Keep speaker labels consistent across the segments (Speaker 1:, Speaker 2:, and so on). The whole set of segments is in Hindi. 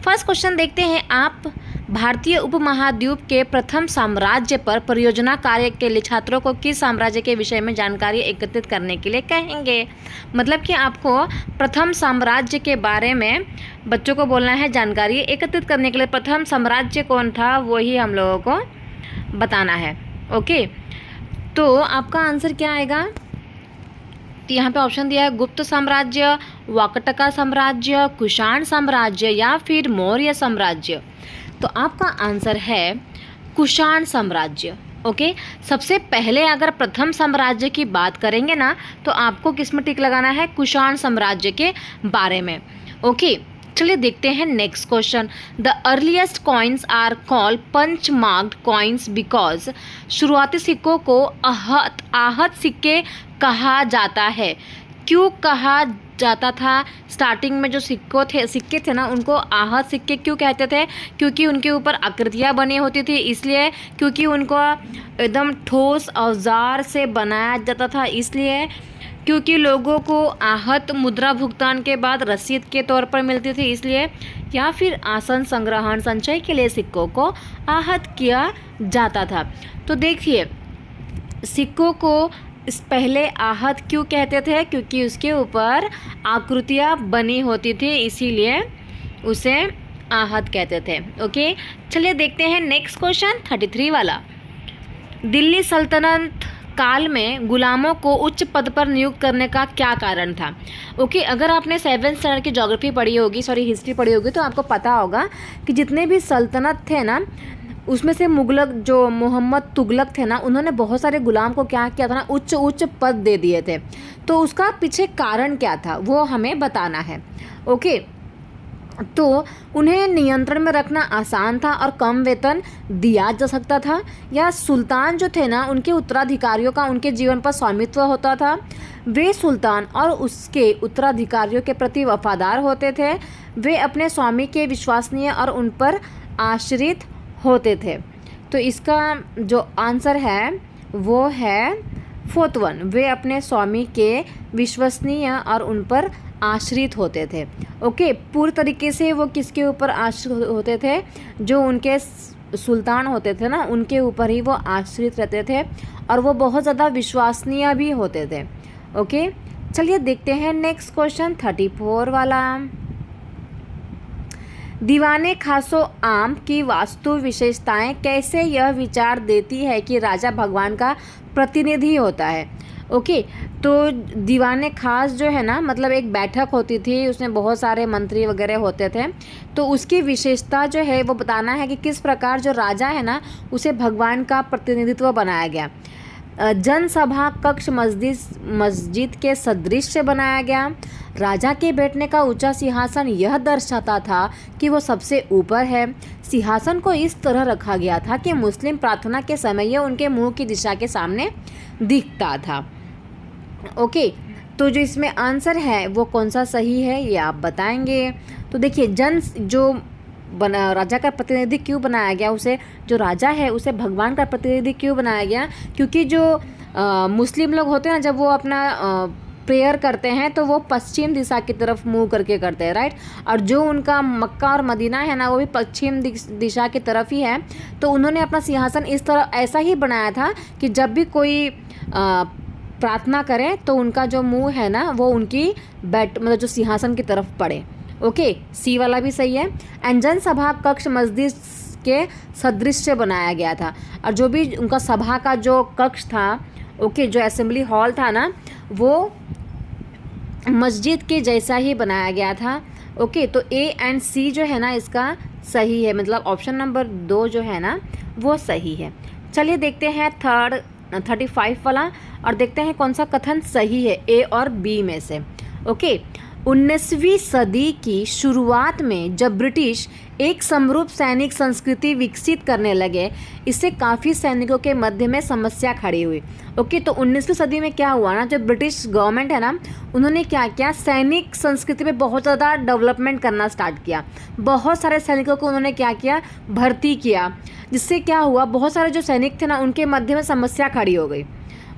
Speaker 1: फर्स्ट क्वेश्चन देखते हैं आप भारतीय उपमहाद्वीप के प्रथम साम्राज्य पर परियोजना कार्य के लिए छात्रों को किस साम्राज्य के विषय में जानकारी एकत्रित करने के लिए कहेंगे। मतलब कि आपको प्रथम साम्राज्य के बारे में बच्चों को बोलना है, जानकारी एकत्रित करने के लिए प्रथम साम्राज्य कौन था वही हम लोगों को बताना है। ओके, तो आपका आंसर क्या आएगा। तो यहाँ पे ऑप्शन दिया है गुप्त साम्राज्य, वाकटका साम्राज्य, कुषाण साम्राज्य या फिर मौर्य साम्राज्य। तो आपका आंसर है कुषाण साम्राज्य। ओके, सबसे पहले अगर प्रथम साम्राज्य की बात करेंगे ना तो आपको किस में टिक लगाना है, कुषाण साम्राज्य के बारे में। ओके, चलिए देखते हैं next question. The earliest coins are called punch marked coins because शुरुआती सिक्कों को आहत सिक्के कहा जाता है। क्यों कहा जाता था। स्टार्टिंग में जो सिक्के थे ना उनको आहत सिक्के क्यों कहते थे, क्योंकि उनके ऊपर आकृतियाँ बनी होती थी, इसलिए क्योंकि उनको एकदम ठोस औजार से बनाया जाता था, इसलिए क्योंकि लोगों को आहत मुद्रा भुगतान के बाद रसीद के तौर पर मिलती थी, इसलिए या फिर आसन संग्रहण संचय के लिए सिक्कों को आहत किया जाता था। तो देखिए सिक्कों को इस पहले आहत क्यों कहते थे, क्योंकि उसके ऊपर आकृतियाँ बनी होती थी, इसीलिए उसे आहत कहते थे। ओके, चलिए देखते हैं नेक्स्ट क्वेश्चन 33 वाला। दिल्ली सल्तनत काल में गुलामों को उच्च पद पर नियुक्त करने का क्या कारण था। ओके, अगर आपने 7th स्टैंडर्ड की ज्योग्राफी पढ़ी होगी, हिस्ट्री पढ़ी होगी, तो आपको पता होगा कि जितने भी सल्तनत थे ना उसमें से मुगलक जो मोहम्मद तुगलक थे ना, उन्होंने बहुत सारे गुलाम को क्या किया था ना, उच्च पद दे दिए थे। तो उसका पीछे कारण क्या था वो हमें बताना है। ओके, तो उन्हें नियंत्रण में रखना आसान था और कम वेतन दिया जा सकता था, या सुल्तान जो थे ना उनके उत्तराधिकारियों का उनके जीवन पर स्वामित्व होता था, वे सुल्तान और उसके उत्तराधिकारियों के प्रति वफादार होते थे, वे अपने स्वामी के विश्वसनीय और उन पर आश्रित होते थे। तो इसका जो आंसर है वो है 4th वन, वे अपने स्वामी के विश्वसनीय और उन पर आश्रित होते थे। ओके, पूरी तरीके से वो किसके ऊपर आश्रित होते थे, जो उनके सुल्तान होते थे ना उनके ऊपर ही वो आश्रित रहते थे, और वो बहुत ज़्यादा विश्वसनीय भी होते थे। ओके, चलिए देखते हैं नेक्स्ट क्वेश्चन 34 वाला। दीवाने खासो आम की वास्तु विशेषताएं कैसे यह विचार देती है कि राजा भगवान का प्रतिनिधि होता है। ओके, तो दीवाने खास जो है ना मतलब एक बैठक होती थी, उसमें बहुत सारे मंत्री वगैरह होते थे, तो उसकी विशेषता जो है वो बताना है कि किस प्रकार जो राजा है ना उसे भगवान का प्रतिनिधित्व बनाया गया। जनसभा कक्ष मस्जिद के सदृश बनाया गया। राजा के बैठने का ऊंचा सिंहासन यह दर्शाता था कि वो सबसे ऊपर है। सिंहासन को इस तरह रखा गया था कि मुस्लिम प्रार्थना के समय यह उनके मुंह की दिशा के सामने दिखता था। ओके, तो जो इसमें आंसर है वो कौन सा सही है ये आप बताएंगे। तो देखिए राजा का प्रतिनिधि क्यों बनाया गया, उसे जो राजा है उसे भगवान का प्रतिनिधि क्यों बनाया गया, क्योंकि जो मुस्लिम लोग होते हैं ना जब वो अपना प्रेयर करते हैं तो वो पश्चिम दिशा की तरफ मुंह करके करते हैं, राइट। और जो उनका मक्का और मदीना है ना वो भी पश्चिम दिशा की तरफ ही है, तो उन्होंने अपना सिंहासन इस तरह ऐसा ही बनाया था कि जब भी कोई प्रार्थना करें तो उनका जो मुंह है ना वो उनकी मतलब जो सिंहासन की तरफ पड़े। ओके, सी वाला भी सही है। एंड जनसभा कक्ष मस्जिद के सदृश बनाया गया था, और जो भी उनका सभा का जो कक्ष था, ओके, जो असेंबली हॉल था ना वो मस्जिद के जैसा ही बनाया गया था। ओके, तो ए एंड सी जो है ना इसका सही है, मतलब ऑप्शन नंबर 2 जो है ना वो सही है। चलिए देखते हैं 35 वाला और देखते हैं कौन सा कथन सही है ए और बी में से। ओके, 19वीं सदी की शुरुआत में जब ब्रिटिश एक समरूप सैनिक संस्कृति विकसित करने लगे, इससे काफ़ी सैनिकों के मध्य में समस्या खड़ी हुई। ओके, तो 19वीं सदी में क्या हुआ ना, जब ब्रिटिश गवर्नमेंट है ना उन्होंने क्या किया, सैनिक संस्कृति में बहुत ज़्यादा डेवलपमेंट करना स्टार्ट किया। बहुत सारे सैनिकों को उन्होंने क्या किया, भर्ती किया, जिससे क्या हुआ बहुत सारे जो सैनिक थे ना उनके मध्य में समस्या खड़ी हो गई।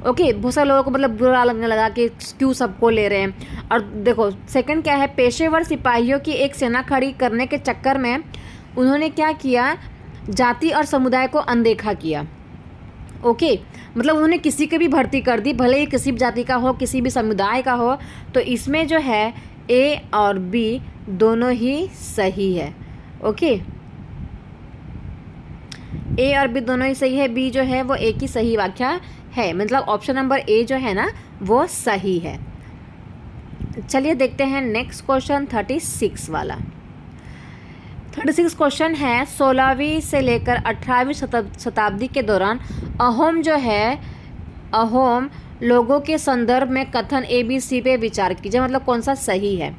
Speaker 1: ओके, बहुत सारे लोगों को मतलब बुरा लगने लगा कि क्यों सबको ले रहे हैं। और देखो सेकंड क्या है, पेशेवर सिपाहियों की एक सेना खड़ी करने के चक्कर में उन्होंने क्या किया, जाति और समुदाय को अनदेखा किया। ओके, मतलब उन्होंने किसी की भी भर्ती कर दी, भले ही किसी भी जाति का हो, किसी भी समुदाय का हो। तो इसमें जो है ए और बी दोनों ही सही है। ओके, ए और बी दोनों ही सही है, बी जो है वो एक ही सही व्याख्या है, मतलब ऑप्शन नंबर ए जो है ना वो सही है। चलिए देखते हैं नेक्स्ट क्वेश्चन 36 वाला। 36 क्वेश्चन है, 16वीं से लेकर 18वीं शताब्दी के दौरान अहोम जो है, अहोम लोगों के संदर्भ में कथन ABC पे विचार कीजिए, मतलब कौन सा सही है।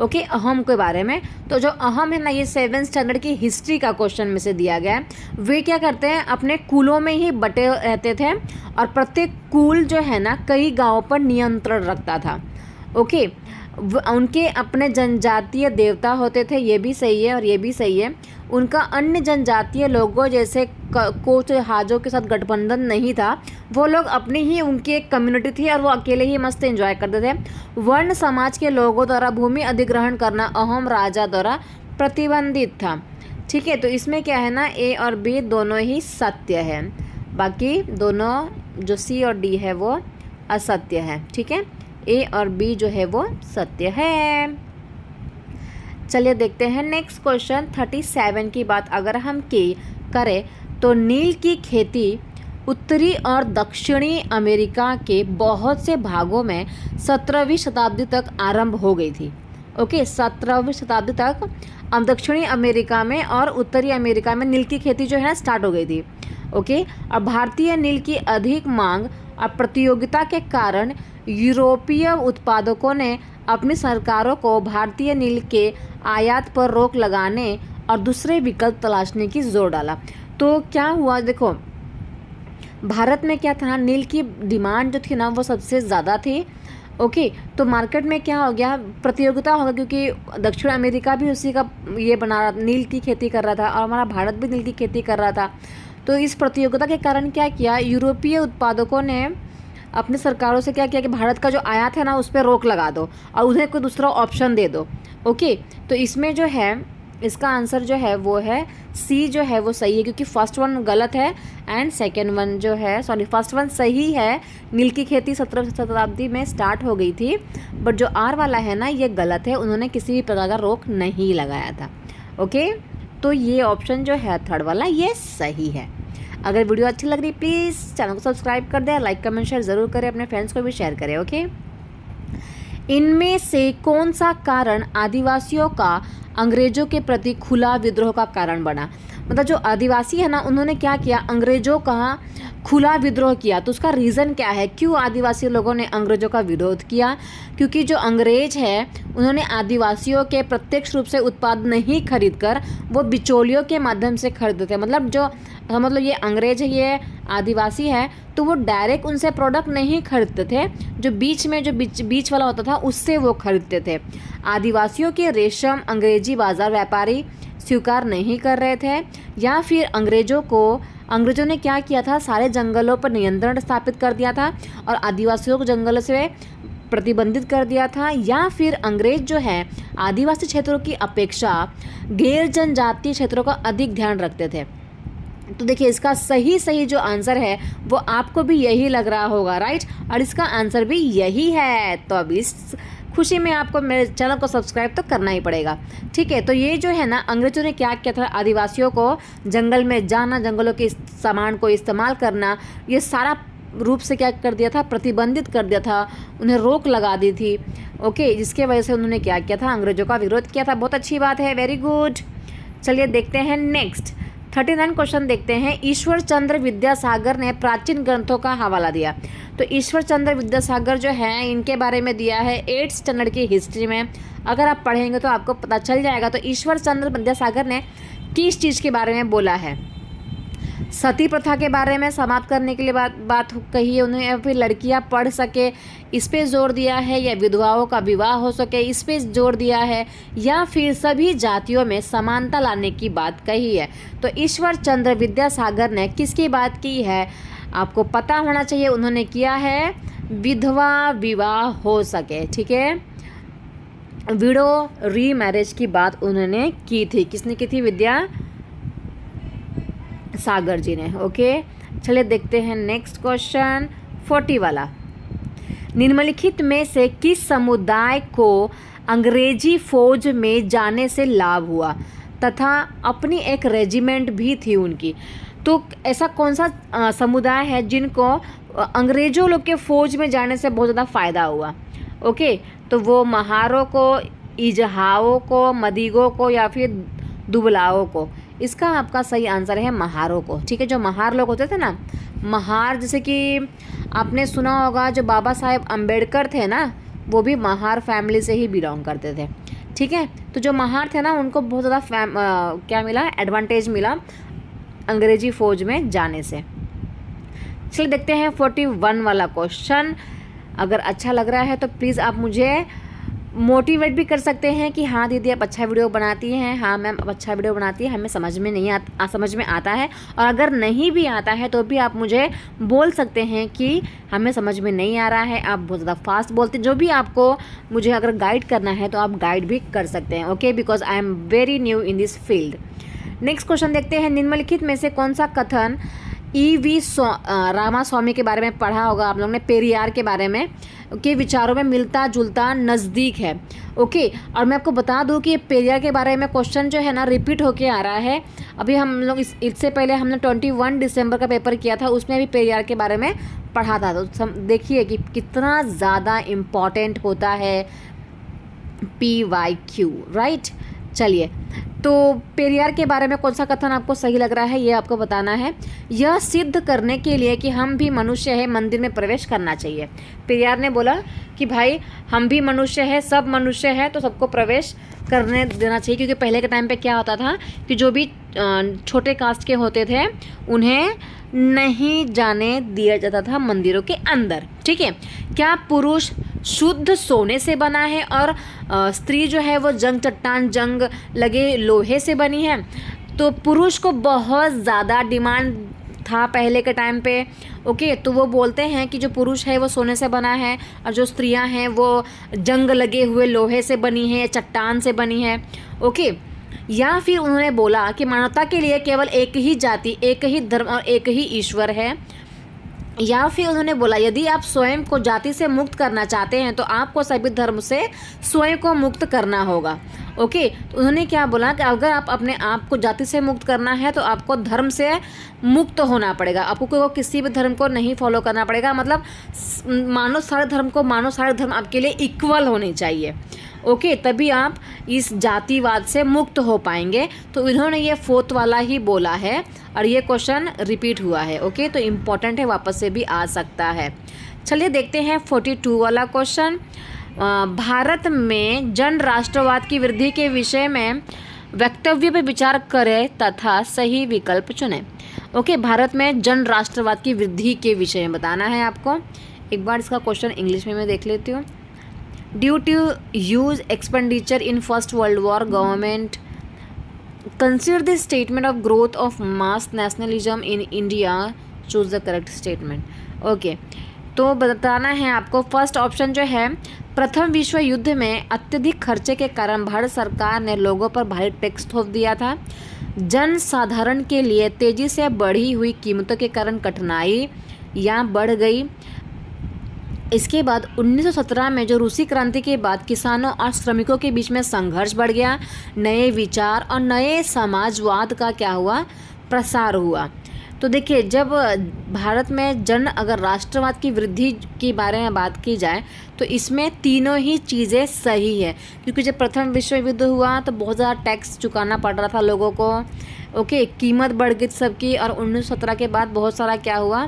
Speaker 1: ओके, अहोम के बारे में। तो जो अहोम है ना, ये 7th स्टैंडर्ड की हिस्ट्री का क्वेश्चन में से दिया गया है। वे क्या करते हैं, अपने कुलों में ही बटे रहते थे और प्रत्येक कुल जो है ना कई गांवों पर नियंत्रण रखता था। ओके, उनके अपने जनजातीय देवता होते थे, ये भी सही है और ये भी सही है। उनका अन्य जनजातीय लोगों जैसे कोच हाजों के साथ गठबंधन नहीं था, वो लोग अपनी ही उनकी एक कम्युनिटी थी और वो अकेले ही मस्त एंजॉय करते थे। वर्ण समाज के लोगों द्वारा भूमि अधिग्रहण करना अहोम राजा द्वारा प्रतिबंधित था। ठीक है, तो इसमें क्या है ना, ए और बी दोनों ही सत्य है, बाकी दोनों जो सी और डी है वो असत्य है। ठीक है, ए और बी जो है वो सत्य है। चलिए देखते हैं नेक्स्ट क्वेश्चन 37 की बात अगर हम करें तो नील की खेती उत्तरी और दक्षिणी अमेरिका के बहुत से भागों में 17वीं शताब्दी तक आरंभ हो गई थी। ओके, 17वीं शताब्दी तक दक्षिणी अमेरिका में और उत्तरी अमेरिका में नील की खेती जो है ना स्टार्ट हो गई थी। ओके, और भारतीय नील की अधिक मांग और प्रतियोगिता के कारण यूरोपीय उत्पादकों ने अपनी सरकारों को भारतीय नील के आयात पर रोक लगाने और दूसरे विकल्प तलाशने की जोर डाला। तो क्या हुआ, देखो भारत में क्या था, नील की डिमांड जो थी ना वो सबसे ज़्यादा थी। ओके, तो मार्केट में क्या हो गया, प्रतियोगिता होगा, क्योंकि दक्षिण अमेरिका भी उसी का ये बना रहा, नील की खेती कर रहा था और हमारा भारत भी नील की खेती कर रहा था। तो इस प्रतियोगिता के कारण क्या किया, यूरोपीय उत्पादकों ने अपनी सरकारों से क्या किया कि भारत का जो आयात है ना उस पर रोक लगा दो और उन्हें कोई दूसरा ऑप्शन दे दो। ओके, तो इसमें जो है इसका आंसर जो है वो है सी जो है वो सही है, क्योंकि फर्स्ट वन गलत है एंड सेकेंड वन जो है फर्स्ट वन सही है। नील की खेती 17वीं शताब्दी में स्टार्ट हो गई थी, बट जो आर वाला है ना ये गलत है, उन्होंने किसी भी प्रकार का रोक नहीं लगाया था। ओके, तो ये ऑप्शन जो है थर्ड वाला ये सही है। अगर वीडियो अच्छी लग रही प्लीज़ चैनल को सब्सक्राइब कर दें, लाइक कमेंट शेयर ज़रूर करें, अपने फ्रेंड्स को भी शेयर करें। ओके, इनमें से कौन सा कारण आदिवासियों का अंग्रेजों के प्रति खुला विद्रोह का कारण बना। मतलब जो आदिवासी है ना उन्होंने क्या किया, अंग्रेजों का खुला विद्रोह किया। तो उसका रीज़न क्या है, क्यों आदिवासी लोगों ने अंग्रेजों का विरोध किया? क्योंकि जो अंग्रेज है उन्होंने आदिवासियों के प्रत्यक्ष रूप से उत्पाद नहीं खरीद कर वो बिचौलियों के माध्यम से खरीदते थे। मतलब ये अंग्रेज है, ये आदिवासी है, तो वो डायरेक्ट उनसे प्रोडक्ट नहीं खरीदते थे, जो बीच वाला होता था उससे वो खरीदते थे। आदिवासियों के रेशम अंग्रेजी बाजार व्यापारी स्वीकार नहीं कर रहे थे, या फिर अंग्रेजों ने क्या किया था, सारे जंगलों पर नियंत्रण स्थापित कर दिया था और आदिवासियों को जंगलों से प्रतिबंधित कर दिया था, या फिर अंग्रेज जो है आदिवासी क्षेत्रों की अपेक्षा गैर जनजातीय क्षेत्रों का अधिक ध्यान रखते थे। तो देखिए इसका सही जो आंसर है वो आपको भी यही लग रहा होगा, राइट, और इसका आंसर भी यही है। तो अब इस खुशी में आपको मेरे चैनल को सब्सक्राइब तो करना ही पड़ेगा। ठीक है, तो ये जो है ना अंग्रेजों ने क्या किया था, आदिवासियों को जंगल में जाना, जंगलों के सामान को इस्तेमाल करना, ये सारा रूप से क्या कर दिया था, प्रतिबंधित कर दिया था, उन्हें रोक लगा दी थी। ओके, जिसके वजह से उन्होंने क्या किया था, अंग्रेजों का विरोध किया था। बहुत अच्छी बात है, वेरी गुड। चलिए देखते हैं नेक्स्ट 39 क्वेश्चन देखते हैं। ईश्वर चंद्र विद्यासागर ने प्राचीन ग्रंथों का हवाला दिया। तो ईश्वर चंद्र विद्यासागर जो है इनके बारे में दिया है 8th स्टैंडर्ड की हिस्ट्री में, अगर आप पढ़ेंगे तो आपको पता चल जाएगा। तो ईश्वर चंद्र विद्यासागर ने किस चीज़ के बारे में बोला है, सती प्रथा के बारे में समाप्त करने के लिए बात कही है उन्हें, या फिर लड़कियां पढ़ सके इस पे जोर दिया है, या विधवाओं का विवाह हो सके इस पे जोर दिया है, या फिर सभी जातियों में समानता लाने की बात कही है। तो ईश्वर चंद्र विद्यासागर ने किसकी बात की है, आपको पता होना चाहिए उन्होंने किया है विधवा विवाह हो सके, ठीक है। विडो रीमैरिज की बात उन्होंने की थी। किसने की थी? विद्या सागर जी ने। ओके, चलिए देखते हैं नेक्स्ट क्वेश्चन 40 वाला। निम्नलिखित में से किस समुदाय को अंग्रेजी फौज में जाने से लाभ हुआ तथा अपनी एक रेजिमेंट भी थी उनकी? तो ऐसा कौन सा समुदाय है जिनको अंग्रेजों लोग के फौज में जाने से बहुत ज़्यादा फ़ायदा हुआ? ओके, तो वो महारों को, इजहाओं को, मदीगों को या फिर दुबलाओं को? इसका आपका सही आंसर है महारों को, ठीक है। जो महार लोग होते थे ना, महार, जैसे कि आपने सुना होगा जो बाबा साहेब अम्बेडकर थे ना, वो भी महार फैमिली से ही बिलोंग करते थे, ठीक है। तो जो महार थे ना, उनको बहुत ज़्यादा क्या मिला? एडवांटेज मिला अंग्रेजी फ़ौज में जाने से। चलिए देखते हैं 41 वाला क्वेश्चन। अगर अच्छा लग रहा है तो प्लीज़ आप मुझे मोटिवेट भी कर सकते हैं कि हाँ दीदी आप अच्छा वीडियो बनाती हैं, हाँ मैम आप अच्छा वीडियो बनाती है, हमें समझ में आता है। और अगर नहीं भी आता है तो भी आप मुझे बोल सकते हैं कि हमें समझ में नहीं आ रहा है, आप बहुत ज़्यादा फास्ट बोलते हैं। जो भी आपको मुझे अगर गाइड करना है तो आप गाइड भी कर सकते हैं, okay, because I am very new in this field. Next question देखते हैं। निम्नलिखित में से कौन सा कथन E.V. रामास्वामी के बारे में पढ़ा होगा आप लोगों ने, पेरियार के बारे में, के विचारों में मिलता जुलता नज़दीक है? ओके, और मैं आपको बता दूं कि पेरियार के बारे में क्वेश्चन जो है ना रिपीट होके आ रहा है। अभी हम लोग इससे पहले हमने 21 दिसंबर का पेपर किया था, उसमें भी पेरियार के बारे में पढ़ा था। तो देखिए कि कितना ज़्यादा इम्पॉर्टेंट होता है PYQ, राइट। चलिए, तो पेरियार के बारे में कौन सा कथन आपको सही लग रहा है ये आपको बताना है। यह सिद्ध करने के लिए कि हम भी मनुष्य है, मंदिर में प्रवेश करना चाहिए। पेरियार ने बोला कि भाई हम भी मनुष्य है, सब मनुष्य है, तो सबको प्रवेश करने देना चाहिए। क्योंकि पहले के टाइम पे क्या होता था कि जो भी छोटे कास्ट के होते थे उन्हें नहीं जाने दिया जाता था मंदिरों के अंदर, ठीक है। क्या पुरुष शुद्ध सोने से बना है और स्त्री जो है वो जंग चट्टान, जंग लगे लोहे से बनी है? तो पुरुष को बहुत ज़्यादा डिमांड था पहले के टाइम पे, ओके। तो वो बोलते हैं कि जो पुरुष है वो सोने से बना है और जो स्त्रियां हैं वो जंग लगे हुए लोहे से बनी है, चट्टान से बनी है, ओके। या फिर उन्होंने बोला कि मानवता के लिए केवल एक ही जाति, एक ही धर्म और एक ही ईश्वर है। या फिर उन्होंने बोला यदि आप स्वयं को जाति से मुक्त करना चाहते हैं तो आपको सभी धर्म से स्वयं को मुक्त करना होगा, ओके। तो उन्होंने क्या बोला कि अगर आप अपने आप को जाति से मुक्त करना है तो आपको धर्म से मुक्त होना पड़ेगा, आपको किसी भी धर्म को नहीं फॉलो करना पड़ेगा। मतलब मानो सारे धर्म को मानो, सारे धर्म आपके लिए इक्वल होने चाहिए, ओके, तभी आप इस जातिवाद से मुक्त हो पाएंगे। तो इन्होंने ये 4th वाला ही बोला है और ये क्वेश्चन रिपीट हुआ है, ओके। तो इम्पॉर्टेंट है, वापस से भी आ सकता है। चलिए देखते हैं 42 वाला क्वेश्चन। भारत में जन राष्ट्रवाद की वृद्धि के विषय में वक्तव्य पर विचार करें तथा सही विकल्प चुनें। ओके, भारत में जन राष्ट्रवाद की वृद्धि के विषय में बताना है आपको। एक बार इसका क्वेश्चन इंग्लिश में मैं देख लेती हूँ। Due to huge expenditure in First World War, government consider the statement of growth of mass nationalism in India. Choose the correct statement. Okay, तो बताना है आपको। फर्स्ट ऑप्शन जो है, प्रथम विश्व युद्ध में अत्यधिक खर्चे के कारण भारत सरकार ने लोगों पर भारी टैक्स थोप दिया था। जन साधारण के लिए तेजी से बढ़ी हुई कीमतों के कारण कठिनाई या बढ़ गई। इसके बाद 1917 में जो रूसी क्रांति के बाद किसानों और श्रमिकों के बीच में संघर्ष बढ़ गया। नए विचार और नए समाजवाद का क्या हुआ? प्रसार हुआ। तो देखिए, जब भारत में जन अगर राष्ट्रवाद की वृद्धि के बारे में बात की जाए तो इसमें तीनों ही चीज़ें सही है। क्योंकि जब प्रथम विश्व युद्ध हुआ तो बहुत ज़्यादा टैक्स चुकाना पड़ रहा था लोगों को, ओके, कीमत बढ़ गई सबकी, और 1917 के बाद बहुत सारा क्या हुआ?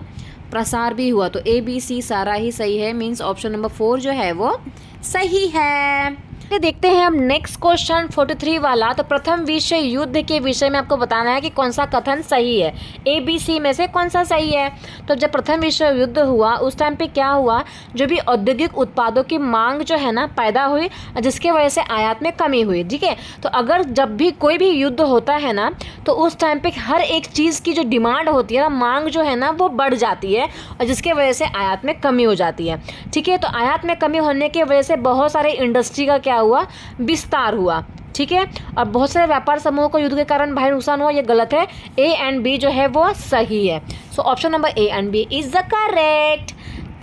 Speaker 1: प्रसार भी हुआ। तो ABC सारा ही सही है, मीन्स ऑप्शन नंबर 4 जो है वो सही है। देखते हैं हम नेक्स्ट क्वेश्चन 43 वाला। तो प्रथम विश्व युद्ध के विषय में आपको बताना है कि कौन सा कथन सही है, ए बी सी में से कौन सा सही है। तो जब प्रथम विश्व युद्ध हुआ उस टाइम पे क्या हुआ, जो भी औद्योगिक उत्पादों की मांग जो है ना पैदा हुई, जिसके वजह से आयात में कमी हुई। ठीक है, तो अगर जब भी कोई भी युद्ध होता है ना तो उस टाइम पे हर एक चीज़ की जो डिमांड होती है ना, मांग जो है ना वो बढ़ जाती है और जिसके वजह से आयात में कमी हो जाती है। ठीक है, तो आयात में कमी होने की वजह से बहुत सारे इंडस्ट्री का क्या हुआ, विस्तार हुआ। ठीक है, और बहुत सारे व्यापार समूहों को युद्ध के कारण भारी नुकसान हुआ, ये गलत है। ए एंड बी जो है वो सही है। So option number A and B is the correct.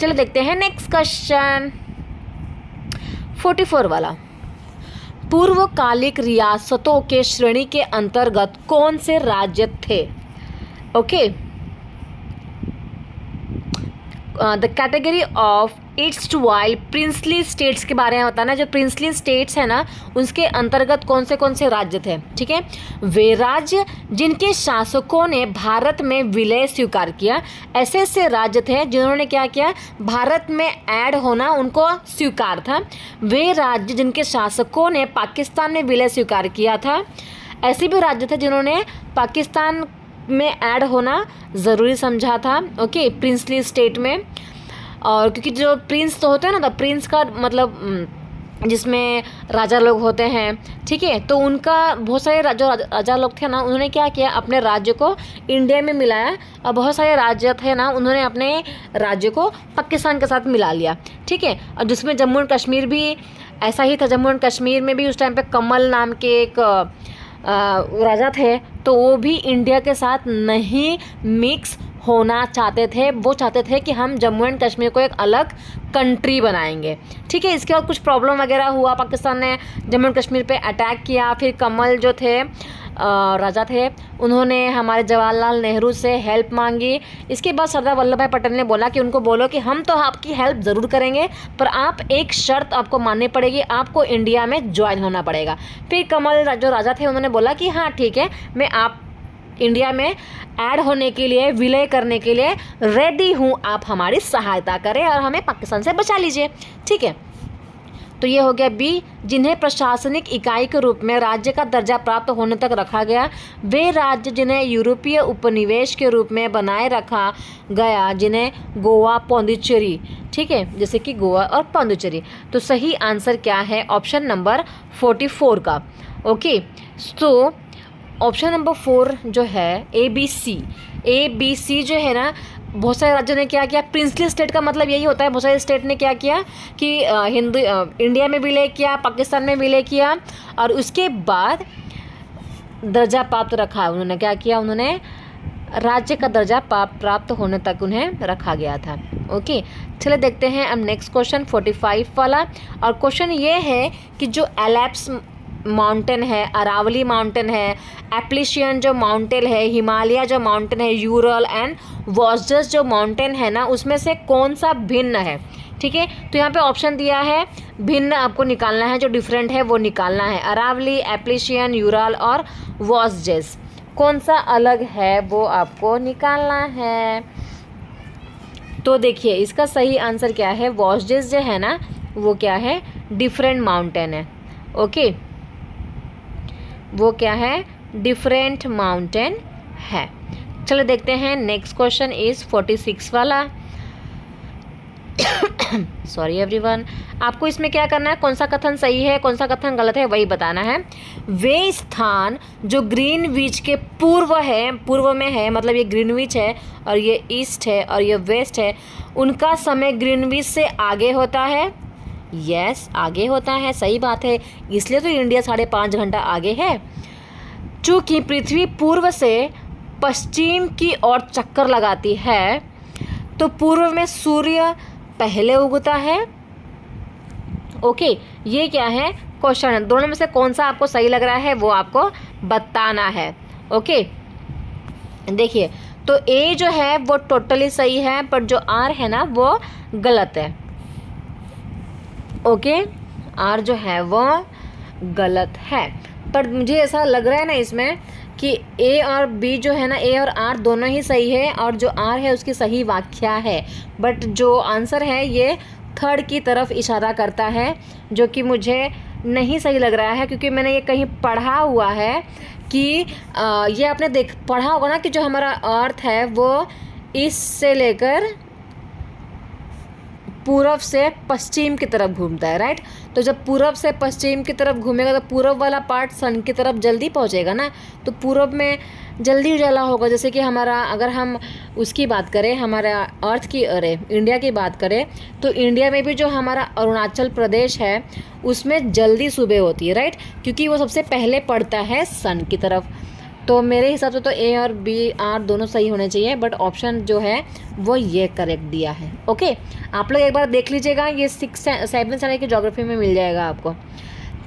Speaker 1: चलो देखते हैं नेक्स्ट क्वेश्चन 44 वाला। पूर्वकालिक रियासतों के श्रेणी के अंतर्गत कौन से राज्य थे। Okay, the category of its while princely states के बारे में बताना। जो प्रिंसली स्टेट्स है ना उसके अंतर्गत कौन से राज्य थे। ठीक है, वे राज्य जिनके शासकों ने भारत में विलय स्वीकार किया। ऐसे राज्य थे जिन्होंने क्या किया, भारत में ऐड होना उनको स्वीकार था। वे राज्य जिनके शासकों ने पाकिस्तान में विलय स्वीकार किया था। ऐसे भी राज्य थे जिन्होंने पाकिस्तान में ऐड होना ज़रूरी समझा था। ओके, प्रिंसली स्टेट में। और क्योंकि जो प्रिंस तो होते हैं ना, तो प्रिंस का मतलब जिसमें राजा लोग होते हैं। ठीक है, तो उनका बहुत सारे जो राजा लोग थे ना उन्होंने क्या किया, अपने राज्य को इंडिया में मिलाया। और बहुत सारे राज्य थे ना उन्होंने अपने राज्य को पाकिस्तान के साथ मिला लिया। ठीक है, और जिसमें जम्मू एंड कश्मीर भी ऐसा ही था। जम्मू एंड कश्मीर में भी उस टाइम पे कमल नाम के एक राजा थे, तो वो भी इंडिया के साथ नहीं मिक्स होना चाहते थे। वो चाहते थे कि हम जम्मू एंड कश्मीर को एक अलग कंट्री बनाएंगे। ठीक है, इसके बाद कुछ प्रॉब्लम वगैरह हुआ, पाकिस्तान ने जम्मू एंड कश्मीर पे अटैक किया। फिर कमल जो थे राजा थे, उन्होंने हमारे जवाहरलाल नेहरू से हेल्प मांगी। इसके बाद सरदार वल्लभ भाई पटेल ने बोला कि उनको बोलो कि हम तो आपकी हेल्प ज़रूर करेंगे, पर आप एक शर्त आपको माननी पड़ेगी, आपको इंडिया में ज्वाइन होना पड़ेगा। फिर कमल जो राजा थे उन्होंने बोला कि हाँ ठीक है, मैं आप इंडिया में ऐड होने के लिए, विलय करने के लिए रेडी हूँ, आप हमारी सहायता करें और हमें पाकिस्तान से बचा लीजिए। ठीक है, तो ये हो गया बी। जिन्हें प्रशासनिक इकाई के रूप में राज्य का दर्जा प्राप्त होने तक रखा गया, वे राज्य जिन्हें यूरोपीय उपनिवेश के रूप में बनाए रखा गया, जिन्हें गोवा, पौंडीचेरी, ठीक है, जैसे कि गोवा और पौंडीचेरी। तो सही आंसर क्या है, ऑप्शन नंबर 44 का। ओके, तो ऑप्शन नंबर 4 जो है ए बी सी जो है ना, बहुत सारे राज्यों ने क्या किया, प्रिंसली स्टेट का मतलब यही होता है, बहुत सारे स्टेट ने क्या किया कि इंडिया में विलय किया, पाकिस्तान में विलय किया और उसके बाद दर्जा प्राप्त रखा। उन्होंने क्या किया, उन्होंने राज्य का दर्जा प्राप्त होने तक उन्हें रखा गया था। ओके, चलिए देखते हैं अब नेक्स्ट क्वेश्चन 45 वाला। और क्वेश्चन ये है कि जो एल्प्स माउंटेन है, अरावली माउंटेन है, एप्लिशियन जो माउंटेन है, हिमालय जो माउंटेन है, यूरल एंड वॉस्जस जो माउंटेन है ना, उसमें से कौन सा भिन्न है। ठीक है, तो यहाँ पे ऑप्शन दिया है, भिन्न आपको निकालना है, जो डिफरेंट है वो निकालना है। अरावली, एप्लिशियन, यूरल और वॉस्जस, कौन सा अलग है वो आपको निकालना है। तो देखिए इसका सही आंसर क्या है, वॉस्जस जो है ना वो क्या है, डिफरेंट माउंटेन है। ओके, वो क्या है, डिफरेंट माउंटेन है। चलो देखते हैं नेक्स्ट क्वेश्चन इज 46 वाला। सॉरी एवरीवन, आपको इसमें क्या करना है, कौन सा कथन सही है कौन सा कथन गलत है वही बताना है। वे स्थान जो ग्रीनविच के पूर्व में है, मतलब ये ग्रीनविच है और ये ईस्ट है और ये वेस्ट है, उनका समय ग्रीनविच से आगे होता है। यस, आगे होता है, सही बात है, इसलिए तो इंडिया 5.5 घंटा आगे है। चूँकि पृथ्वी पूर्व से पश्चिम की ओर चक्कर लगाती है, तो पूर्व में सूर्य पहले उगता है। ओके, ये क्या है, क्वेश्चन है। दोनों में से कौन सा आपको सही लग रहा है वो आपको बताना है। ओके, देखिए तो ए जो है वो टोटली सही है, पर जो आर है ना वो गलत है। ओके, आर जो है वो गलत है, पर मुझे ऐसा लग रहा है ना इसमें कि ए और बी जो है ना, ए और आर दोनों ही सही है और जो आर है उसकी सही व्याख्या है, बट जो आंसर है ये थर्ड की तरफ इशारा करता है, जो कि मुझे नहीं सही लग रहा है, क्योंकि मैंने ये कहीं पढ़ा हुआ है कि ये आपने पढ़ा होगा ना कि जो हमारा अर्थ है वो ईस्ट से लेकर पूरब से पश्चिम की तरफ घूमता है, राइट। तो जब पूरब से पश्चिम की तरफ घूमेगा तो पूरब वाला पार्ट सन की तरफ जल्दी पहुंचेगा ना, तो पूरब में जल्दी उजाला होगा। जैसे कि हमारा, अगर हम उसकी बात करें, हमारा अर्थ की, अरे इंडिया की बात करें, तो इंडिया में भी जो हमारा अरुणाचल प्रदेश है उसमें जल्दी सुबह होती है, राइट, क्योंकि वो सबसे पहले पड़ता है सन की तरफ। तो मेरे हिसाब से तो ए और बी आर दोनों सही होने चाहिए, बट ऑप्शन जो है वो ये करेक्ट दिया है। ओके, आप लोग एक बार देख लीजिएगा, ये 6 7 साल की ज्योग्राफी में मिल जाएगा आपको।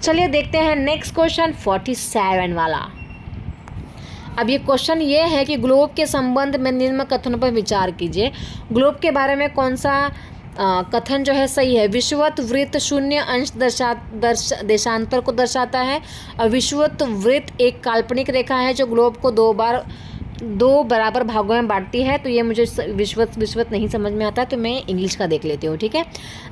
Speaker 1: चलिए देखते हैं नेक्स्ट क्वेश्चन 47 वाला। अब ये क्वेश्चन ये है कि ग्लोब के संबंध में निम्न कथनों पर विचार कीजिए। ग्लोब के बारे में कौन सा कथन जो है सही है? विषुवत वृत्त 0 अंश देशांतर को दर्शाता है, और विषुवत वृत्त एक काल्पनिक रेखा है जो ग्लोब को दो बराबर भागों में बांटती है। तो ये मुझे विषुवत नहीं समझ में आता है, तो मैं इंग्लिश का देख लेती हूँ, ठीक है।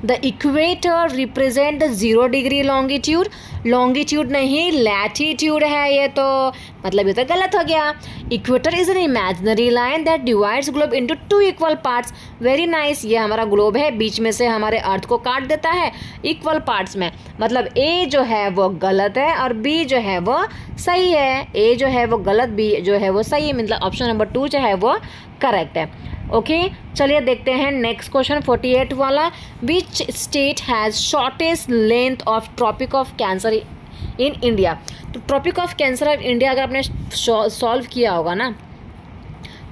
Speaker 1: The equator represent the 0 degree longitude, longitude नहीं लैटिट्यूड है ये, तो मतलब ये तो गलत हो गया। Equator is an imaginary line that divides globe into 2 equal parts. Very nice, ये हमारा ग्लोब है, बीच में से हमारे अर्थ को काट देता है इक्वल पार्ट्स में। मतलब ए जो है वो गलत है और बी जो है वो सही है। ए जो है वो गलत, बी जो है वो सही है, मतलब ऑप्शन नंबर 2 जो है वो करेक्ट है। ओके, चलिए देखते हैं नेक्स्ट क्वेश्चन 48 वाला। Which state has shortest length of tropic of cancer in India? तो tropic of cancer of India अगर आपने सॉल्व किया होगा ना,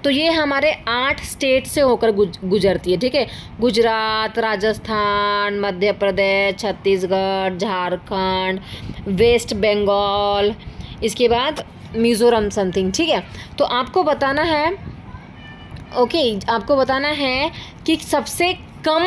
Speaker 1: तो ये हमारे 8 स्टेट से होकर गुजरती है, ठीक है। गुजरात, राजस्थान, मध्य प्रदेश, छत्तीसगढ़, झारखंड, वेस्ट बंगाल, इसके बाद मिज़ोरम समथिंग, ठीक है। तो आपको बताना है, आपको बताना है कि सबसे कम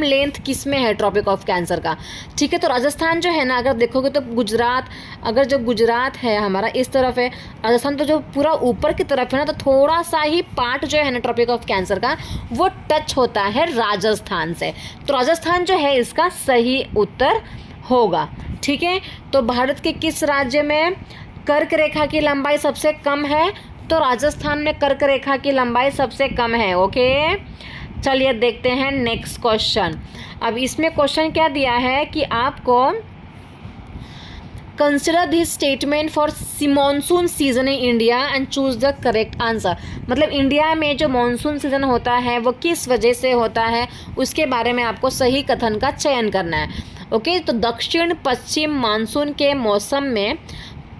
Speaker 1: लेंथ किस में है ट्रॉपिक ऑफ कैंसर का, ठीक है। तो राजस्थान जो है ना, अगर देखोगे तो गुजरात है हमारा इस तरफ है, राजस्थान तो जो पूरा ऊपर की तरफ है ना, तो थोड़ा सा ही पार्ट जो है ना ट्रॉपिक ऑफ कैंसर का वो टच होता है राजस्थान से। तो राजस्थान जो है इसका सही उत्तर होगा, ठीक है। तो भारत के किस राज्य में कर्क रेखा की लंबाई सबसे कम है? तो राजस्थान में कर्क रेखा की लंबाई सबसे कम है। ओके, चलिए देखते हैं नेक्स्ट क्वेश्चन। अब इसमें क्वेश्चन क्या दिया है कि आपको consider this statement for monsoon season in India and choose the correct answer. मतलब इंडिया में जो मॉनसून सीजन होता है वो किस वजह से होता है, उसके बारे में आपको सही कथन का चयन करना है। ओके, तो दक्षिण पश्चिम मानसून के मौसम में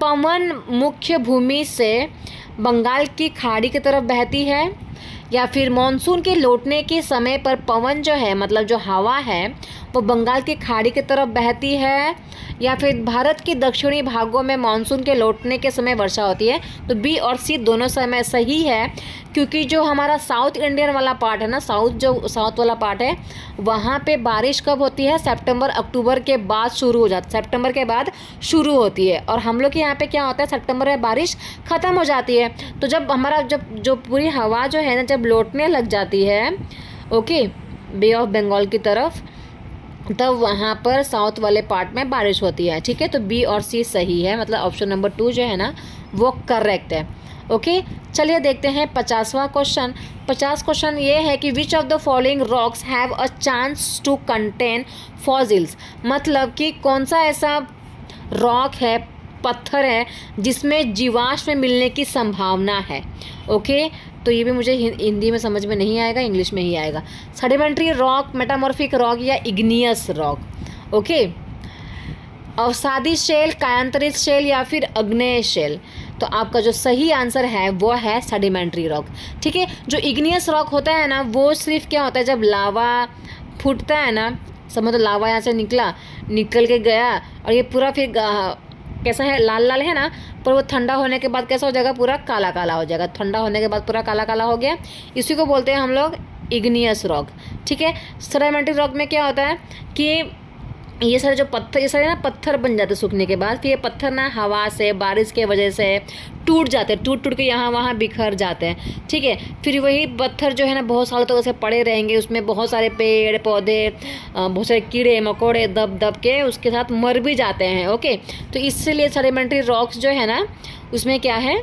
Speaker 1: पवन मुख्य भूमि से बंगाल की खाड़ी की तरफ बहती है, या फिर मानसून के लौटने के समय पर पवन जो है, मतलब जो हवा है, वो बंगाल की खाड़ी की तरफ बहती है, या फिर भारत के दक्षिणी भागों में मानसून के लौटने के समय वर्षा होती है। तो बी और सी दोनों समय सही है, क्योंकि जो हमारा साउथ इंडियन वाला पार्ट है ना, साउथ वाला पार्ट है, वहाँ पे बारिश कब होती है? सितंबर अक्टूबर के बाद शुरू हो जाती है, सितंबर के बाद शुरू होती है। और हम लोग के यहाँ पे क्या होता है, सितंबर में बारिश ख़त्म हो जाती है। तो जब हमारा जो पूरी हवा जो है ना, जब लौटने लग जाती है, ओके, बे ऑफ बंगाल की तरफ, तब वहाँ पर साउथ वाले पार्ट में बारिश होती है, ठीक है। तो बी और सी सही है, मतलब ऑप्शन नंबर 2 जो है ना वो करेक्ट है। ओके, चलिए देखते हैं 50वां क्वेश्चन। 50 क्वेश्चन ये है कि which of the following rocks have a chance to contain fossils. मतलब कि कौन सा ऐसा रॉक है, पत्थर है, जिसमें जीवाश्म मिलने की संभावना है। ओके, तो ये भी मुझे हिंदी में समझ में नहीं आएगा, इंग्लिश में ही आएगा। सेडिमेंट्री रॉक, मेटामॉर्फिक रॉक या इग्नियस रॉक। ओके, अवसादी शेल, कायांतरित शेल या फिर अग्नेय शेल। तो आपका जो सही आंसर है वो है सेडिमेंट्री रॉक, ठीक है। जो इग्नियस रॉक होता है ना, वो सिर्फ क्या होता है, जब लावा फूटता है ना, समझ लो लावा यहाँ से निकल के गया और ये पूरा फिर कैसा है, लाल लाल है ना, पर वो ठंडा होने के बाद कैसा हो जाएगा, पूरा काला काला हो जाएगा। ठंडा होने के बाद पूरा काला काला हो गया, इसी को बोलते हैं हम लोग इग्नियस रॉक, ठीक है। सेडिमेंट्री रॉक में क्या होता है कि ये सारे जो पत्थर, ये सारे ना पत्थर बन जाते सूखने के बाद, फिर ये पत्थर ना हवा से, बारिश के वजह से टूट जाते हैं, टूट टूट के यहाँ वहाँ बिखर जाते हैं, ठीक है। फिर वही पत्थर जो है ना बहुत सालों तक ऐसे पड़े रहेंगे, उसमें बहुत सारे पेड़ पौधे, बहुत सारे कीड़े मकोड़े दब दब के उसके साथ मर भी जाते हैं, ओके। तो इसलिए सेडिमेंट्री रॉक्स जो है ना उसमें क्या है,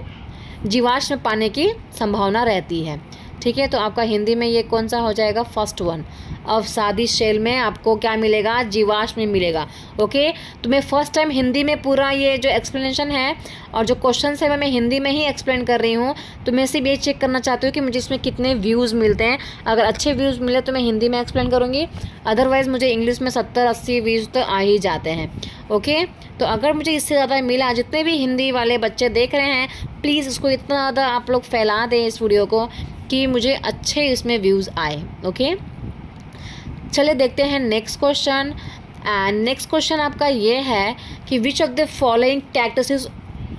Speaker 1: जीवाश्म पाने की संभावना रहती है, ठीक है। तो आपका हिंदी में ये कौन सा हो जाएगा, फर्स्ट वन। अवसादी शेल में आपको क्या मिलेगा, जीवाश्म मिलेगा, ओके। तो मैं फर्स्ट टाइम हिंदी में पूरा ये जो एक्सप्लेनेशन है और जो क्वेश्चन है मैं हिंदी में ही एक्सप्लेन कर रही हूँ। तो मैं सिर्फ ये चेक करना चाहती हूँ कि मुझे इसमें कितने व्यूज़ मिलते हैं। अगर अच्छे व्यूज़ मिले तो मैं हिंदी में एक्सप्लेन करूँगी, अदरवाइज़ मुझे इंग्लिश में 70-80 व्यूज़ तो आ ही जाते हैं, ओके। तो अगर मुझे इससे ज़्यादा मिला, जितने भी हिंदी वाले बच्चे देख रहे हैं प्लीज़ इसको इतना ज़्यादा आप लोग फैला दें इस वीडियो को कि मुझे अच्छे इसमें व्यूज़ आए, ओके। चलिए देखते हैं next question. And next question आपका ये है कि which of the following characteristics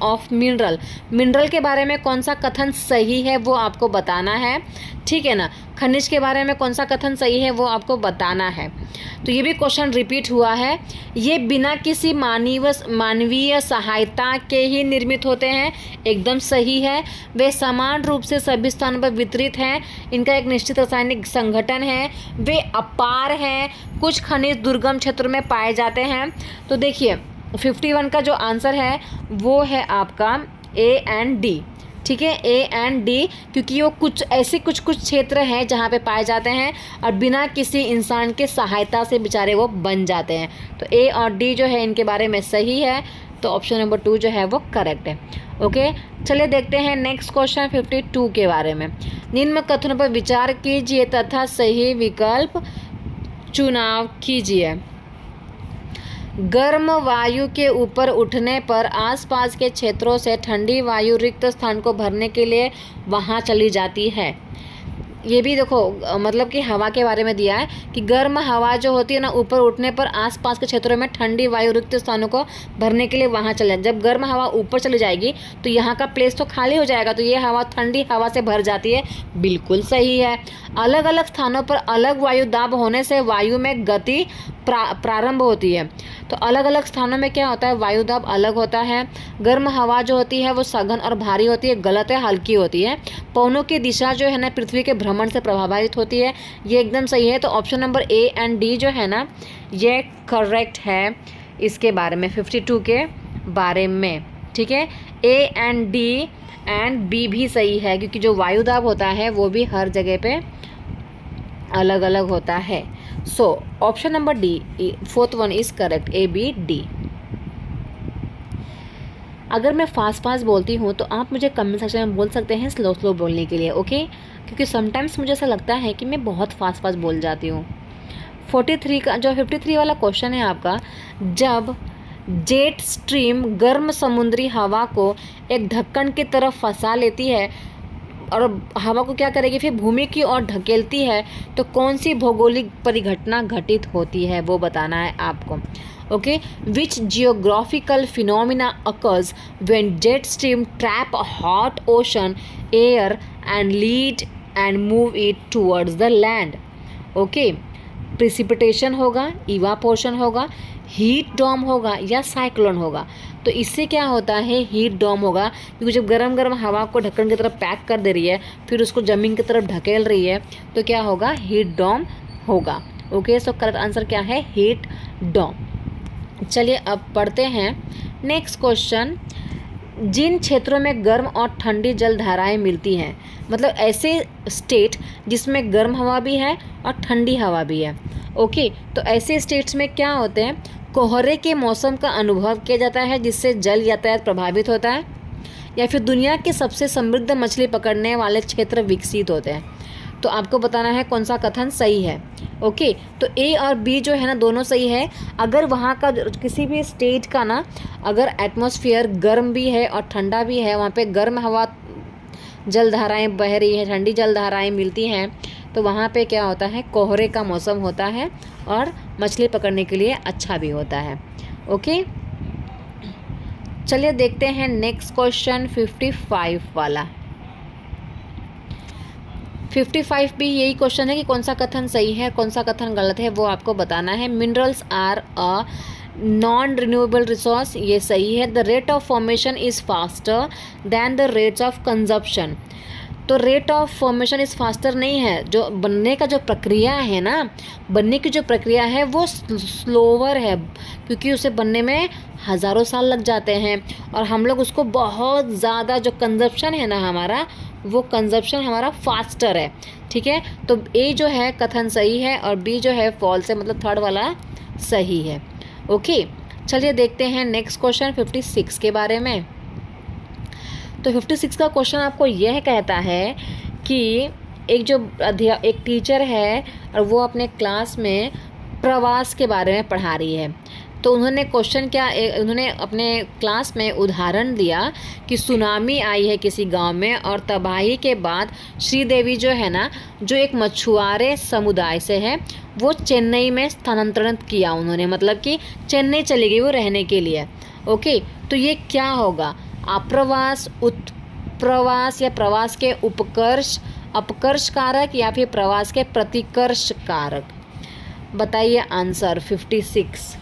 Speaker 1: of mineral के बारे में कौन सा कथन सही है वो आपको बताना है, ठीक है ना। खनिज के बारे में कौन सा कथन सही है वो आपको बताना है। तो ये भी क्वेश्चन रिपीट हुआ है। ये बिना किसी मानवीय सहायता के ही निर्मित होते हैं, एकदम सही है। वे समान रूप से सभी स्थानों पर वितरित हैं, इनका एक निश्चित रासायनिक संगठन है, वे अपार हैं, कुछ खनिज दुर्गम क्षेत्रों में पाए जाते हैं। तो देखिए 51 का जो आंसर है वो है आपका ए एंड डी, ठीक है, ए एंड डी, क्योंकि वो कुछ ऐसे कुछ क्षेत्र हैं जहाँ पे पाए जाते हैं और बिना किसी इंसान के सहायता से बेचारे वो बन जाते हैं। तो ए और डी जो है इनके बारे में सही है, तो ऑप्शन नंबर 2 जो है वो करेक्ट है, ओके। चलिए देखते हैं नेक्स्ट क्वेश्चन 52 के बारे में। निम्न कथनों पर विचार कीजिए तथा सही विकल्प चुनाव कीजिए। गर्म वायु के ऊपर उठने पर आसपास के क्षेत्रों से ठंडी वायु रिक्त स्थान को भरने के लिए वहां चली जाती है। ये भी देखो मतलब कि हवा के बारे में दिया है कि गर्म हवा जो होती है ना ऊपर उठने पर आसपास के क्षेत्रों में ठंडी वायु रिक्त स्थानों को भरने के लिए वहाँ चले। जब गर्म हवा ऊपर चली जाएगी तो यहाँ का प्लेस तो खाली हो जाएगा, तो ये हवा ठंडी हवा से भर जाती है, बिल्कुल सही है। अलग अलग स्थानों पर अलग वायु दाब होने से वायु में गति प्रारंभ होती है। तो अलग अलग स्थानों में क्या होता है, वायु दाब अलग होता है। गर्म हवा जो होती है वो सघन और भारी होती है, गलत है, हल्की होती है। पवनों की दिशा जो है ना पृथ्वी के भ्रमण से प्रभावित होती है, ये एकदम सही है। तो option number A and D जो है ना ये करेक्ट है इसके बारे में, 52 के बारे में, ठीक है। A and D and B भी सही है, क्योंकि जो वायु दाब होता है वो भी हर जगह पे अलग अलग होता है। So option number D, fourth one is correct, A B D. अगर मैं फास्ट बोलती हूँ तो आप मुझे कमेंट सेक्शन में बोल सकते हैं स्लो बोलने के लिए, ओके, क्योंकि समटाइम्स मुझे ऐसा लगता है कि मैं बहुत फास्ट बोल जाती हूँ। 43 का जो 53 वाला क्वेश्चन है आपका, जब जेट स्ट्रीम गर्म समुद्री हवा को एक ढक्कन की तरफ फंसा लेती है और हवा को क्या करेगी फिर भूमि की ओर ढकेलती है, तो कौन सी भौगोलिक परिघटना घटित होती है वो बताना है आपको, okay. Which geographical phenomena occurs when jet stream trap a hot ocean air and lead and move it towards the land, okay. Precipitation होगा, इवापोरेशन होगा, हीट डोम होगा या साइक्लोन होगा। तो इससे क्या होता है, हीट डोम होगा, क्योंकि जब गर्म हवा को ढक्कन की तरफ पैक कर दे रही है फिर उसको ज़मीन की तरफ ढकेल रही है, तो क्या होगा, हीट डोम होगा, ओके। सो करेक्ट आंसर क्या है, हीट डोम। चलिए अब पढ़ते हैं नेक्स्ट क्वेश्चन। जिन क्षेत्रों में गर्म और ठंडी जल धाराएँ मिलती हैं, मतलब ऐसे स्टेट जिसमें गर्म हवा भी है और ठंडी हवा भी है, ओके। तो ऐसे स्टेट्स में क्या होते हैं, कोहरे के मौसम का अनुभव किया जाता है जिससे जल यातायात प्रभावित होता है, या फिर दुनिया के सबसे समृद्ध मछली पकड़ने वाले क्षेत्र विकसित होते हैं। तो आपको बताना है कौन सा कथन सही है, ओके। तो ए और बी जो है ना दोनों सही है। अगर वहाँ का किसी भी स्टेट का ना अगर एटमॉस्फेयर गर्म भी है और ठंडा भी है, वहाँ पे गर्म हवा जलधाराएँ बह रही है, ठंडी जलधाराएँ मिलती हैं, तो वहाँ पे क्या होता है, कोहरे का मौसम होता है और मछली पकड़ने के लिए अच्छा भी होता है, ओके। चलिए देखते हैं नेक्स्ट क्वेश्चन 55 वाला। 55 भी यही क्वेश्चन है कि कौन सा कथन सही है कौन सा कथन गलत है, वो आपको बताना है। Minerals are a non renewable resource, ये सही है। The rate of formation is faster than the rates of consumption, तो rate of formation is faster नहीं है, जो बनने का जो प्रक्रिया है ना, बनने की जो प्रक्रिया है वो स्लोवर है, क्योंकि उसे बनने में हज़ारों साल लग जाते हैं, और हम लोग उसको बहुत ज़्यादा, जो कंजप्शन है ना हमारा, वो कंजप्शन हमारा फास्टर है। ठीक है, तो ए जो है कथन सही है और बी जो है फॉल्स है, मतलब थर्ड वाला सही है। ओके, चलिए देखते हैं नेक्स्ट क्वेश्चन 56 के बारे में। तो 56 का क्वेश्चन आपको यह कहता है कि एक टीचर है और वो अपने क्लास में प्रवास के बारे में पढ़ा रही है। तो उन्होंने उन्होंने अपने क्लास में उदाहरण दिया कि सुनामी आई है किसी गांव में, और तबाही के बाद श्रीदेवी जो है ना, जो एक मछुआरे समुदाय से है, वो चेन्नई में स्थानांतरित किया उन्होंने, मतलब कि चेन्नई चली गई वो रहने के लिए। ओके, तो ये क्या होगा? अप्रवास, उत्प्रवास, या प्रवास के अपकर्ष कारक, या फिर प्रवास के प्रतिकर्ष कारक? बताइए आंसर 56।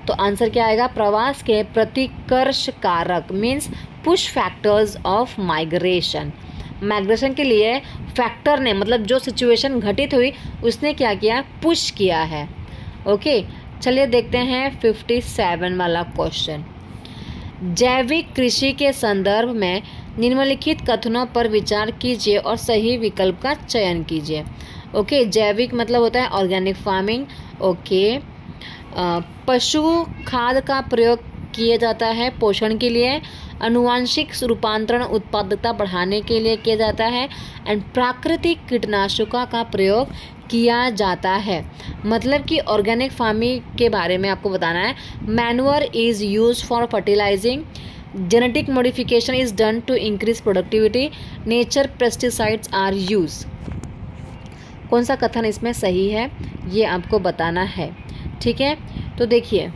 Speaker 1: तो आंसर क्या आएगा? प्रवास के प्रतिकर्ष कारक means push factors of migration. Migration के लिए फैक्टर ने, मतलब जो सिचुएशन घटित हुई उसने क्या किया? पुश किया है। ओके, चलिए देखते हैं 57 वाला क्वेश्चन। जैविक कृषि के संदर्भ में निम्नलिखित कथनों पर विचार कीजिए और सही विकल्प का चयन कीजिए। ओके, जैविक मतलब होता है ऑर्गेनिक फार्मिंग। ओके, पशु खाद का प्रयोग किया जाता है पोषण के लिए। अनुवांशिक रूपांतरण उत्पादकता बढ़ाने के लिए किया जाता है। एंड प्राकृतिक कीटनाशकों का प्रयोग किया जाता है। मतलब कि ऑर्गेनिक फार्मिंग के बारे में आपको बताना है। Manure is use for fertilising, genetic modification is done to increase productivity, nature pesticides are use. कौन सा कथन इसमें सही है ये आपको बताना है। ठीक है, तो देखिए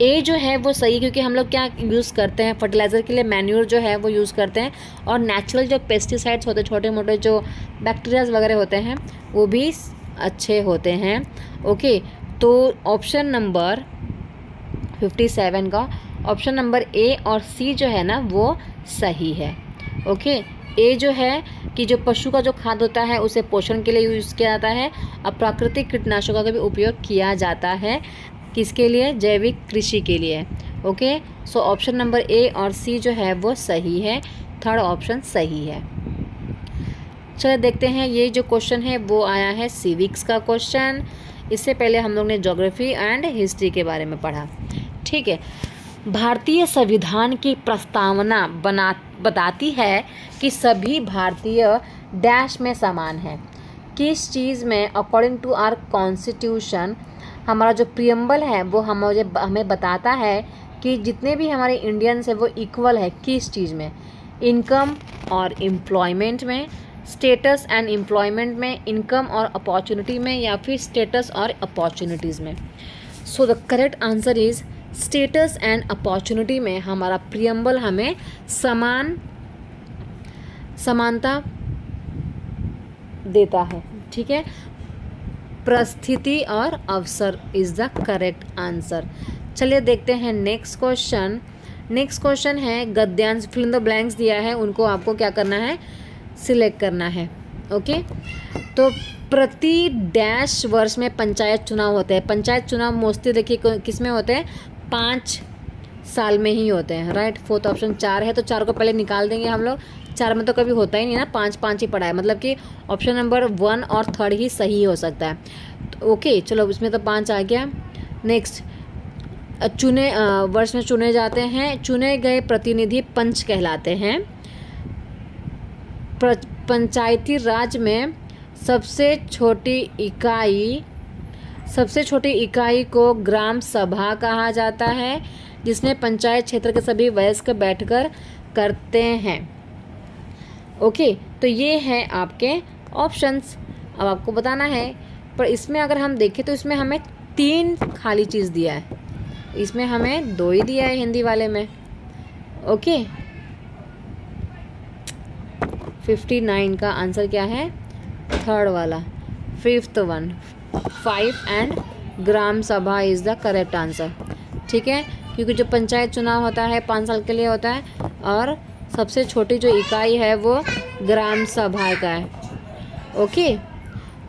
Speaker 1: ए जो है वो सही, क्योंकि हम लोग क्या यूज़ करते हैं फर्टिलाइज़र के लिए? मैन्योर जो है वो यूज़ करते हैं, और नेचुरल जो पेस्टिसाइड्स होते हैं, छोटे मोटे जो बैक्टीरियाज वगैरह होते हैं, वो भी अच्छे होते हैं। ओके, तो ऑप्शन नंबर 57 का ऑप्शन नंबर ए और सी जो है ना वो सही है। ओके, ए जो है कि जो पशु का जो खाद होता है उसे पोषण के लिए यूज़ किया जाता है, और प्राकृतिक कीटनाशकों का भी उपयोग किया जाता है। किसके लिए? जैविक कृषि के लिए। ओके, सो ऑप्शन नंबर ए और सी जो है वो सही है, थर्ड ऑप्शन सही है। चलो देखते हैं, ये जो क्वेश्चन है वो आया है सिविक्स का क्वेश्चन। इससे पहले हम लोग ने ज्योग्राफी एंड हिस्ट्री के बारे में पढ़ा। ठीक है, भारतीय संविधान की प्रस्तावना बताती है कि सभी भारतीय डैश में समान है। किस चीज़ में? अकॉर्डिंग टू आवर कॉन्स्टिट्यूशन, हमारा जो प्रियम्बल है वो हमें बताता है कि जितने भी हमारे इंडियंस हैं वो इक्वल है। किस चीज़ में? इनकम और एम्प्लॉयमेंट में, स्टेटस एंड एम्प्लॉयमेंट में, इनकम और अपॉर्चुनिटी में, या फिर स्टेटस और अपॉर्चुनिटीज़ में। So the correct answer is status and opportunity में हमारा प्रियम्बल हमें समानता देता है। ठीक है, परिस्थिति और अवसर इज़ द करेक्ट आंसर। चलिए देखते हैं नेक्स्ट क्वेश्चन। नेक्स्ट क्वेश्चन है गद्यांश, फिल इन द ब्लैंक्स दिया है, उनको आपको क्या करना है? सिलेक्ट करना है। ओके, तो प्रति डैश वर्ष में पंचायत चुनाव होते हैं। पंचायत चुनाव मोस्टली देखिए किस में होते हैं? 5 साल में ही होते हैं। राइट, फोर्थ ऑप्शन 4 है, तो 4 को पहले निकाल देंगे हम लोग। 4 में तो कभी होता ही नहीं ना, 5 ही पड़ा है, मतलब कि ऑप्शन नंबर 1 और 3 ही सही हो सकता है। तो ओके, चलो इसमें तो 5 आ गया। नेक्स्ट, वर्ष में चुने जाते हैं, चुने गए प्रतिनिधि पंच कहलाते हैं। पंचायती राज में सबसे छोटी इकाई को ग्राम सभा कहा जाता है, जिसमें पंचायत क्षेत्र के सभी वयस्क बैठकर करते हैं। ओके, तो ये है आपके ऑप्शंस। अब आपको बताना है, पर इसमें अगर हम देखें तो इसमें हमें 3 खाली चीज़ दिया है, इसमें हमें 2 ही दिया है हिंदी वाले में। ओके, 59 का आंसर क्या है? थर्ड वाला, फिफ्थ वन, 5 एंड ग्राम सभा इज़ द करेक्ट आंसर। ठीक है, क्योंकि जो पंचायत चुनाव होता है 5 साल के लिए होता है और सबसे छोटी जो इकाई है वो ग्राम सभा का है। ओके,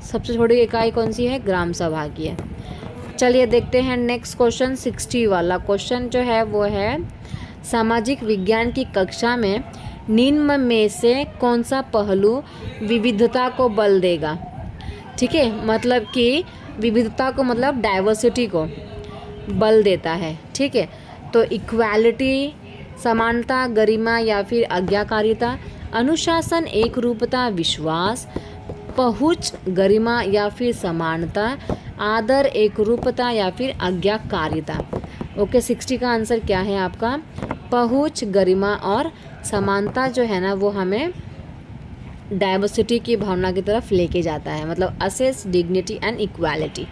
Speaker 1: सबसे छोटी इकाई कौन सी है? ग्राम सभा की है। चलिए देखते हैं नेक्स्ट क्वेश्चन। 60 वाला क्वेश्चन जो है वो है, सामाजिक विज्ञान की कक्षा में निम्न में से कौन सा पहलू विविधता को बल देगा? ठीक है, मतलब कि विविधता को मतलब डाइवर्सिटी को बल देता है। ठीक है, तो इक्वालिटी, समानता, गरिमा या फिर आज्ञाकारिता, अनुशासन, एकरूपता, विश्वास, पहुँच, गरिमा या फिर समानता, आदर, एकरूपता या फिर आज्ञाकारिता। ओके, 60 का आंसर क्या है आपका? पहुँच, गरिमा और समानता जो है ना वो हमें डाइवर्सिटी की भावना की तरफ लेके जाता है, मतलब assess, dignity and equality.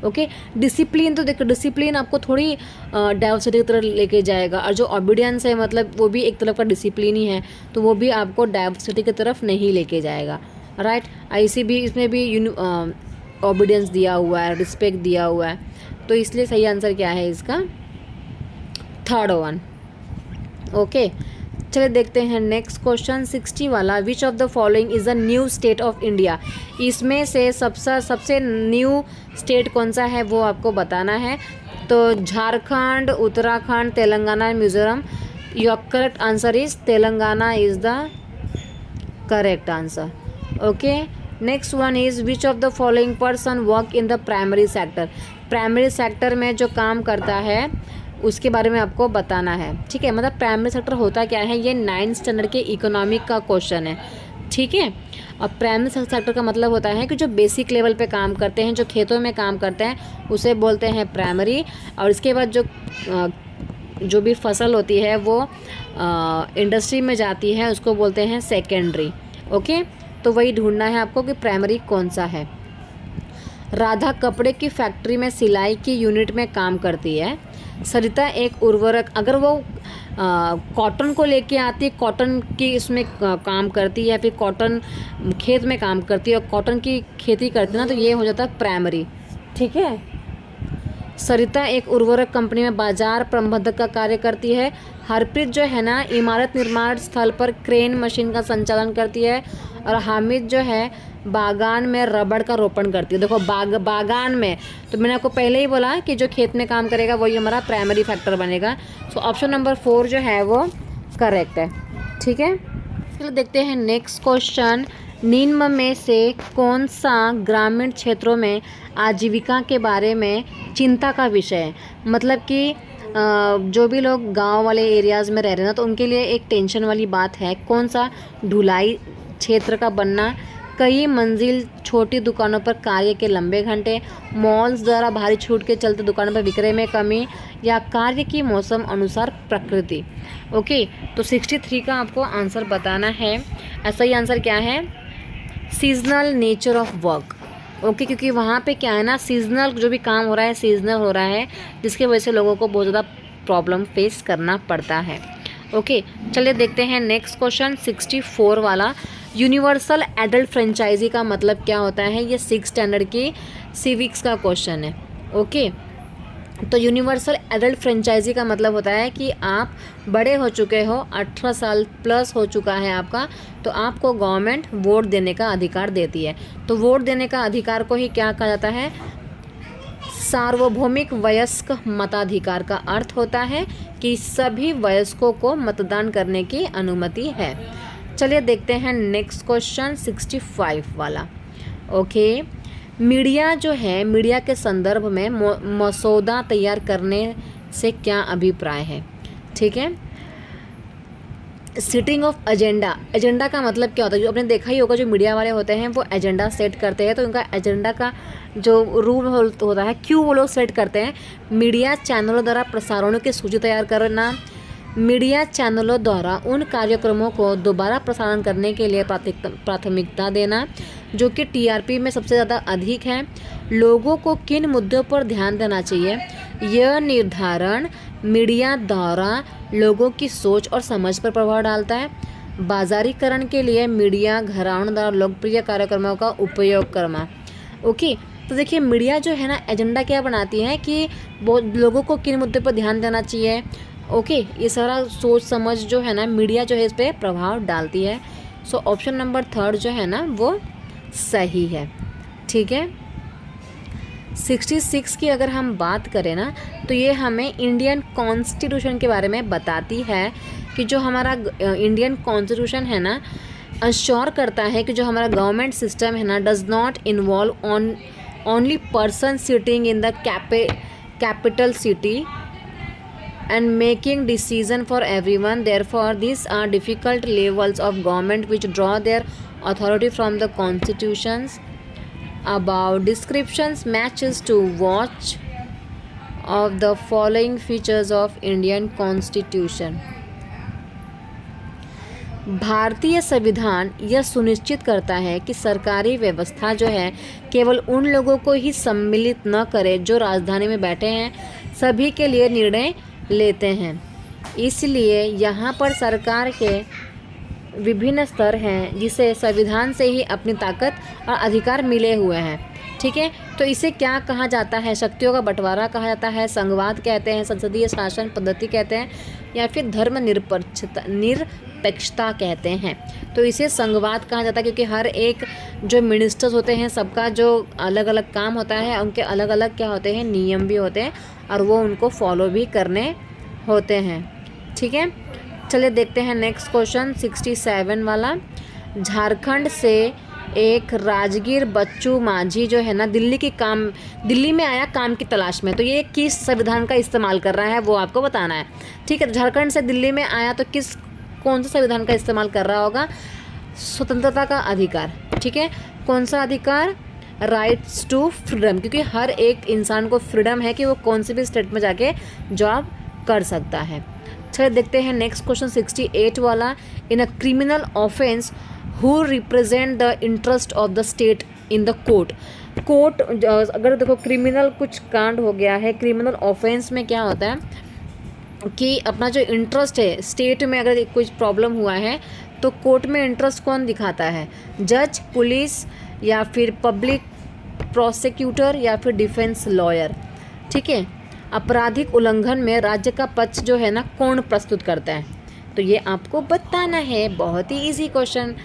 Speaker 1: Okay, discipline तो देखो, डिसिप्लिन आपको थोड़ी डाइवर्सिटी की तरफ लेके जाएगा, और जो ऑबिडियंस है मतलब वो भी एक तरफ का डिसिप्लिन ही है, तो वो भी आपको डाइवर्सिटी की तरफ नहीं लेके जाएगा। राइट, ऐसे भी इसमें भी ऑबिडियंस दिया हुआ है, रिस्पेक्ट दिया हुआ है, तो इसलिए सही आंसर क्या है इसका? Third one. ओके, चलिए देखते हैं नेक्स्ट क्वेश्चन 60 वाला। Which of the following is the new state of India? इसमें से सबसे न्यू स्टेट कौन सा है वो आपको बताना है। तो Jharkhand, Uttarakhand, Telangana, Mizoram. Your correct answer is Telangana is the correct answer. Okay, next one is which of the following person work in the primary sector? Primary sector में जो काम करता है उसके बारे में आपको बताना है। ठीक है, मतलब प्राइमरी सेक्टर होता क्या है, ये 9th स्टैंडर्ड के इकोनॉमिक का क्वेश्चन है। ठीक है, और प्राइमरी सेक्टर का मतलब होता है कि जो बेसिक लेवल पे काम करते हैं, जो खेतों में काम करते हैं, उसे बोलते हैं प्राइमरी। और इसके बाद जो भी फसल होती है वो इंडस्ट्री में जाती है, उसको बोलते हैं सेकेंडरी। ओके, तो वही ढूंढना है आपको कि प्राइमरी कौन सा है। राधा कपड़े की फैक्ट्री में सिलाई की यूनिट में काम करती है। सरिता एक उर्वरक, अगर वो कॉटन को लेके आती है, कॉटन की इसमें काम करती है, या फिर कॉटन खेत में काम करती है और कॉटन की खेती करती है ना, तो ये हो जाता है प्राइमरी। ठीक है, सरिता एक उर्वरक कंपनी में बाजार प्रबंधक का कार्य करती है। हरप्रीत जो है ना इमारत निर्माण स्थल पर क्रेन मशीन का संचालन करती है। और हामिद जो है बागान में रबड़ का रोपण करती है। देखो बागान में, तो मैंने आपको पहले ही बोला कि जो खेत में काम करेगा वही हमारा प्राइमरी फैक्टर बनेगा। सो ऑप्शन नंबर 4 जो है वो करेक्ट है। ठीक है, चलो देखते हैं नेक्स्ट क्वेश्चन। निम्न में से कौन सा ग्रामीण क्षेत्रों में आजीविका के बारे में चिंता का विषय है? मतलब कि जो भी लोग गांव वाले एरियाज़ में रह रहे हैं ना, तो उनके लिए एक टेंशन वाली बात है। कौन सा? ढुलाई क्षेत्र का बनना, कई मंजिल छोटी दुकानों पर कार्य के लंबे घंटे, मॉल्स द्वारा भारी छूट के चलते दुकानों पर विक्रय में कमी, या कार्य की मौसम अनुसार प्रकृति। ओके, तो 63 का आपको आंसर बताना है। ऐसा ही आंसर क्या है? Seasonal nature of work. Okay, क्योंकि वहाँ पे क्या है ना, सीजनल जो भी काम हो रहा है सीजनल हो रहा है, जिसकी वजह से लोगों को बहुत ज़्यादा प्रॉब्लम फेस करना पड़ता है। ओके, चलिए देखते हैं नेक्स्ट क्वेश्चन 64 वाला। यूनिवर्सल एडल्ट फ्रेंचाइजी का मतलब क्या होता है? ये 6th स्टैंडर्ड की सिविक्स का क्वेश्चन है। ओके, तो यूनिवर्सल एडल्ट फ्रेंचाइजी का मतलब होता है कि आप बड़े हो चुके हो, 18 साल प्लस हो चुका है आपका, तो आपको गवर्नमेंट वोट देने का अधिकार देती है। तो वोट देने का अधिकार को ही क्या कहा जाता है? सार्वभौमिक वयस्क मताधिकार का अर्थ होता है कि सभी वयस्कों को मतदान करने की अनुमति है। चलिए देखते हैं नेक्स्ट क्वेश्चन 65 वाला। ओके, मीडिया जो है, मीडिया के संदर्भ में मसौदा तैयार करने से क्या अभिप्राय है? ठीक है, सेटिंग ऑफ एजेंडा। एजेंडा का मतलब क्या होता है? जो आपने देखा ही होगा, जो मीडिया वाले होते हैं वो एजेंडा सेट करते हैं। तो उनका एजेंडा का जो रूल होता है, क्यों वो लोग सेट करते हैं? मीडिया चैनलों द्वारा प्रसारणों की सूची तैयार करना, मीडिया चैनलों द्वारा उन कार्यक्रमों को दोबारा प्रसारण करने के लिए प्राथमिकता देना जो कि टीआरपी में सबसे ज़्यादा अधिक है, लोगों को किन मुद्दों पर ध्यान देना चाहिए, यह निर्धारण मीडिया द्वारा लोगों की सोच और समझ पर प्रभाव डालता है, बाजारीकरण के लिए मीडिया, घराणों द्वारा लोकप्रिय कार्यक्रमों का उपयोग करना। ओके, तो देखिए मीडिया जो है ना एजेंडा क्या बनाती है कि बहुत लोगों को किन मुद्दे पर ध्यान देना चाहिए। ओके, ये सारा सोच समझ जो है ना मीडिया जो है इस पर प्रभाव डालती है। सो ऑप्शन नंबर 3 जो है ना वो सही है। ठीक है, 66 की अगर हम बात करें ना तो ये हमें इंडियन कॉन्स्टिट्यूशन के बारे में बताती है कि जो हमारा इंडियन कॉन्स्टिट्यूशन है ना अश्योर करता है कि जो हमारा गवर्नमेंट सिस्टम है ना does not involve only person sitting in the capital city and making decision for everyone. Therefore these are difficult levels of government which draw their authority from the constitutions. About descriptions matches to watch of the following features of Indian Constitution. भारतीय संविधान यह सुनिश्चित करता है कि सरकारी व्यवस्था जो है केवल उन लोगों को ही सम्मिलित न करे जो राजधानी में बैठे हैं, सभी के लिए निर्णय लेते हैं। इसलिए यहाँ पर सरकार के विभिन्न स्तर हैं जिसे संविधान से ही अपनी ताकत और अधिकार मिले हुए हैं। ठीक है, तो इसे क्या कहा जाता है? शक्तियों का बंटवारा कहा जाता है, संघवाद कहते हैं, संसदीय शासन पद्धति कहते हैं, या फिर निरपेक्षता कहते हैं। तो इसे संघवाद कहा जाता है क्योंकि हर एक जो मिनिस्टर्स होते हैं सबका जो अलग अलग काम होता है, उनके अलग अलग क्या होते हैं नियम भी होते हैं और वो उनको फॉलो भी करने होते हैं। ठीक है, चलिए देखते हैं नेक्स्ट क्वेश्चन 67 वाला। झारखंड से एक राजगीर बच्चू माझी जो है ना दिल्ली में आया काम की तलाश में। तो ये किस संविधान का इस्तेमाल कर रहा है वो आपको बताना है। ठीक है, झारखंड से दिल्ली में आया तो कौन सा संविधान का इस्तेमाल कर रहा होगा? स्वतंत्रता का अधिकार। ठीक है, कौन सा अधिकार? राइट्स टू फ्रीडम, क्योंकि हर एक इंसान को फ्रीडम है कि वो कौन से भी स्टेट में जाके जॉब कर सकता है। चलिए देखते हैं नेक्स्ट क्वेश्चन 68 वाला। In a criminal offence who represent the interest of the state in the court. अगर देखो क्रिमिनल कुछ कांड हो गया है, क्रिमिनल ऑफेंस में क्या होता है कि अपना जो इंटरेस्ट है स्टेट में अगर कुछ प्रॉब्लम हुआ है तो कोर्ट में इंटरेस्ट कौन दिखाता है? जज, पुलिस, या फिर पब्लिक प्रोसिक्यूटर, या फिर डिफेंस लॉयर। ठीक है, आपराधिक उल्लंघन में राज्य का पक्ष जो है ना कौन प्रस्तुत करता है? तो ये आपको बताना है। बहुत ही इजी क्वेश्चन।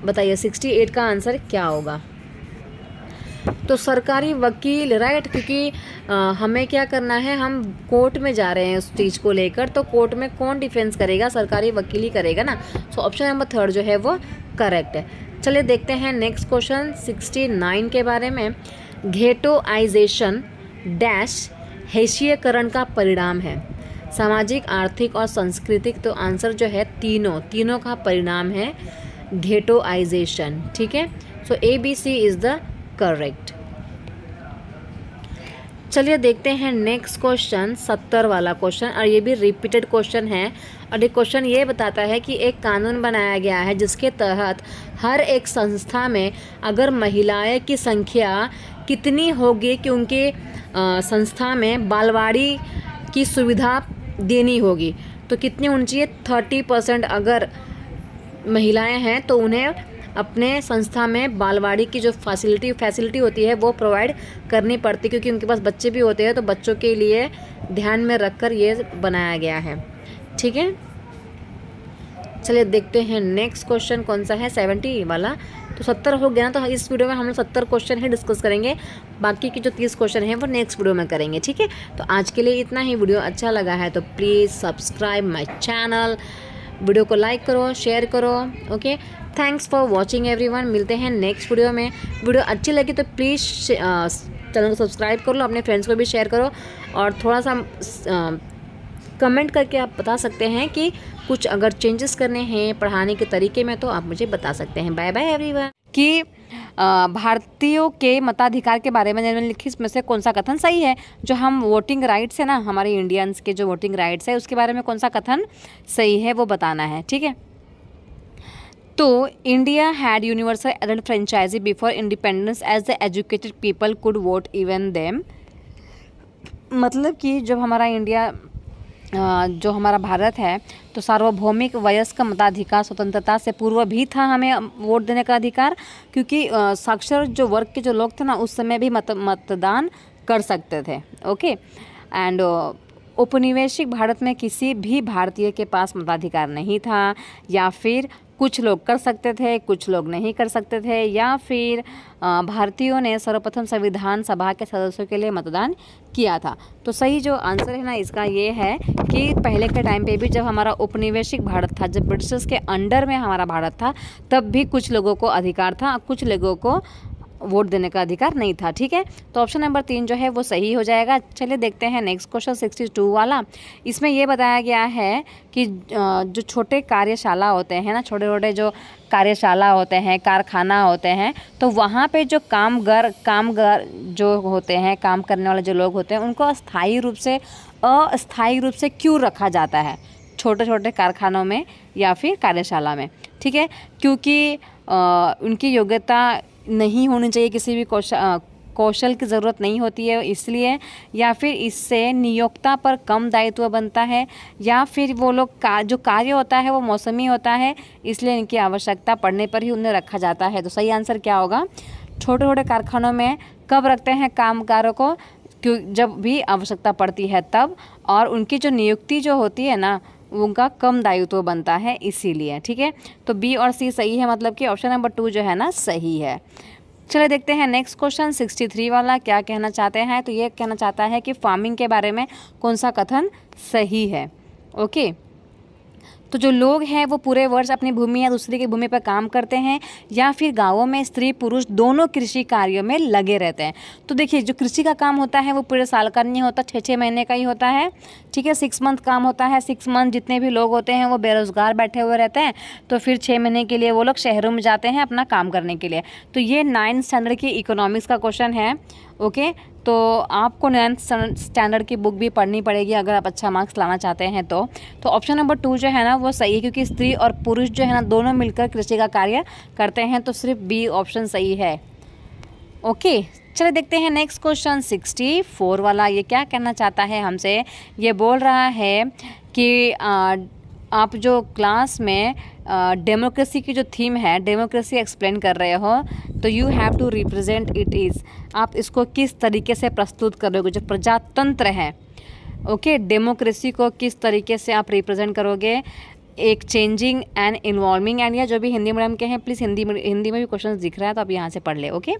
Speaker 1: बताइए 68 का आंसर क्या होगा? तो सरकारी वकील, राइट, क्योंकि हमें क्या करना है, हम कोर्ट में जा रहे हैं उस चीज़ को लेकर, तो कोर्ट में कौन डिफेंस करेगा? सरकारी वकील ही करेगा ना। सो ऑप्शन नंबर 3 जो है वो करेक्ट है। चलिए देखते हैं नेक्स्ट क्वेश्चन 69 के बारे में। घेटोआइजेशन डैश हैशीकरण का परिणाम है। सामाजिक, आर्थिक और सांस्कृतिक। तो आंसर जो है तीनों का परिणाम है घेटोआइजेशन। ठीक है, सो ABC इज़ द करेक्ट। चलिए देखते हैं नेक्स्ट क्वेश्चन 70 वाला क्वेश्चन, और ये भी रिपीटेड क्वेश्चन है। और ये क्वेश्चन ये बताता है कि एक कानून बनाया गया है जिसके तहत हर एक संस्था में अगर महिलाएं की संख्या कितनी होगी कि उनके संस्था में बालवाड़ी की सुविधा देनी होगी, तो कितनी होनी चाहिए? 30% अगर महिलाएं हैं तो उन्हें अपने संस्था में बालवाड़ी की जो फैसिलिटी होती है वो प्रोवाइड करनी पड़ती, क्योंकि उनके पास बच्चे भी होते हैं, तो बच्चों के लिए ध्यान में रखकर ये बनाया गया है। ठीक है, चलिए देखते हैं नेक्स्ट क्वेश्चन कौन सा है 70 वाला। तो 70 हो गया ना, तो इस वीडियो में हम लोग 70 क्वेश्चन ही डिस्कस करेंगे, बाकी की जो 30 क्वेश्चन हैं वो नेक्स्ट वीडियो में करेंगे। ठीक है, तो आज के लिए इतना ही। वीडियो अच्छा लगा है तो please subscribe my channel, video को लाइक करो, शेयर करो। Okay, thanks for watching everyone. मिलते हैं नेक्स्ट वीडियो में। वीडियो अच्छी लगी तो प्लीज़ चैनल को सब्सक्राइब कर लो, अपने फ्रेंड्स को भी शेयर करो, और थोड़ा सा कमेंट करके आप बता सकते हैं कि कुछ अगर चेंजेस करने हैं पढ़ाने के तरीके में तो आप मुझे बता सकते हैं। Bye bye everyone. कि भारतीयों के मताधिकार के बारे में निम्नलिखित इसमें से कौन सा कथन सही है? जो हम वोटिंग राइट्स है ना, हमारे इंडियंस के जो वोटिंग राइट्स है उसके बारे में कौन सा कथन सही है वो बताना है। ठीक है, तो India had universal adult franchise before independence as the educated people could vote even them. मतलब कि जब हमारा इंडिया
Speaker 2: जो हमारा भारत है तो सार्वभौमिक वयस्क मताधिकार स्वतंत्रता से पूर्व भी था हमें वोट देने का अधिकार, क्योंकि साक्षर जो वर्ग के जो लोग थे ना उस समय भी मतदान कर सकते थे। ओके। एंड औपनिवेशिक भारत में किसी भी भारतीय के पास मताधिकार नहीं था, या फिर कुछ लोग कर सकते थे कुछ लोग नहीं कर सकते थे, या फिर भारतीयों ने सर्वप्रथम संविधान सभा के सदस्यों के लिए मतदान किया था। तो सही जो आंसर है ना इसका ये है कि पहले के टाइम पे भी जब हमारा औपनिवेशिक भारत था, जब ब्रिटिशर्स के अंडर में हमारा भारत था, तब भी कुछ लोगों को अधिकार था, कुछ लोगों को वोट देने का अधिकार नहीं था। ठीक है, तो ऑप्शन नंबर 3 जो है वो सही हो जाएगा। चलिए देखते हैं नेक्स्ट क्वेश्चन 62 वाला। इसमें ये बताया गया है कि जो छोटे कार्यशाला होते हैं ना, छोटे छोटे जो कार्यशाला होते हैं, कारखाना होते हैं, तो वहाँ पे जो कामगार जो होते हैं, काम करने वाले जो लोग होते हैं, उनको अस्थायी रूप से क्यों रखा जाता है छोटे छोटे कारखानों में या फिर कार्यशाला में? ठीक है, क्योंकि उनकी योग्यता नहीं होनी चाहिए, किसी भी कौशल की ज़रूरत नहीं होती है इसलिए, या फिर इससे नियोक्ता पर कम दायित्व बनता है, या फिर वो लोग जो कार्य होता है वो मौसमी होता है, इसलिए इनकी आवश्यकता पड़ने पर ही उन्हें रखा जाता है। तो सही आंसर क्या होगा? छोटे छोटे कारखानों में कब रखते हैं कामगारों को? क्यों? जब भी आवश्यकता पड़ती है तब, और उनकी जो नियुक्ति जो होती है ना उनका कम दायित्व बनता है इसीलिए। ठीक है, तो बी और सी सही है, मतलब कि ऑप्शन नंबर 2 जो है ना सही है। चलिए देखते हैं नेक्स्ट क्वेश्चन 63 वाला क्या कहना चाहते हैं। तो ये कहना चाहता है कि फार्मिंग के बारे में कौन सा कथन सही है। ओके, तो जो लोग हैं वो पूरे वर्ष अपनी भूमि या दूसरे की भूमि पर काम करते हैं, या फिर गांवों में स्त्री पुरुष दोनों कृषि कार्यों में लगे रहते हैं। तो देखिए जो कृषि का काम होता है वो पूरे साल का नहीं होता, 6-6 महीने का ही होता है। ठीक है, 6 मंथ काम होता है। 6 मंथ जितने भी लोग होते हैं वो बेरोजगार बैठे हुए रहते हैं, तो फिर 6 महीने के लिए वो लोग शहरों में जाते हैं अपना काम करने के लिए। तो ये 9th स्टैंडर्ड की इकोनॉमिक्स का क्वेश्चन है। ओके, तो आपको 9th स्टैंडर्ड की बुक भी पढ़नी पड़ेगी अगर आप अच्छा मार्क्स लाना चाहते हैं तो ऑप्शन नंबर 2 जो है ना वो सही है, क्योंकि स्त्री और पुरुष जो है ना दोनों मिलकर कृषि का कार्य करते हैं, तो सिर्फ बी ऑप्शन सही है। ओके, चलिए देखते हैं नेक्स्ट क्वेश्चन 64 वाला। ये क्या कहना चाहता है हमसे? ये बोल रहा है कि आप जो क्लास में डेमोक्रेसी की जो थीम है, डेमोक्रेसी एक्सप्लेन कर रहे हो, तो you have to represent it is, आप इसको किस तरीके से प्रस्तुत करोगे? जो प्रजातंत्र है, ओके, डेमोक्रेसी को किस तरीके से आप रिप्रेजेंट करोगे? एक चेंजिंग एंड इन्वॉल्विंग एंड, या जो भी हिंदी मीडियम के हैं प्लीज़ हिंदी में भी क्वेश्चन दिख रहा है तो आप यहाँ से पढ़ ले। ओके,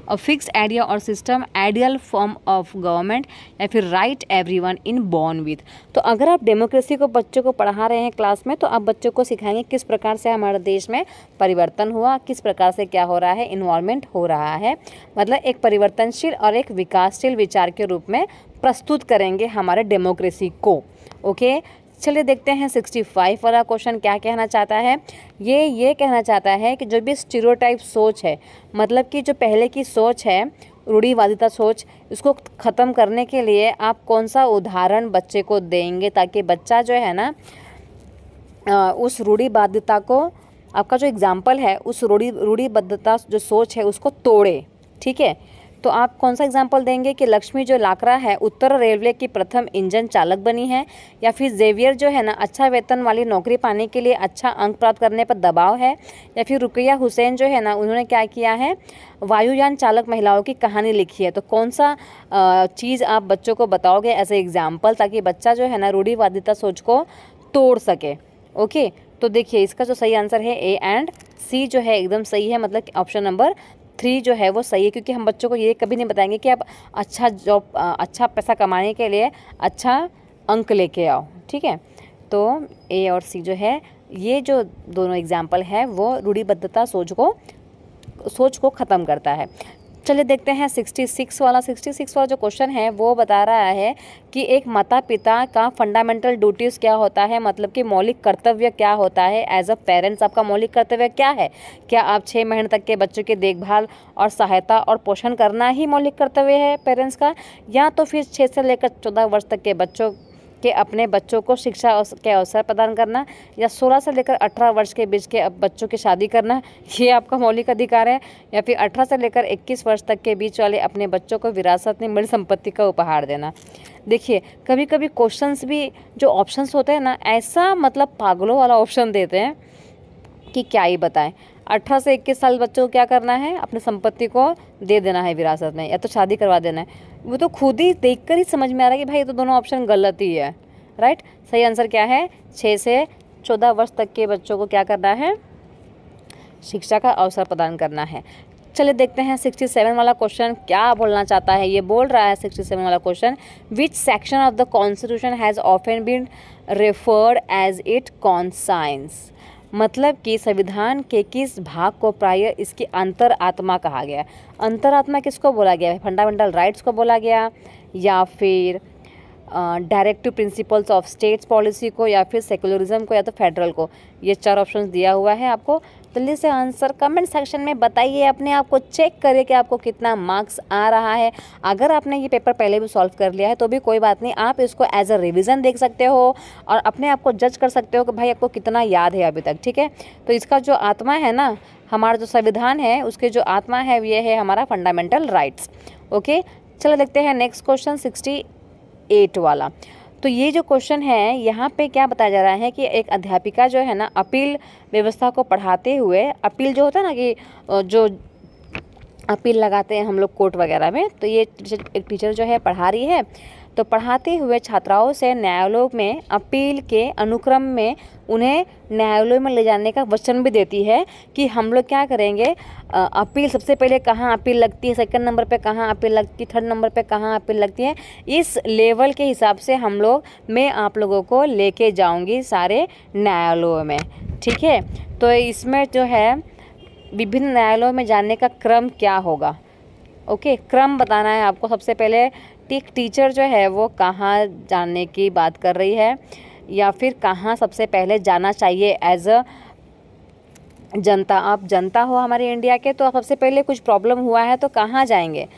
Speaker 2: अ फिक्स्ड आइडिया और system, ideal form of government, या फिर right everyone in born with. तो अगर आप डेमोक्रेसी को बच्चों को पढ़ा रहे हैं क्लास में, तो आप बच्चों को सिखाएंगे किस प्रकार से हमारे देश में परिवर्तन हुआ, किस प्रकार से क्या हो रहा है, इन्वॉल्वमेंट हो रहा है, मतलब एक परिवर्तनशील और एक विकासशील विचार के रूप में प्रस्तुत करेंगे हमारे डेमोक्रेसी को। ओके, चलिए देखते हैं 65 वाला क्वेश्चन क्या कहना चाहता है। ये कहना चाहता है कि जो भी स्टीरियोटाइप सोच है, मतलब कि जो पहले की सोच है, रूढ़िवादिता सोच, उसको ख़त्म करने के लिए आप कौन सा उदाहरण बच्चे को देंगे ताकि बच्चा जो है ना उस रूढ़िवादिता को, आपका जो एग्जाम्पल है उस रूढ़िबद्धता जो सोच है उसको तोड़े। ठीक है, तो आप कौन सा एग्जाम्पल देंगे कि लक्ष्मी जो लाकरा है उत्तर रेलवे की प्रथम इंजन चालक बनी है, या फिर जेवियर जो है ना अच्छा वेतन वाली नौकरी पाने के लिए अच्छा अंक प्राप्त करने पर दबाव है, या फिर रुकैया हुसैन जो है ना उन्होंने क्या किया है, वायुयान चालक महिलाओं की कहानी लिखी है। तो कौन सा चीज़ आप बच्चों को बताओगे एज ए एग्जाम्पल, ताकि बच्चा जो है ना रूढ़िवादिता सोच को तोड़ सके। ओके, तो देखिए इसका जो सही आंसर है ए एंड सी जो है एकदम सही है, मतलब ऑप्शन नंबर 3 जो है वो सही है, क्योंकि हम बच्चों को ये कभी नहीं बताएंगे कि आप अच्छा जॉब, अच्छा पैसा कमाने के लिए अच्छा अंक लेके आओ। ठीक है, तो ए और सी जो है, ये जो दोनों एग्जाम्पल है वो रूढ़िबद्धता सोच को ख़त्म करता है। चलिए देखते हैं 66 वाला जो क्वेश्चन है वो बता रहा है कि एक माता पिता का फंडामेंटल ड्यूटीज़ क्या होता है, मतलब कि मौलिक कर्तव्य क्या होता है। एज अ पेरेंट्स आपका मौलिक कर्तव्य क्या है? क्या आप 6 महीने तक के बच्चों की देखभाल और सहायता और पोषण करना ही मौलिक कर्तव्य है पेरेंट्स का, या तो फिर 6 से लेकर 14 वर्ष तक के बच्चों के अपने बच्चों को शिक्षा के अवसर प्रदान करना, या 16 से लेकर 18 वर्ष के बीच के बच्चों की शादी करना, ये आपका मौलिक अधिकार है, या फिर 18 से लेकर 21 वर्ष तक के बीच वाले अपने बच्चों को विरासत में मिली संपत्ति का उपहार देना। देखिए कभी कभी क्वेश्चंस भी जो ऑप्शंस होते हैं ना, ऐसा मतलब पागलों वाला ऑप्शन देते हैं कि क्या ही बताएं। 18 से 21 साल बच्चों को क्या करना है, अपनी संपत्ति को दे देना है विरासत में, या तो शादी करवा देना है। वो तो खुद ही देखकर ही समझ में आ रहा है कि भाई ये तो दोनों ऑप्शन गलत ही है, राइट। सही आंसर क्या है, 6 से 14 वर्ष तक के बच्चों को क्या करना है, शिक्षा का अवसर प्रदान करना है। चलिए देखते हैं 67 वाला क्वेश्चन क्या बोलना चाहता है। ये बोल रहा है 67 वाला क्वेश्चन, which section of the constitution has often been referred as it conscience. मतलब कि संविधान के किस भाग को प्राय इसकी अंतरात्मा कहा गया है। अंतरात्मा किसको बोला गया है, फंडामेंटल राइट्स को बोला गया, या फिर directive principles of states policy को, या फिर सेकुलरिज्म को, या तो फेडरल को। ये 4 ऑप्शंस दिया हुआ है आपको। जल्दी से आंसर कमेंट सेक्शन में बताइए, अपने आप को चेक करिए कि आपको कितना मार्क्स आ रहा है। अगर आपने ये पेपर पहले भी सॉल्व कर लिया है तो भी कोई बात नहीं, आप इसको एज अ रिवीजन देख सकते हो और अपने आप को जज कर सकते हो कि भाई आपको कितना याद है अभी तक, ठीक है। तो इसका जो आत्मा है ना, हमारा जो संविधान है उसके जो आत्मा है ये है हमारा फंडामेंटल राइट्स। ओके, चलो देखते हैं नेक्स्ट क्वेश्चन 68 वाला। तो ये जो क्वेश्चन है यहाँ पे क्या बताया जा रहा है कि एक अध्यापिका जो है ना, अपील व्यवस्था को पढ़ाते हुए, अपील जो होता है ना कि जो अपील लगाते हैं हम लोग कोर्ट वगैरह में, तो ये एक टीचर जो है पढ़ा रही है, तो पढ़ाते हुए छात्राओं से न्यायालयों में अपील के अनुक्रम में उन्हें न्यायालयों में ले जाने का वचन भी देती है कि हम लोग क्या करेंगे, अपील सबसे पहले कहाँ अपील लगती है, सेकंड नंबर पे कहाँ अपील लगती है, थर्ड नंबर पे कहाँ अपील लगती है, इस लेवल के हिसाब से हम लोग, मैं आप लोगों को लेके जाऊंगी सारे न्यायालयों में, ठीक है। तो इसमें जो है विभिन्न न्यायालयों में जाने का क्रम क्या होगा, ओके, क्रम बताना है आपको। सबसे पहले टीचर जो है वो कहाँ जाने की बात कर रही है, या फिर कहाँ सबसे पहले जाना चाहिए एज अ जनता। आप जनता हो हमारे इंडिया के, तो आप सबसे पहले कुछ प्रॉब्लम हुआ है तो कहाँ जाएंगे,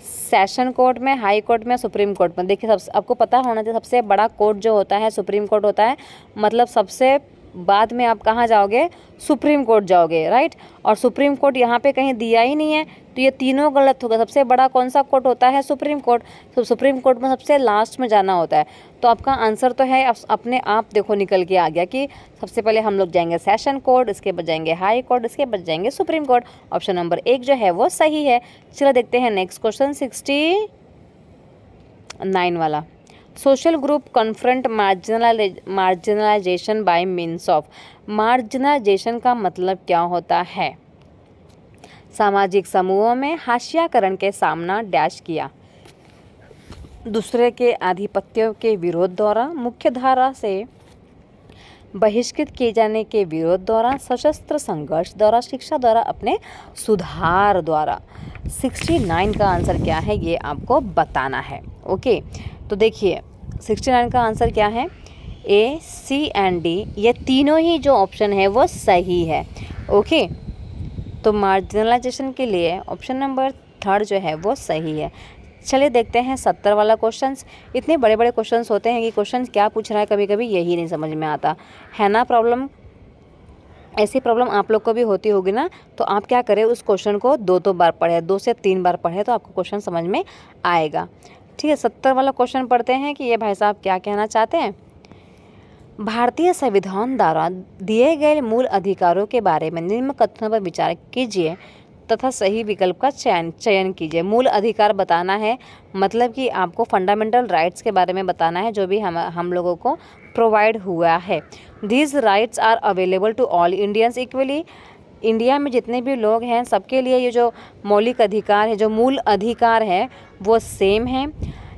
Speaker 2: सेशन कोर्ट में, हाई कोर्ट में, सुप्रीम कोर्ट में। देखिए आपको पता होना चाहिए सबसे बड़ा कोर्ट जो होता है सुप्रीम कोर्ट होता है, मतलब सबसे बाद में आप कहाँ जाओगे, सुप्रीम कोर्ट जाओगे, राइट। और सुप्रीम कोर्ट यहाँ पे कहीं दिया ही नहीं है, तो ये तीनों गलत होगा। सबसे बड़ा कौन सा कोर्ट होता है, सुप्रीम कोर्ट। तो सुप्रीम कोर्ट में सबसे लास्ट में जाना होता है। तो आपका आंसर तो है अपने आप देखो निकल के आ गया कि सबसे पहले हम लोग जाएंगे सेशन कोर्ट, इसके बाद जाएंगे हाई कोर्ट, इसके बाद जाएंगे सुप्रीम कोर्ट। ऑप्शन नंबर 1 जो है वो सही है। चलो देखते हैं नेक्स्ट क्वेश्चन 69 वाला। Social group confront marginalisation bye means of. Marginalisation का मतलब क्या होता है, सामाजिक समूहों में हाशियाकरण के सामना डैश किया, दूसरे के आधिपत्य के विरोध द्वारा, मुख्य धारा से बहिष्कृत किए जाने के विरोध द्वारा, सशस्त्र संघर्ष द्वारा, शिक्षा द्वारा, अपने सुधार द्वारा। 69 का आंसर क्या है ये आपको बताना है। ओके, तो देखिए 69 का आंसर क्या है, A, C एंड D, ये तीनों ही जो ऑप्शन है वो सही है। ओके, तो मार्जिनलाइजेशन के लिए ऑप्शन नंबर 3 जो है वो सही है। चलिए देखते हैं 70 वाला क्वेश्चंस। इतने बड़े बड़े क्वेश्चंस होते हैं कि क्वेश्चन क्या पूछ रहा है कभी कभी यही नहीं समझ में आता है ना। प्रॉब्लम, ऐसी प्रॉब्लम आप लोग को भी होती होगी ना, तो आप क्या करें, उस क्वेश्चन को 2 बार पढ़े, 2 से 3 बार पढ़े, तो आपको क्वेश्चन समझ में आएगा। ठीक है, 70 वाला क्वेश्चन पढ़ते हैं कि ये भाई साहब क्या कहना चाहते हैं। भारतीय संविधान द्वारा दिए गए मूल अधिकारों के बारे में निम्न कथनों पर विचार कीजिए तथा सही विकल्प का चयन कीजिए। मूल अधिकार बताना है, मतलब कि आपको फंडामेंटल राइट्स के बारे में बताना है जो भी हम लोगों को प्रोवाइड हुआ है। These rights are available to all Indians equally. India में जितने भी लोग हैं सबके लिए ये जो मौलिक अधिकार है, जो मूल अधिकार है वो सेम है।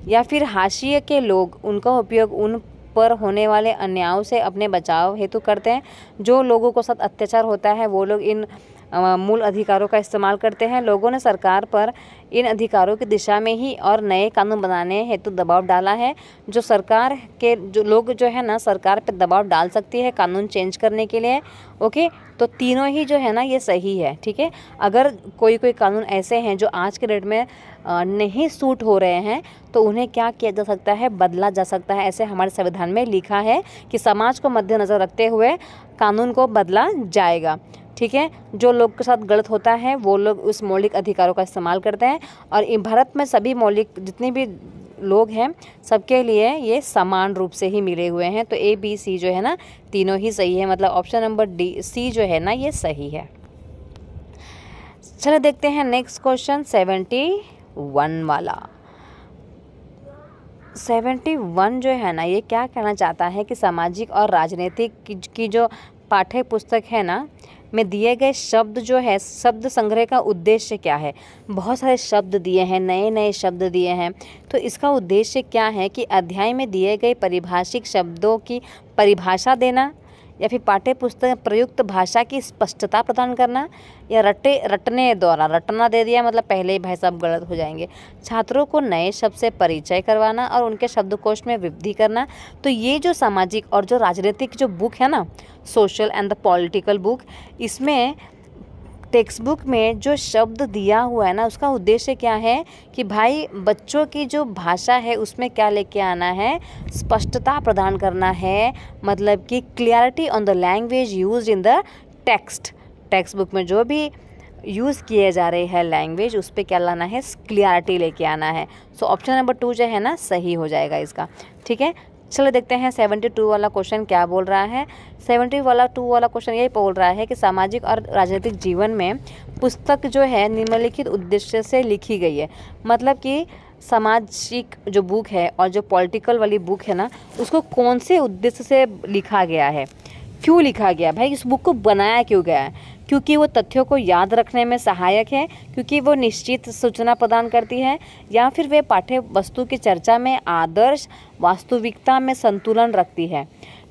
Speaker 2: या फिर हाशिए के लोग, उनका उपयोग उन पर होने वाले अन्यायों से अपने बचाव हेतु करते हैं। जो लोगों को साथ अत्याचार होता है वो लोग इन मूल अधिकारों का इस्तेमाल करते हैं। लोगों ने सरकार पर इन अधिकारों की दिशा में ही और नए कानून बनाने हेतु दबाव डाला है। जो सरकार के जो लोग जो है ना सरकार पर दबाव डाल सकती है कानून चेंज करने के लिए। ओके, तो तीनों ही जो है ना ये सही है। ठीक है, अगर कोई कानून ऐसे हैं जो आज के डेट में नहीं सूट हो रहे हैं तो उन्हें क्या किया जा सकता है, बदला जा सकता है। ऐसे हमारे संविधान में लिखा है कि समाज को मद्देनज़र रखते हुए कानून को बदला जाएगा। ठीक है, जो लोग के साथ गलत होता है वो लोग उस मौलिक अधिकारों का इस्तेमाल करते हैं और भारत में सभी मौलिक जितने भी लोग हैं सबके लिए ये समान रूप से ही मिले हुए हैं। तो ए बी सी जो है ना तीनों ही सही है, मतलब ऑप्शन नंबर डी सी जो है ना ये सही है। चलो देखते हैं नेक्स्ट क्वेश्चन 71 वाला। 71 जो है ना ये क्या कहना चाहता है कि सामाजिक और राजनीतिक की जो पाठ्य पुस्तक है ना में दिए गए शब्द जो है शब्द संग्रह का उद्देश्य क्या है। बहुत सारे शब्द दिए हैं, नए नए शब्द दिए हैं, तो इसका उद्देश्य क्या है कि अध्याय में दिए गए परिभाषिक शब्दों की परिभाषा देना या फिर पाठ्य पुस्तक में प्रयुक्त भाषा की स्पष्टता प्रदान करना या रटने द्वारा, रटना दे दिया मतलब पहले ही भाई साहब गलत हो जाएंगे, छात्रों को नए शब्द से परिचय करवाना और उनके शब्दकोश में वृद्धि करना। तो ये जो सामाजिक और जो राजनीतिक जो बुक है ना, social and the political book, इसमें टेक्स्ट बुक में जो शब्द दिया हुआ है ना उसका उद्देश्य क्या है कि भाई बच्चों की जो भाषा है उसमें क्या लेके आना है, स्पष्टता प्रदान करना है, मतलब कि clarity on the language used in the text book में जो भी यूज़ किए जा रहे हैं लैंग्वेज उस पर क्या लाना है, क्लियरिटी लेके आना है। सो ऑप्शन नंबर 2 जो है ना सही हो जाएगा इसका। ठीक है, चलो देखते हैं 72 वाला क्वेश्चन क्या बोल रहा है। 72 वाला क्वेश्चन यही बोल रहा है कि सामाजिक और राजनीतिक जीवन में पुस्तक जो है निम्नलिखित उद्देश्य से लिखी गई है। मतलब कि सामाजिक जो बुक है और जो पॉलिटिकल वाली बुक है ना उसको कौन से उद्देश्य से लिखा गया है, क्यों लिखा गया, भाई इस बुक को बनाया क्यों गया है। क्योंकि वो तथ्यों को याद रखने में सहायक है, क्योंकि वो निश्चित सूचना प्रदान करती है, या फिर वे पाठ्य वस्तु की चर्चा में आदर्श वास्तविकता में संतुलन रखती है।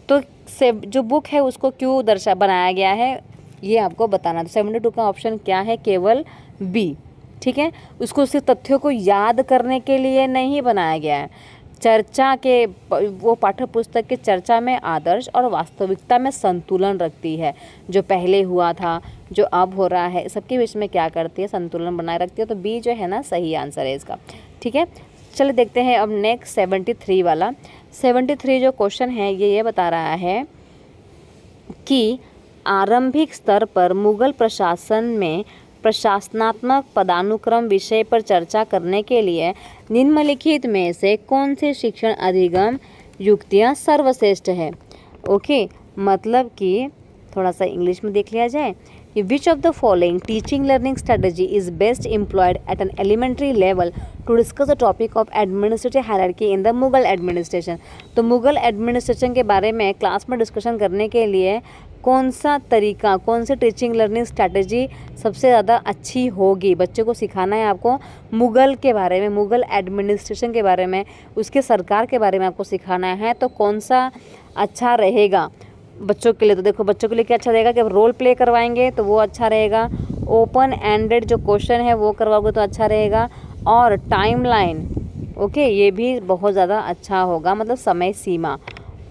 Speaker 2: तो जो बुक है उसको क्यों बनाया गया है ये आपको बताना। तो 72 का ऑप्शन क्या है, केवल बी। ठीक है, उसको सिर्फ तथ्यों को याद करने के लिए नहीं बनाया गया है, चर्चा के वो पाठ्य पुस्तक की चर्चा में आदर्श और वास्तविकता में संतुलन रखती है। जो पहले हुआ था जो अब हो रहा है सबके बीच में क्या करती है, संतुलन बनाए रखती है। तो बी जो है ना सही आंसर है इसका। ठीक है, चलो देखते हैं अब नेक्स्ट 73 वाला। 73 जो क्वेश्चन है ये बता रहा है कि आरंभिक स्तर पर मुगल प्रशासन में प्रशासनात्मक पदानुक्रम विषय पर चर्चा करने के लिए निम्नलिखित में से कौन से शिक्षण अधिगम युक्तियाँ सर्वश्रेष्ठ है। ओके, मतलब कि थोड़ा सा इंग्लिश में देख लिया जाए कि which of the following teaching learning strategy is best employed at an elementary level to discuss the topic of administrative hierarchy in the Mughal administration. तो मुगल एडमिनिस्ट्रेशन के बारे में क्लास में डिस्कशन करने के लिए कौन सा तरीका, कौन सी टीचिंग लर्निंग स्ट्रैटेजी सबसे ज़्यादा अच्छी होगी। बच्चों को सिखाना है आपको मुगल के बारे में, मुगल एडमिनिस्ट्रेशन के बारे में, उसके सरकार के बारे में आपको सिखाना है। तो कौन सा अच्छा रहेगा बच्चों के लिए। तो देखो बच्चों के लिए क्या अच्छा रहेगा कि रोल प्ले करवाएंगे तो वो अच्छा रहेगा, ओपन एंडेड जो क्वेश्चन है वो करवाओगे तो अच्छा रहेगा, और टाइमलाइन ओके ये भी बहुत ज़्यादा अच्छा होगा, मतलब समय सीमा।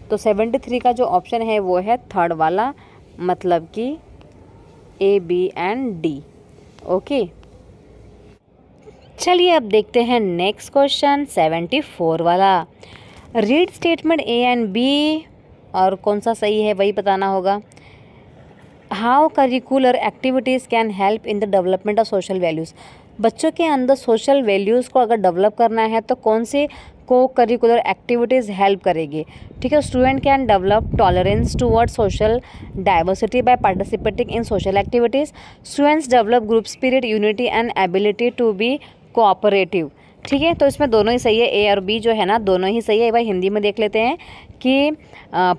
Speaker 2: तो 73 का जो ऑप्शन है वो है थर्ड वाला, मतलब कि A B and D. Okay, चलिए अब देखते हैं नेक्स्ट क्वेश्चन 74 वाला। Read statement A and B, और कौन सा सही है वही बताना होगा। How curricular activities can help in the development of social values. बच्चों के अंदर सोशल वैल्यूज़ को अगर डेवलप करना है तो कौन सी को करिकुलर एक्टिविटीज़ हेल्प करेगी। ठीक है, student can develop tolerance toward social diversity by participating in social activities. Students develop group spirit, unity and ability to be cooperative. ठीक है, तो इसमें दोनों ही सही है, ए और बी जो है ना दोनों ही सही है। एक बार हिंदी में देख लेते हैं कि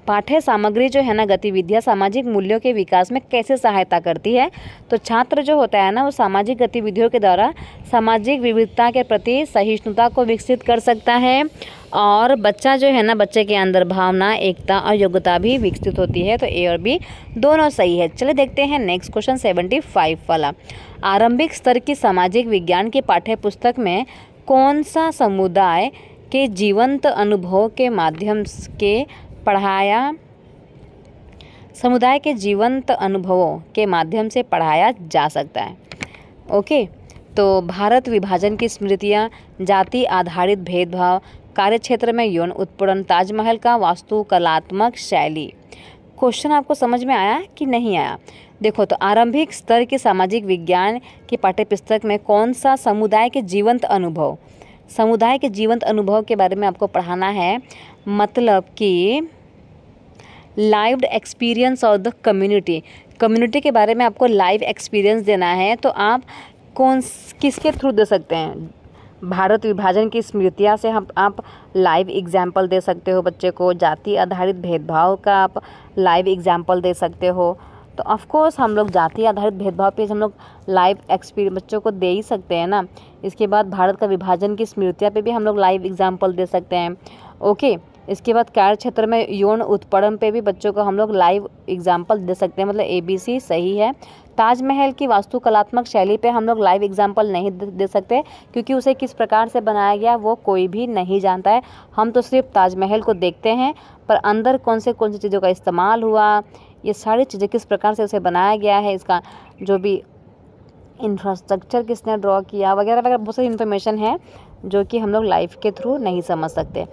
Speaker 2: पाठ्य सामग्री जो है ना गतिविधियाँ सामाजिक मूल्यों के विकास में कैसे सहायता करती है। तो छात्र जो होता है ना वो सामाजिक गतिविधियों के द्वारा सामाजिक विविधता के प्रति सहिष्णुता को विकसित कर सकता है, और बच्चा जो है ना बच्चे के अंदर भावना, एकता और योग्यता भी विकसित होती है। तो ए और बी दोनों सही है। चलिए देखते हैं नेक्स्ट क्वेश्चन 75 वाला। आरंभिक स्तर की सामाजिक विज्ञान की पाठ्य पुस्तक में कौन सा समुदाय के जीवंत अनुभव के माध्यम के से पढ़ाया जा सकता है। ओके, तो भारत विभाजन की स्मृतियाँ, जाति आधारित भेदभाव, कार्यक्षेत्र में यौन उत्पीड़न, ताजमहल का वास्तुकलात्मक शैली। क्वेश्चन आपको समझ में आया कि नहीं आया? देखो, तो आरंभिक स्तर की सामाजिक विज्ञान की पाठ्यपुस्तक में कौन सा समुदाय के जीवंत अनुभव के बारे में आपको पढ़ाना है, मतलब कि lived experience of the community के बारे में आपको लाइव एक्सपीरियंस देना है। तो आप किसके थ्रू दे सकते हैं? भारत विभाजन की स्मृतियाँ से आप लाइव एग्जाम्पल दे सकते हो बच्चे को, जाति आधारित भेदभाव का आप लाइव एग्जाम्पल दे सकते हो। तो ऑफ कोर्स हम लोग जाति आधारित भेदभाव पे हम लोग लाइव एक्सपीरियंस बच्चों को दे ही सकते हैं ना। इसके बाद भारत का विभाजन की स्मृतियाँ पे भी हम लोग लाइव एग्जाम्पल दे सकते हैं। ओके, इसके बाद कार्य क्षेत्र में यौन उत्पीड़न पे भी बच्चों को हम लोग लाइव एग्जाम्पल दे सकते हैं, मतलब ABC सही है। ताजमहल की वास्तुकलात्मक शैली पे हम लोग लाइव एग्जाम्पल नहीं दे सकते, क्योंकि उसे किस प्रकार से बनाया गया वो कोई भी नहीं जानता है। हम तो सिर्फ ताजमहल को देखते हैं, पर अंदर कौन सी चीज़ों का इस्तेमाल हुआ, ये सारी चीज़ें किस प्रकार से उसे बनाया गया है, इसका जो भी इंफ्रास्ट्रक्चर किसने ड्रॉ किया वगैरह वगैरह बहुत सारी इन्फॉर्मेशन है जो कि हम लोग लाइव के थ्रू नहीं समझ सकते।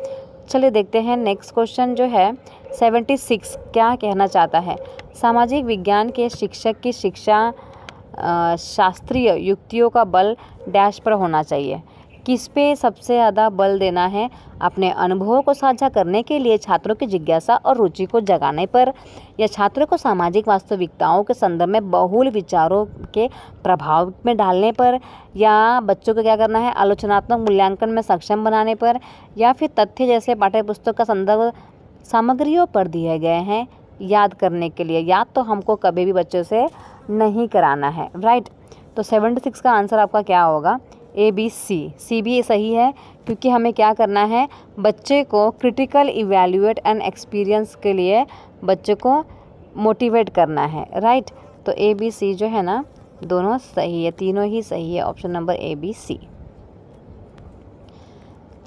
Speaker 2: चलिए देखते हैं नेक्स्ट क्वेश्चन जो है 76 क्या कहना चाहता है। सामाजिक विज्ञान के शिक्षक की शिक्षा शास्त्रीय युक्तियों का बल डैश पर होना चाहिए। किस पे सबसे ज़्यादा बल देना है? अपने अनुभवों को साझा करने के लिए छात्रों की जिज्ञासा और रुचि को जगाने पर, या छात्रों को सामाजिक वास्तविकताओं के संदर्भ में बहुल विचारों के प्रभाव में डालने पर, या बच्चों को क्या करना है आलोचनात्मक मूल्यांकन में सक्षम बनाने पर, या फिर तथ्य जैसे पाठ्यपुस्तक का संदर्भ सामग्रियों पर दिए गए हैं याद करने के लिए। याद तो हमको कभी भी बच्चों से नहीं कराना है, राइट। तो 76 का आंसर आपका क्या होगा? ABC भी सही है, क्योंकि हमें क्या करना है बच्चे को क्रिटिकल इवैल्यूएट एंड एक्सपीरियंस के लिए बच्चे को मोटिवेट करना है, राइट। तो ABC जो है ना दोनों सही है, तीनों ही सही है, ऑप्शन नंबर ABC।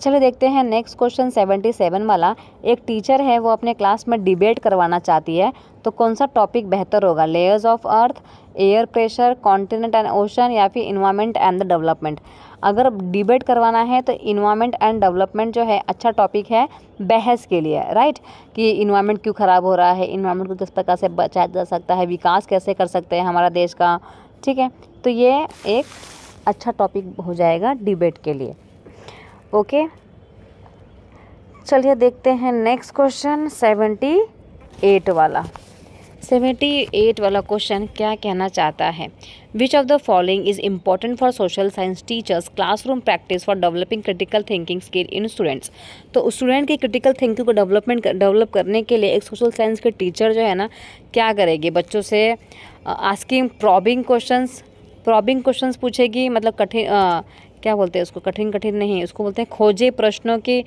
Speaker 2: चलो देखते हैं नेक्स्ट क्वेश्चन 77 वाला। एक टीचर है वो अपने क्लास में डिबेट करवाना चाहती है, तो कौन सा टॉपिक बेहतर होगा? Layers of earth, air pressure, continent and ocean, या फिर इन्वायरमेंट एंड द डेवलपमेंट। अगर डिबेट करवाना है तो इन्वायरमेंट एंड डेवलपमेंट जो है अच्छा टॉपिक है बहस के लिए, राइट। कि इन्वायरमेंट क्यों ख़राब हो रहा है, इन्वायरमेंट को किस प्रकार से बचाया जा सकता है, विकास कैसे कर सकते हैं हमारा देश का, ठीक है। तो ये एक अच्छा टॉपिक हो जाएगा डिबेट के लिए। ओके, चलिए देखते हैं नेक्स्ट क्वेश्चन 78 वाला। 78 वाला क्वेश्चन क्या कहना चाहता है? Which of the following is important for social science teachers classroom practice for developing critical thinking skill in students. तो स्टूडेंट की क्रिटिकल थिंकिंग को डेवलप करने के लिए एक सोशल साइंस के टीचर जो है ना क्या करेगी? बच्चों से आस्किंग प्रॉबिंग क्वेश्चंस पूछेगी, मतलब कठिन क्या बोलते हैं उसको, कठिन नहीं, उसको बोलते हैं खोजे प्रश्नों की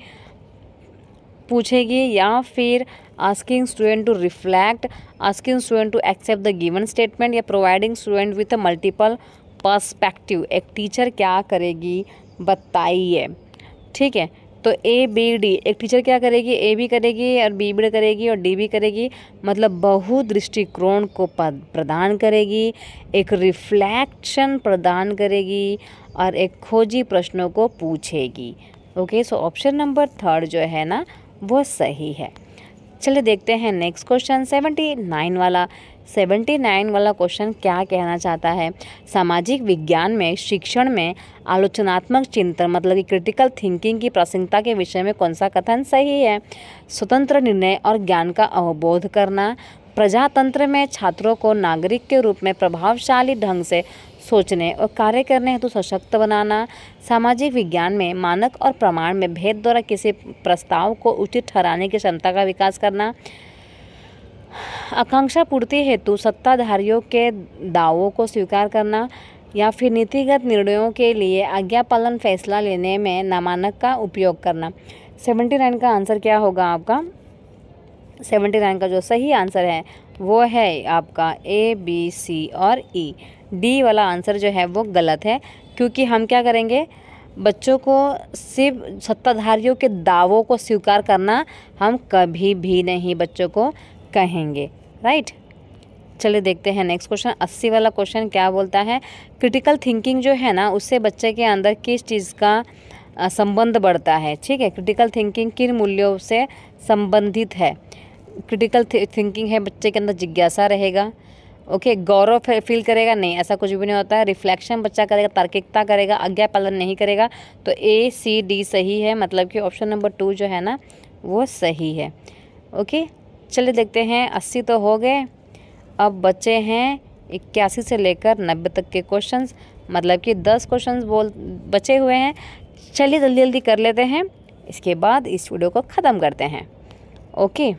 Speaker 2: पूछेगी, या फिर asking student to reflect, asking student to accept the given statement, या providing student with a multiple perspective. एक टीचर क्या करेगी बताइए, ठीक है। तो ABD एक टीचर क्या करेगी? A भी करेगी और B भी करेगी और D भी करेगी, मतलब बहुदृष्टिकोण को प्रदान करेगी, एक रिफ्लेक्शन प्रदान करेगी और एक खोजी प्रश्नों को पूछेगी। ओके, सो ऑप्शन नंबर 3 जो है ना वो सही है। चलिए देखते हैं नेक्स्ट क्वेश्चन 79 वाला। 79 वाला क्वेश्चन क्या कहना चाहता है? सामाजिक विज्ञान में शिक्षण में आलोचनात्मक चिंतन मतलब कि क्रिटिकल थिंकिंग की प्रासंगिकता के विषय में कौन सा कथन सही है? स्वतंत्र निर्णय और ज्ञान का अवबोध करना, प्रजातंत्र में छात्रों को नागरिक के रूप में प्रभावशाली ढंग से सोचने और कार्य करने हेतु सशक्त बनाना, सामाजिक विज्ञान में मानक और प्रमाण में भेद द्वारा किसी प्रस्ताव को उचित ठहराने की क्षमता का विकास करना, आकांक्षा पूर्ति हेतु सत्ताधारियों के दावों को स्वीकार करना, या फिर नीतिगत निर्णयों के लिए आज्ञापालन फैसला लेने में नामानक का उपयोग करना। 79 का आंसर क्या होगा आपका? 79 का जो सही आंसर है वो है आपका A, B, C और E। डी वाला आंसर जो है वो गलत है, क्योंकि हम क्या करेंगे, बच्चों को सिर्फ सत्ताधारियों के दावों को स्वीकार करना हम कभी भी नहीं बच्चों को कहेंगे, राइट। चलिए देखते हैं नेक्स्ट क्वेश्चन। 80 वाला क्वेश्चन क्या बोलता है, क्रिटिकल थिंकिंग जो है ना उससे बच्चे के अंदर किस चीज़ का संबंध बढ़ता है। ठीक है, क्रिटिकल थिंकिंग किन मूल्यों से संबंधित है। क्रिटिकल थिंकिंग है बच्चे के अंदर जिज्ञासा रहेगा, ओके, गौरव फील करेगा, नहीं ऐसा कुछ भी नहीं होता है। रिफ्लेक्शन बच्चा करेगा, तार्किकता करेगा, आज्ञा पालन नहीं करेगा। तो A, C, D सही है, मतलब कि ऑप्शन नंबर 2 जो है ना वो सही है। ओके, चलिए देखते हैं। 80 तो हो गए, अब बचे हैं 81 से लेकर 90 तक के क्वेश्चंस, मतलब कि 10 क्वेश्चंस बचे हुए हैं। चलिए जल्दी जल्दी कर लेते हैं, इसके बाद इस वीडियो को ख़त्म करते हैं। ओके,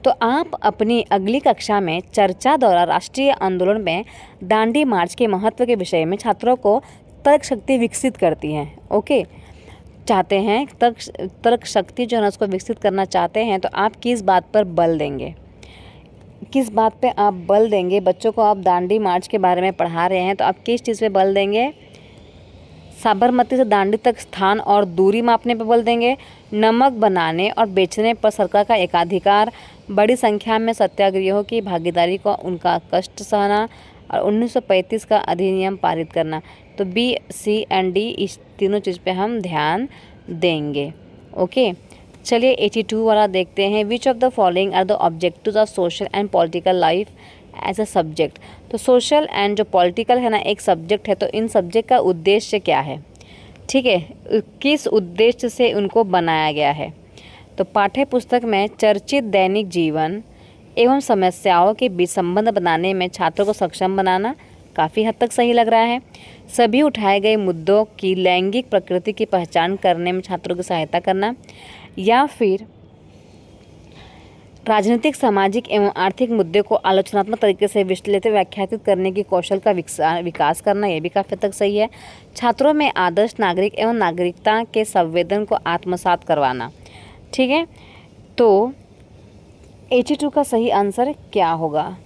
Speaker 2: तो आप अपनी अगली कक्षा में चर्चा द्वारा राष्ट्रीय आंदोलन में दांडी मार्च के महत्व के विषय में छात्रों को तर्क शक्ति विकसित करती हैं। ओके, चाहते हैं तर्क शक्ति जो है उसको विकसित करना चाहते हैं, तो आप किस बात पर बल देंगे, किस बात पे आप बल देंगे। बच्चों को आप दांडी मार्च के बारे में पढ़ा रहे हैं, तो आप किस चीज़ पे बल देंगे। साबरमती से दांडी तक स्थान और दूरी मापने पर बल देंगे, नमक बनाने और बेचने पर सरकार का एकाधिकार, बड़ी संख्या में सत्याग्रहियों की भागीदारी को उनका कष्ट सहना, और 1935 का अधिनियम पारित करना। तो B, C एंड D इस तीनों चीज़ पे हम ध्यान देंगे। ओके, चलिए 82 वाला देखते हैं। Which of the following are the objectives of social and political life as a subject. तो सोशल एंड जो पॉलिटिकल है ना एक सब्जेक्ट है, तो इन सब्जेक्ट का उद्देश्य क्या है। ठीक है, किस उद्देश्य से उनको बनाया गया है। तो पाठ्य पुस्तक में चर्चित दैनिक जीवन एवं समस्याओं के बीच संबंध बनाने में छात्रों को सक्षम बनाना, काफ़ी हद तक सही लग रहा है। सभी उठाए गए मुद्दों की लैंगिक प्रकृति की पहचान करने में छात्रों की सहायता करना, या फिर राजनीतिक, सामाजिक एवं आर्थिक मुद्दे को आलोचनात्मक तरीके से विश्लेषित व्याख्यात करने की कौशल का विकास करना, यह भी काफ़ी हद तक सही है। छात्रों में आदर्श नागरिक एवं नागरिकता के संवेदन को आत्मसात करवाना। ठीक है, तो 82 का सही आंसर क्या होगा।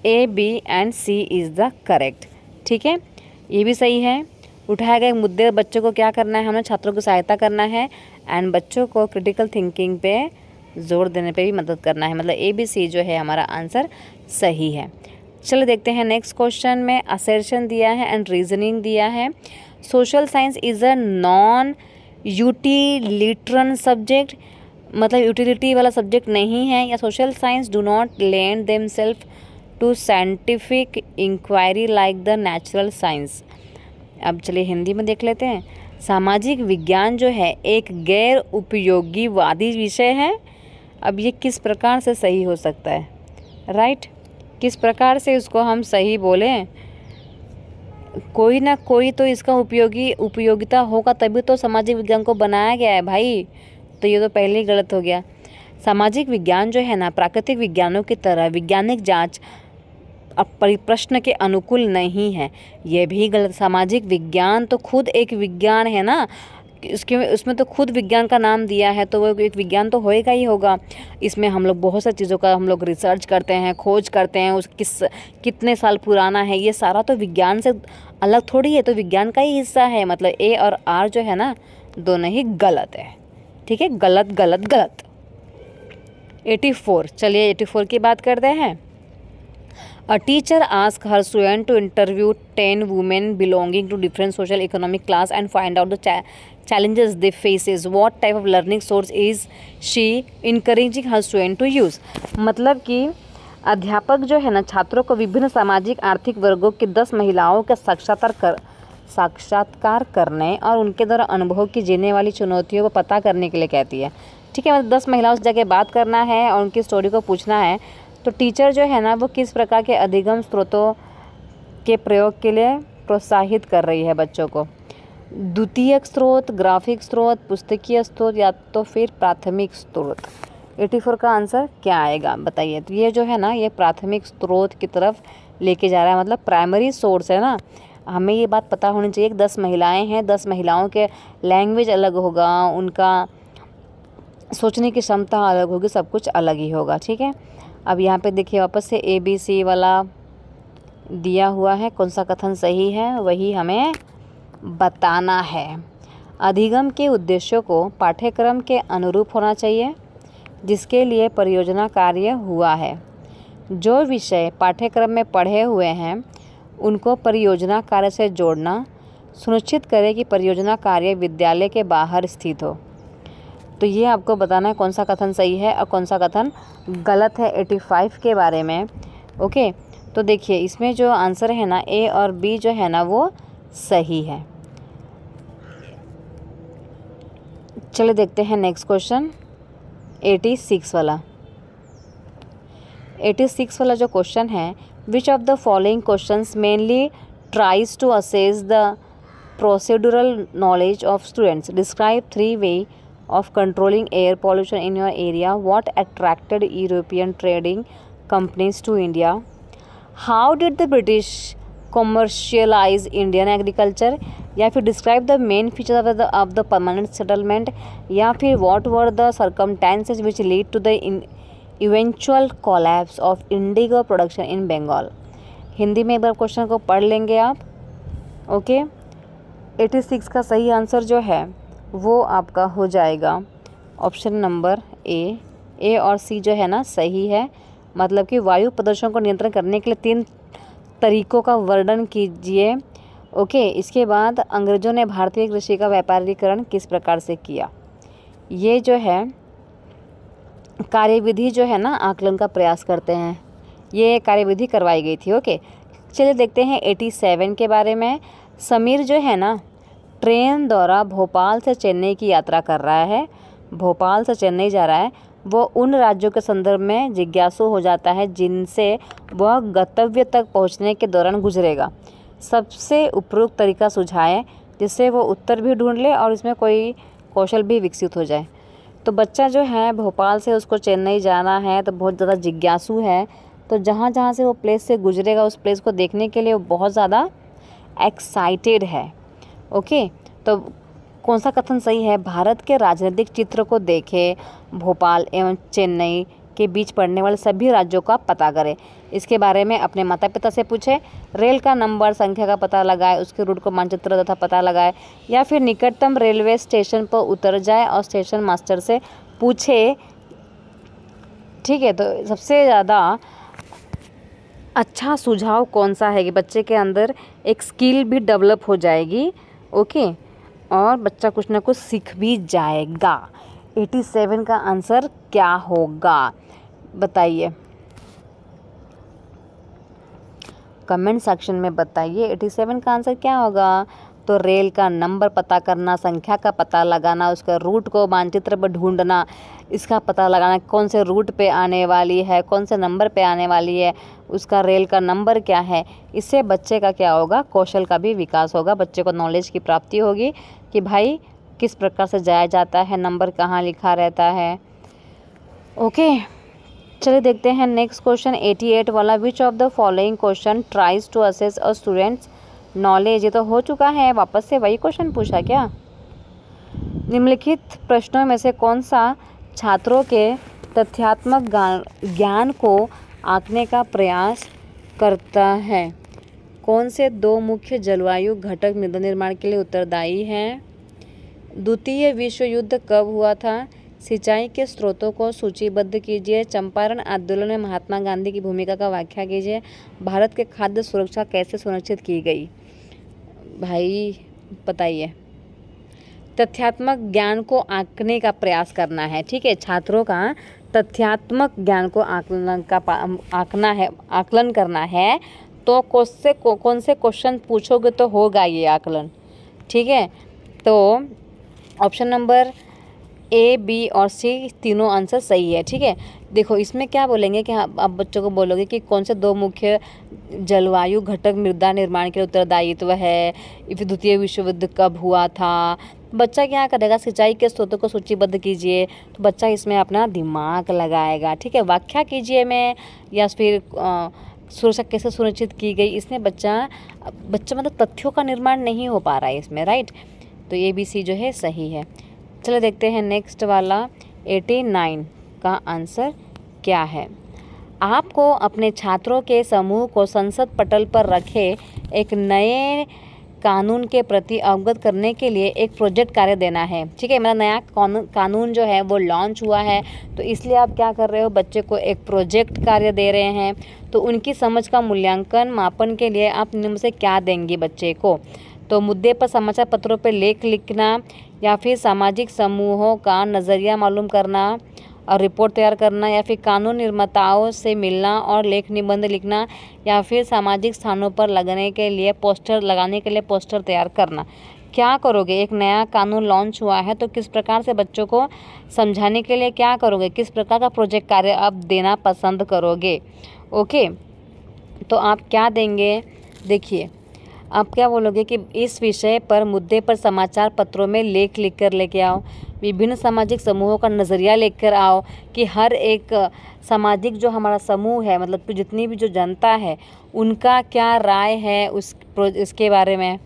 Speaker 2: A, B and C is the correct. ठीक है, ये भी सही है। उठाए गए मुद्दे बच्चों को क्या करना है, हमें छात्रों की सहायता करना है एंड बच्चों को क्रिटिकल थिंकिंग पे जोर देने पे भी मदद करना है, मतलब A, B, C जो है हमारा आंसर सही है। चलो देखते हैं नेक्स्ट क्वेश्चन में। असर्शन दिया है एंड रीजनिंग दिया है। Social science is a non utilitarian subject, मतलब यूटिलिटी वाला सब्जेक्ट नहीं है, या social science do not lend themselves to scientific inquiry like the natural science. अब चलिए हिंदी में देख लेते हैं। सामाजिक विज्ञान जो है एक गैर उपयोगीवादी विषय है। अब ये किस प्रकार से सही हो सकता है, राइट, किस प्रकार से उसको हम सही बोलें। कोई ना कोई तो इसका उपयोगिता होगा, तभी तो सामाजिक विज्ञान को बनाया गया है भाई। तो ये तो पहले ही गलत हो गया। सामाजिक विज्ञान जो है ना प्राकृतिक विज्ञानों की तरह वैज्ञानिक जांच परिप्रश्न के अनुकूल नहीं है, यह भी गलत। सामाजिक विज्ञान तो खुद एक विज्ञान है ना, उसमें तो खुद विज्ञान का नाम दिया है, तो वो एक विज्ञान तो होएगा ही होगा। इसमें हम लोग बहुत सारी चीज़ों का हम लोग रिसर्च करते हैं, खोज करते हैं, उस कितने साल पुराना है, ये सारा तो विज्ञान से अलग थोड़ी है, तो विज्ञान का ही हिस्सा है। मतलब A और R जो है ना दोनों ही गलत है। ठीक है, गलत गलत गलत। 84, चलिए 84 की बात करते हैं। A teacher asked her student to interview 10 women belonging to different social economic class and find out the challenges they faces. What type of learning source is she encouraging her student to use? मतलब कि अध्यापक जो है ना छात्रों को विभिन्न सामाजिक आर्थिक वर्गों की 10 महिलाओं का साक्षात्कार करने और उनके द्वारा अनुभव की जीने वाली चुनौतियों को पता करने के लिए कहती है। ठीक है, मतलब 10 महिलाओं से जाके बात करना है और उनकी स्टोरी को पूछना है। तो टीचर जो है ना वो किस प्रकार के अधिगम स्रोतों के प्रयोग के लिए प्रोत्साहित कर रही है बच्चों को। द्वितीयक स्रोत, ग्राफिक स्रोत, पुस्तकीय स्रोत या तो फिर प्राथमिक स्रोत। 84 का आंसर क्या आएगा बताइए। तो ये जो है ना, ये प्राथमिक स्रोत की तरफ लेके जा रहा है, मतलब प्राइमरी सोर्स है ना। हमें ये बात पता होनी चाहिए कि 10 महिलाएं हैं, 10 महिलाओं के लैंग्वेज अलग होगा, उनका सोचने की क्षमता अलग होगी, सब कुछ अलग ही होगा, ठीक है। अब यहाँ पे देखिए वापस से ABC वाला दिया हुआ है, कौन सा कथन सही है वही हमें बताना है। अधिगम के उद्देश्यों को पाठ्यक्रम के अनुरूप होना चाहिए जिसके लिए परियोजना कार्य हुआ है। जो विषय पाठ्यक्रम में पढ़े हुए हैं उनको परियोजना कार्य से जोड़ना सुनिश्चित करें कि परियोजना कार्य विद्यालय के बाहर स्थित हो। तो ये आपको बताना है कौन सा कथन सही है और कौन सा कथन गलत है 85 के बारे में। ओके, तो देखिए इसमें जो आंसर है ना, A और B जो है ना वो सही है। चलिए देखते हैं नेक्स्ट क्वेश्चन 86 वाला। 86 वाला जो क्वेश्चन है, which of the following questions mainly tries to assess the procedural knowledge of students. Describe 3 way of controlling air pollution in your area. What attracted European trading companies to India? How did the British commercialize Indian agriculture? या फिर describe the main features of the permanent settlement? या फिर what were the circumstances which lead to the eventual collapse of indigo production in Bengal? Hindi में एक बार क्वेश्चन को पढ़ लेंगे आप। ओके, 86 का सही आंसर जो है वो आपका हो जाएगा ऑप्शन नंबर ए और सी जो है ना सही है। मतलब कि वायु प्रदूषण को नियंत्रण करने के लिए 3 तरीकों का वर्णन कीजिए। ओके, इसके बाद अंग्रेजों ने भारतीय कृषि का व्यापारीकरण किस प्रकार से किया। ये जो है कार्यविधि जो है ना आकलन का प्रयास करते हैं, ये कार्यविधि करवाई गई थी। ओके, चलिए देखते हैं 87 के बारे में। समीर जो है ना ट्रेन द्वारा भोपाल से चेन्नई की यात्रा कर रहा है, भोपाल से चेन्नई जा रहा है। वो उन राज्यों के संदर्भ में जिज्ञासु हो जाता है जिनसे वह गंतव्य तक पहुंचने के दौरान गुजरेगा। सबसे उपयुक्त तरीका सुझाएं जिससे वो उत्तर भी ढूंढ ले और इसमें कोई कौशल भी विकसित हो जाए। तो बच्चा जो है भोपाल से उसको चेन्नई जाना है तो बहुत ज़्यादा जिज्ञासु है, तो जहाँ जहाँ से वो प्लेस से गुजरेगा उस प्लेस को देखने के लिए वो बहुत ज़्यादा एक्साइटेड है। ओके, तो कौन सा कथन सही है। भारत के राजनीतिक चित्र को देखें, भोपाल एवं चेन्नई के बीच पड़ने वाले सभी राज्यों का पता करें। इसके बारे में अपने माता पिता से पूछें, रेल का नंबर संख्या का पता लगाए, उसके रूट को मानचित्र तथा पता लगाए, या फिर निकटतम रेलवे स्टेशन पर उतर जाए और स्टेशन मास्टर से पूछे। ठीक है, तो सबसे ज़्यादा अच्छा सुझाव कौन सा है कि बच्चे के अंदर एक स्किल भी डेवलप हो जाएगी। ओके, और बच्चा कुछ ना कुछ सीख भी जाएगा। 87 का आंसर क्या होगा बताइए, कमेंट सेक्शन में बताइए 87 का आंसर क्या होगा। तो रेल का नंबर पता करना, संख्या का पता लगाना, उसका रूट को मानचित्र पर ढूंढना, इसका पता लगाना कौन से रूट पे आने वाली है, कौन से नंबर पे आने वाली है, उसका रेल का नंबर क्या है। इससे बच्चे का क्या होगा, कौशल का भी विकास होगा, बच्चे को नॉलेज की प्राप्ति होगी कि भाई किस प्रकार से जाया जाता है, नंबर कहाँ लिखा रहता है। ओके, चलिए देखते हैं नेक्स्ट क्वेश्चन 88 वाला। Which of the following question tries to assess a students knowledge. ये तो हो चुका है, वापस से वही क्वेश्चन पूछा क्या। निम्नलिखित प्रश्नों में से कौन सा छात्रों के तथ्यात्मक ज्ञान को आंकने का प्रयास करता है। कौन से 2 मुख्य जलवायु घटक मृदा निर्माण के लिए उत्तरदायी हैं। द्वितीय विश्व युद्ध कब हुआ था। सिंचाई के स्रोतों को सूचीबद्ध कीजिए। चंपारण आंदोलन में महात्मा गांधी की भूमिका का व्याख्या कीजिए। भारत के खाद्य सुरक्षा कैसे सुनिश्चित की गई। भाई बताइए। तथ्यात्मक ज्ञान को आंकने का प्रयास करना है, ठीक है। छात्रों का तथ्यात्मक ज्ञान को आकलन करना है। तो कौन से क्वेश्चन पूछोगे तो होगा ये आकलन, ठीक है। तो ऑप्शन नंबर A, B और C तीनों आंसर सही है, ठीक है। देखो इसमें क्या बोलेंगे कि हाँ, आप बच्चों को बोलोगे कि कौन से 2 मुख्य जलवायु घटक मृदा निर्माण के लिए उत्तरदायित्व है, फिर द्वितीय विश्व युद्ध कब हुआ था। बच्चा क्या करेगा, सिंचाई के स्रोतों को सूचीबद्ध कीजिए, तो बच्चा इसमें अपना दिमाग लगाएगा, ठीक है। व्याख्या कीजिए में, या फिर सुरक्षा कैसे सुनिश्चित की गई, इसमें बच्चा मतलब तथ्यों का निर्माण नहीं हो पा रहा है इसमें, राइट। तो ABC जो है सही है। चलो देखते हैं नेक्स्ट वाला 89 का आंसर क्या है। आपको अपने छात्रों के समूह को संसद पटल पर रखे एक नए कानून के प्रति अवगत करने के लिए एक प्रोजेक्ट कार्य देना है, ठीक है। मेरा नया कानून जो है वो लॉन्च हुआ है, तो इसलिए आप क्या कर रहे हो, बच्चे को एक प्रोजेक्ट कार्य दे रहे हैं। तो उनकी समझ का मूल्यांकन मापन के लिए आप निम्न से क्या देंगे बच्चे को। तो मुद्दे पर समाचार पत्रों पर लेख लिखना, या फिर सामाजिक समूहों का नज़रिया मालूम करना और रिपोर्ट तैयार करना, या फिर कानून निर्माताओं से मिलना और लेख निबंध लिखना, या फिर सामाजिक स्थानों पर लगाने के लिए पोस्टर तैयार करना। क्या करोगे, एक नया कानून लॉन्च हुआ है तो किस प्रकार से बच्चों को समझाने के लिए क्या करोगे, किस प्रकार का प्रोजेक्ट कार्य आप देना पसंद करोगे। ओके, तो आप क्या देंगे, देखिए आप क्या बोलोगे कि इस विषय पर मुद्दे पर समाचार पत्रों में लेख लिखकर लेके आओ, विभिन्न सामाजिक समूहों का नज़रिया लेकर आओ कि हर एक सामाजिक जो हमारा समूह है, मतलब जितनी भी जो जनता है उनका क्या राय है इसके बारे में,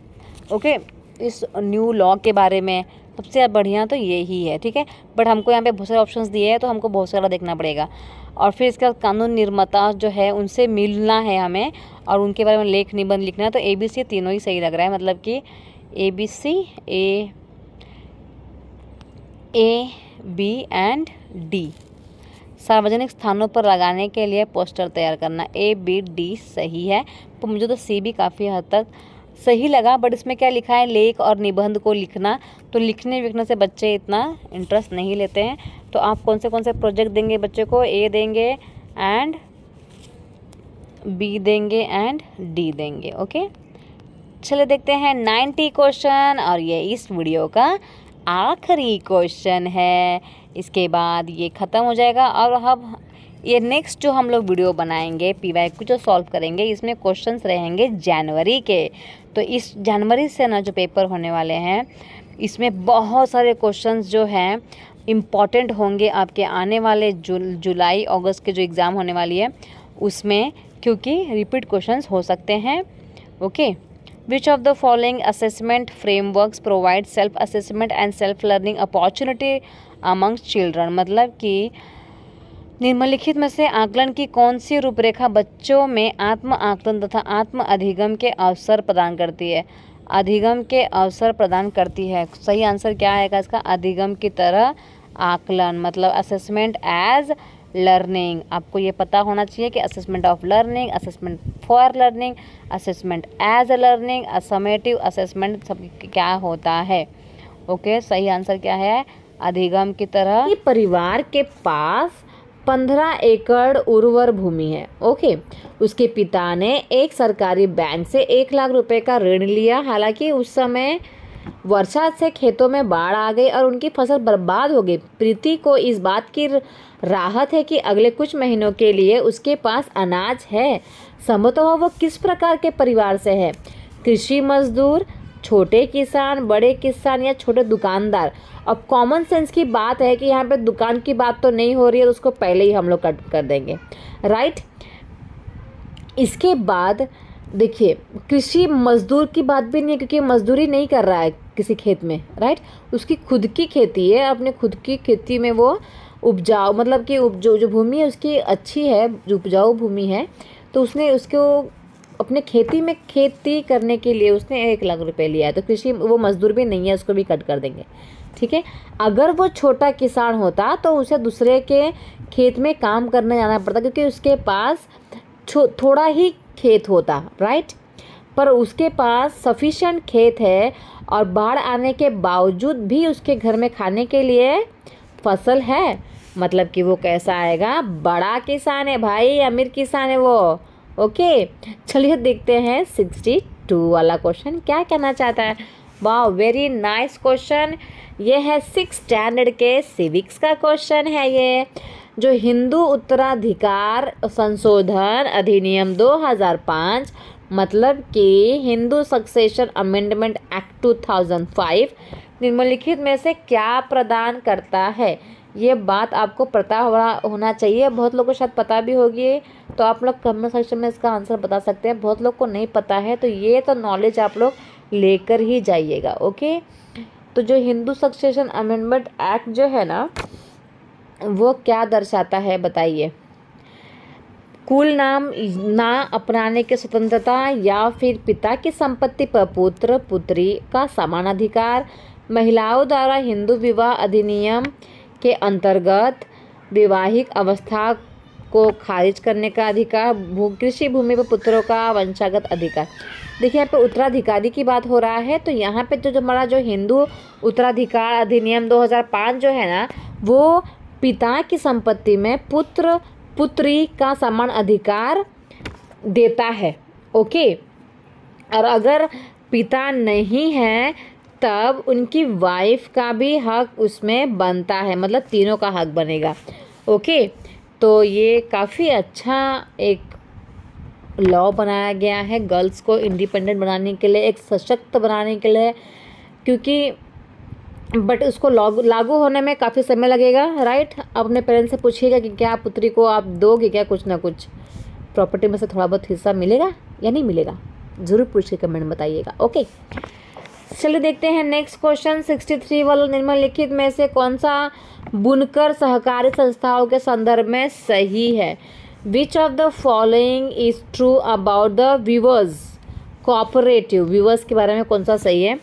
Speaker 2: ओके, इस न्यू लॉ के बारे में। सबसे बढ़िया तो यही है, ठीक है। बट हमको यहाँ पे बहुत सारे ऑप्शंस दिए हैं तो हमको बहुत सारा देखना पड़ेगा। और फिर इसका कानून निर्माता जो है उनसे मिलना है हमें, और उनके बारे में लेख निबंध लिखना है। तो ABC तीनों ही सही लग रहा है, मतलब कि ABC A B and D। सार्वजनिक स्थानों पर लगाने के लिए पोस्टर तैयार करना, A B D सही है। तो मुझे तो C भी काफ़ी हद तक सही लगा, बट इसमें क्या लिखा है, लेख और निबंध को लिखना। तो लिखने विखने से बच्चे इतना इंटरेस्ट नहीं लेते हैं। तो आप कौन से प्रोजेक्ट देंगे बच्चे को, A देंगे एंड B देंगे एंड D देंगे। ओके, चलिए देखते हैं 90 क्वेश्चन, और ये इस वीडियो का आखिरी क्वेश्चन है। इसके बाद ये ख़त्म हो जाएगा, और अब ये नेक्स्ट जो हम लोग वीडियो बनाएंगे PYQ जो सॉल्व करेंगे, इसमें क्वेश्चंस रहेंगे जनवरी के। तो इस जनवरी से ना जो पेपर होने वाले हैं, इसमें बहुत सारे क्वेश्चंस जो हैं इम्पॉर्टेंट होंगे आपके आने वाले जुलाई अगस्त के जो एग्ज़ाम होने वाली है उसमें, क्योंकि रिपीट क्वेश्चंस हो सकते हैं। Okay, which of the following assessment frameworks provide self assessment and self learning opportunity amongst children, मतलब कि निम्नलिखित में से आकलन की कौन सी रूपरेखा बच्चों में आत्म आकलन तथा आत्म अधिगम के अवसर प्रदान करती है। अधिगम के अवसर प्रदान करती है, सही आंसर क्या आएगा इसका, अधिगम की तरह आकलन, मतलब असेसमेंट एज लर्निंग। आपको ये पता होना चाहिए कि assessment of learning, assessment for learning, assessment as a learning, summative assessment सब क्या होता है। ओके, सही आंसर क्या है, अधिगम की तरह। परिवार के पास 15 एकड़ उर्वर भूमि है। ओके, उसके पिता ने एक सरकारी बैंक से 1 लाख रुपए का ऋण लिया। हालांकि उस समय वर्षा से खेतों में बाढ़ आ गई और उनकी फसल बर्बाद हो गई। प्रीति को इस बात की राहत है कि अगले कुछ महीनों के लिए उसके पास अनाज है। संभवतः वो किस प्रकार के परिवार से है, कृषि मजदूर, छोटे किसान, बड़े किसान या छोटे दुकानदार। अब कॉमन सेंस की बात है कि यहाँ पे दुकान की बात तो नहीं हो रही है, तो उसको पहले ही हम लोग कट कर देंगे, राइट। इसके बाद देखिए, कृषि मजदूर की बात भी नहीं है, क्योंकि मजदूरी नहीं कर रहा है किसी खेत में, राइट। उसकी खुद की खेती है, अपने खुद की खेती में वो उपजाऊ, मतलब कि जो भूमि है उसकी अच्छी है, जो उपजाऊ भूमि है, तो उसने उसको अपने खेती करने के लिए उसने 1 लाख रुपए लिया है। तो कृषि, वो मजदूर भी नहीं है, उसको भी कट कर देंगे, ठीक है। अगर वो छोटा किसान होता तो उसे दूसरे के खेत में काम करने जाना पड़ता, क्योंकि उसके पास थोड़ा ही खेत होता, राइट। पर उसके पास सफिशिएंट खेत है और बाढ़ आने के बावजूद भी उसके घर में खाने के लिए फसल है, मतलब कि वो कैसा आएगा, बड़ा किसान है भाई, अमीर किसान है वो। ओके, चलिए देखते हैं 62 वाला क्वेश्चन क्या कहना चाहता है। वाह, वेरी नाइस क्वेश्चन। ये है 6th स्टैंडर्ड के सिविक्स का क्वेश्चन है ये।
Speaker 1: जो हिंदू उत्तराधिकार संशोधन अधिनियम 2005 मतलब कि हिंदू सक्सेशन अमेंडमेंट एक्ट 2005 निम्नलिखित में से क्या प्रदान करता है? ये बात आपको पता होना चाहिए। बहुत लोगों को शायद पता भी होगी, तो आप लोग कमेंट सेक्शन में इसका आंसर बता सकते हैं। बहुत लोग को नहीं पता है, तो ये तो नॉलेज आप लोग लेकर ही जाइएगा। ओके, तो जो हिंदू सक्सेशन अमेंडमेंट एक्ट जो है ना, वो क्या दर्शाता है बताइए? कुल नाम ना अपनाने की स्वतंत्रता या फिर पिता की संपत्ति पर पुत्र पुत्री का समान अधिकार, महिलाओं द्वारा हिंदू विवाह अधिनियम के अंतर्गत वैवाहिक अवस्था को खारिज करने का अधिकार, कृषि भूमि पर पुत्रों का वंशागत अधिकार। देखिए यहाँ पे उत्तराधिकारी की बात हो रहा है, तो यहाँ पे जो हमारा जो हिंदू उत्तराधिकार अधिनियम 2005 जो है ना, वो पिता की संपत्ति में पुत्र पुत्री का समान अधिकार देता है। ओके, और अगर पिता नहीं है तब उनकी वाइफ का भी हक उसमें बनता है, मतलब तीनों का हक बनेगा। ओके, तो ये काफ़ी अच्छा एक लॉ बनाया गया है गर्ल्स को इंडिपेंडेंट बनाने के लिए, एक सशक्त बनाने के लिए, क्योंकि बट उसको लागू होने में काफ़ी समय लगेगा, राइट। अपने पेरेंट्स से पूछिएगा कि क्या पुत्री को आप दोगे क्या कुछ ना कुछ प्रॉपर्टी में से थोड़ा बहुत हिस्सा मिलेगा या नहीं मिलेगा, ज़रूर पूछ के कमेंट बताइएगा। ओके, चलिए देखते हैं नेक्स्ट क्वेश्चन 63 वाला। निम्नलिखित में से कौन सा बुनकर सहकारी संस्थाओं के संदर्भ में सही है? Which of the following is true about the weavers cooperative? Weavers के बारे में कौन सा सही है?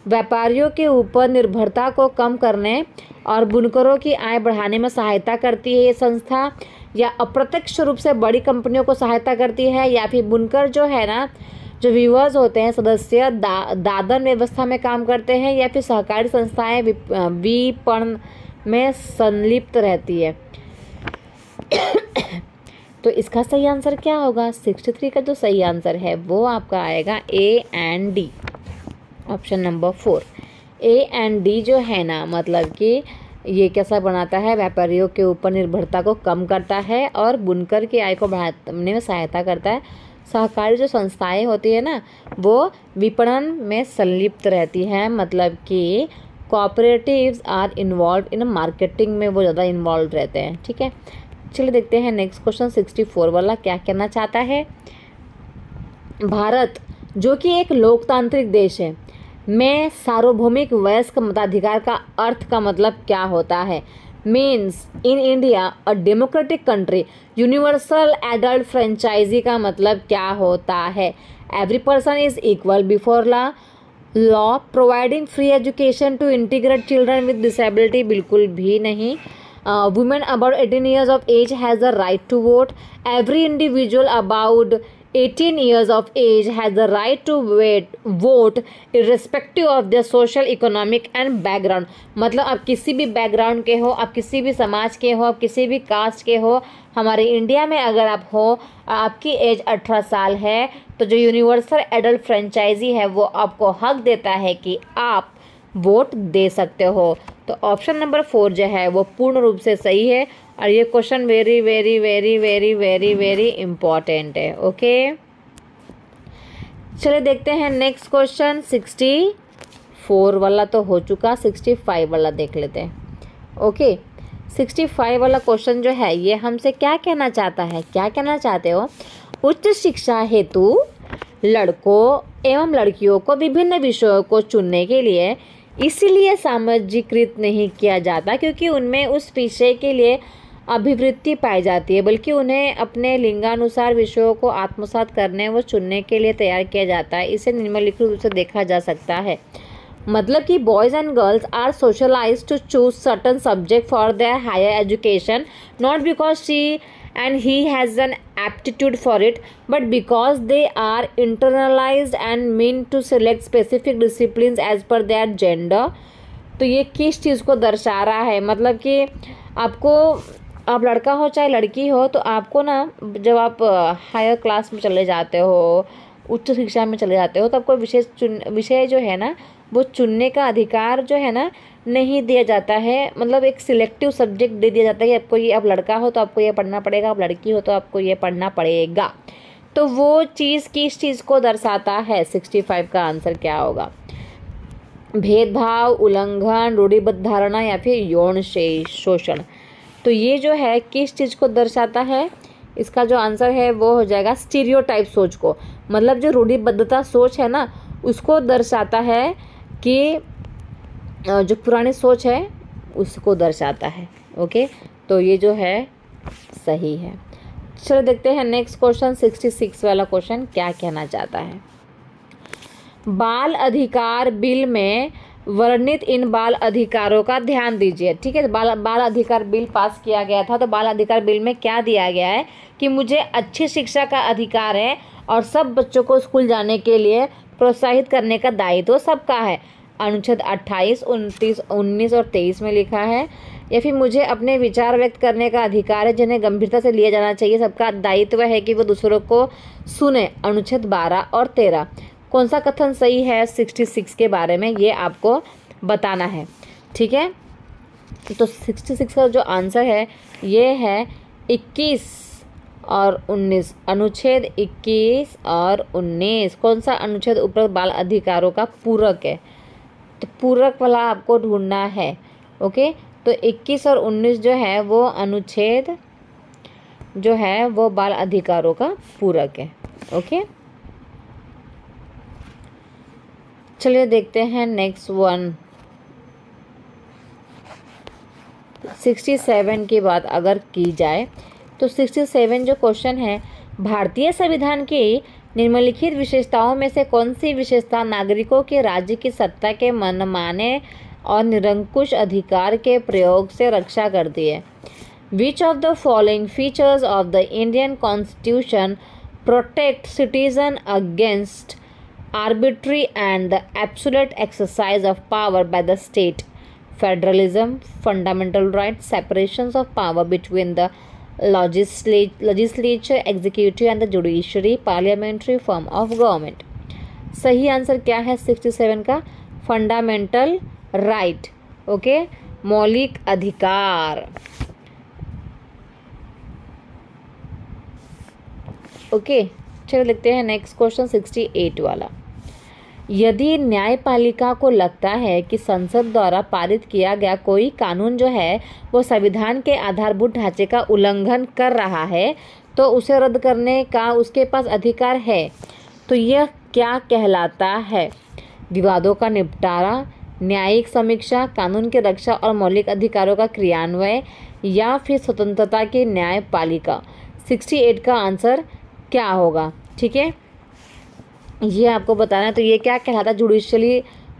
Speaker 1: व्यापारियों के ऊपर निर्भरता को कम करने और बुनकरों की आय बढ़ाने में सहायता करती है ये संस्था, या अप्रत्यक्ष रूप से बड़ी कंपनियों को सहायता करती है, या फिर बुनकर जो है ना, जो व्यूअर्स होते हैं सदस्य दादन व्यवस्था में काम करते हैं, या फिर सहकारी संस्थाएं विपणन में संलिप्त रहती है? तो इसका सही आंसर क्या होगा? 63 का जो सही आंसर है वो आपका आएगा ए and D, option number 4। A and D जो है ना, मतलब कि ये कैसा बनाता है? व्यापारियों के ऊपर निर्भरता को कम करता है और बुनकर की आय को बढ़ाने में सहायता करता है। सहकारी जो संस्थाएं होती है ना, वो विपणन में संलिप्त रहती हैं, मतलब कि cooperatives are involve in marketing में वो ज़्यादा इन्वॉल्व रहते हैं। ठीक है, चलिए देखते हैं नेक्स्ट क्वेश्चन 64 वाला क्या कहना चाहता है। भारत जो कि एक लोकतांत्रिक देश है में सार्वभौमिक वयस्क मताधिकार का अर्थ का मतलब क्या होता है? Means in India a democratic country universal adult franchise का मतलब क्या होता है? Every person is equal before law providing free education to integrate children with disability, बिल्कुल भी नहीं। Women about 18 years of age has the right to vote. Every individual about 18 years of age has the right to vote irrespective of their social, economic and background. मतलब आप किसी भी बैकग्राउंड के हो, आप किसी भी समाज के हो, आप किसी भी कास्ट के हो, हमारे इंडिया में अगर आप हो, आपकी एज 18 साल है, तो जो यूनिवर्सल एडल्ट फ्रेंचाइजी है वो आपको हक देता है कि आप वोट दे सकते हो। तो ऑप्शन नंबर 4 जो है वो पूर्ण रूप से सही है, और ये question very very very very very very important है। ओके, चलिए देखते हैं नेक्स्ट क्वेश्चन 64 वाला तो हो चुका, 65 वाला देख लेते हैं। ओके, 65 वाला क्वेश्चन जो है ये हमसे क्या कहना चाहता है? क्या कहना चाहते हो? उच्च शिक्षा हेतु लड़कों एवं लड़कियों को विभिन्न विषयों को चुनने के लिए इसीलिए सामाजिकृत नहीं किया जाता क्योंकि उनमें उस विषय के लिए अभिवृत्ति पाई जाती है, बल्कि उन्हें अपने लिंगानुसार विषयों को आत्मसात करने व चुनने के लिए तैयार किया जाता है। इसे निम्नलिखित रूप से देखा जा सकता है, मतलब कि boys and girls are socialized to choose certain subject for their higher education, not because she and he has an aptitude for it, but because they are internalized and meant to select specific disciplines as per their gender। तो ये किस चीज़ को दर्शा रहा है? मतलब कि आपको, आप लड़का हो चाहे लड़की हो, तो आपको ना जब आप हायर क्लास में चले जाते हो, उच्च शिक्षा में चले जाते हो, तो आपको विषय जो है ना वो चुनने का अधिकार जो है ना नहीं दिया जाता है, मतलब एक सिलेक्टिव सब्जेक्ट दे दिया जाता है कि आपको ये, आप लड़का हो तो आपको ये पढ़ना पड़ेगा, आप लड़की हो तो आपको ये पढ़ना पड़ेगा। तो वो चीज़ किस चीज़ को दर्शाता है? 65 का आंसर क्या होगा? भेदभाव, उल्लंघन, रूढ़िबद्ध धारणा या फिर यौन शोषण। तो ये जो है किस चीज़ को दर्शाता है? इसका जो आंसर है वो हो जाएगा स्टीरियोटाइप सोच को, मतलब जो रूढ़िबद्धता सोच है ना उसको दर्शाता है, कि जो पुरानी सोच है उसको दर्शाता है। ओके, तो ये जो है सही है। चलो देखते हैं नेक्स्ट क्वेश्चन, 66 वाला क्वेश्चन क्या कहना चाहता है। बाल अधिकार बिल में वर्णित इन बाल अधिकारों का ध्यान दीजिए। ठीक है, बाल अधिकार बिल पास किया गया था, तो बाल अधिकार बिल में क्या दिया गया है कि मुझे अच्छी शिक्षा का अधिकार है और सब बच्चों को स्कूल जाने के लिए प्रोत्साहित करने का दायित्व सबका है। अनुच्छेद 28, 29, 19 और 23 में लिखा है। या फिर मुझे अपने विचार व्यक्त करने का अधिकार है जिन्हें गंभीरता से लिया जाना चाहिए, सबका दायित्व है कि वो दूसरों को सुने। अनुच्छेद 12 और 13। कौन सा कथन सही है 66 के बारे में, ये आपको बताना है। ठीक है, तो 66 का जो आंसर है ये है 21 और 19। अनुच्छेद 21 और 19 कौन सा अनुच्छेद उपरोक्त बाल अधिकारों का पूरक है? तो पूरक वाला आपको ढूंढना है। ओके, तो 21 और 19 जो है वो अनुच्छेद जो है वो बाल अधिकारों का पूरक है। ओके, चलिए देखते हैं नेक्स्ट वन। 67 की बात अगर की जाए तो 67 जो क्वेश्चन है, भारतीय संविधान की निम्नलिखित विशेषताओं में से कौन सी विशेषता नागरिकों के राज्य की सत्ता के मनमाने और निरंकुश अधिकार के प्रयोग से रक्षा करती है? Which of the following features of the Indian Constitution protect citizen against arbitrary and the absolute exercise of power by the state? Federalism, fundamental rights, separations of power between the legislature, executive and the judiciary, parliamentary form of government. सही आंसर क्या है 67 का? Fundamental right. ओके, मौलिक अधिकार। ओके, चलो लिखते हैं नेक्स्ट क्वेश्चन 68 वाला। यदि न्यायपालिका को लगता है कि संसद द्वारा पारित किया गया कोई कानून जो है वो संविधान के आधारभूत ढांचे का उल्लंघन कर रहा है तो उसे रद्द करने का उसके पास अधिकार है। तो यह क्या कहलाता है? विवादों का निपटारा, न्यायिक समीक्षा, कानून की रक्षा और मौलिक अधिकारों का क्रियान्वयन, या फिर स्वतंत्रता की न्यायपालिका। 68 का आंसर क्या होगा? ठीक है, ये आपको बताना है। तो ये क्या कहलाता है?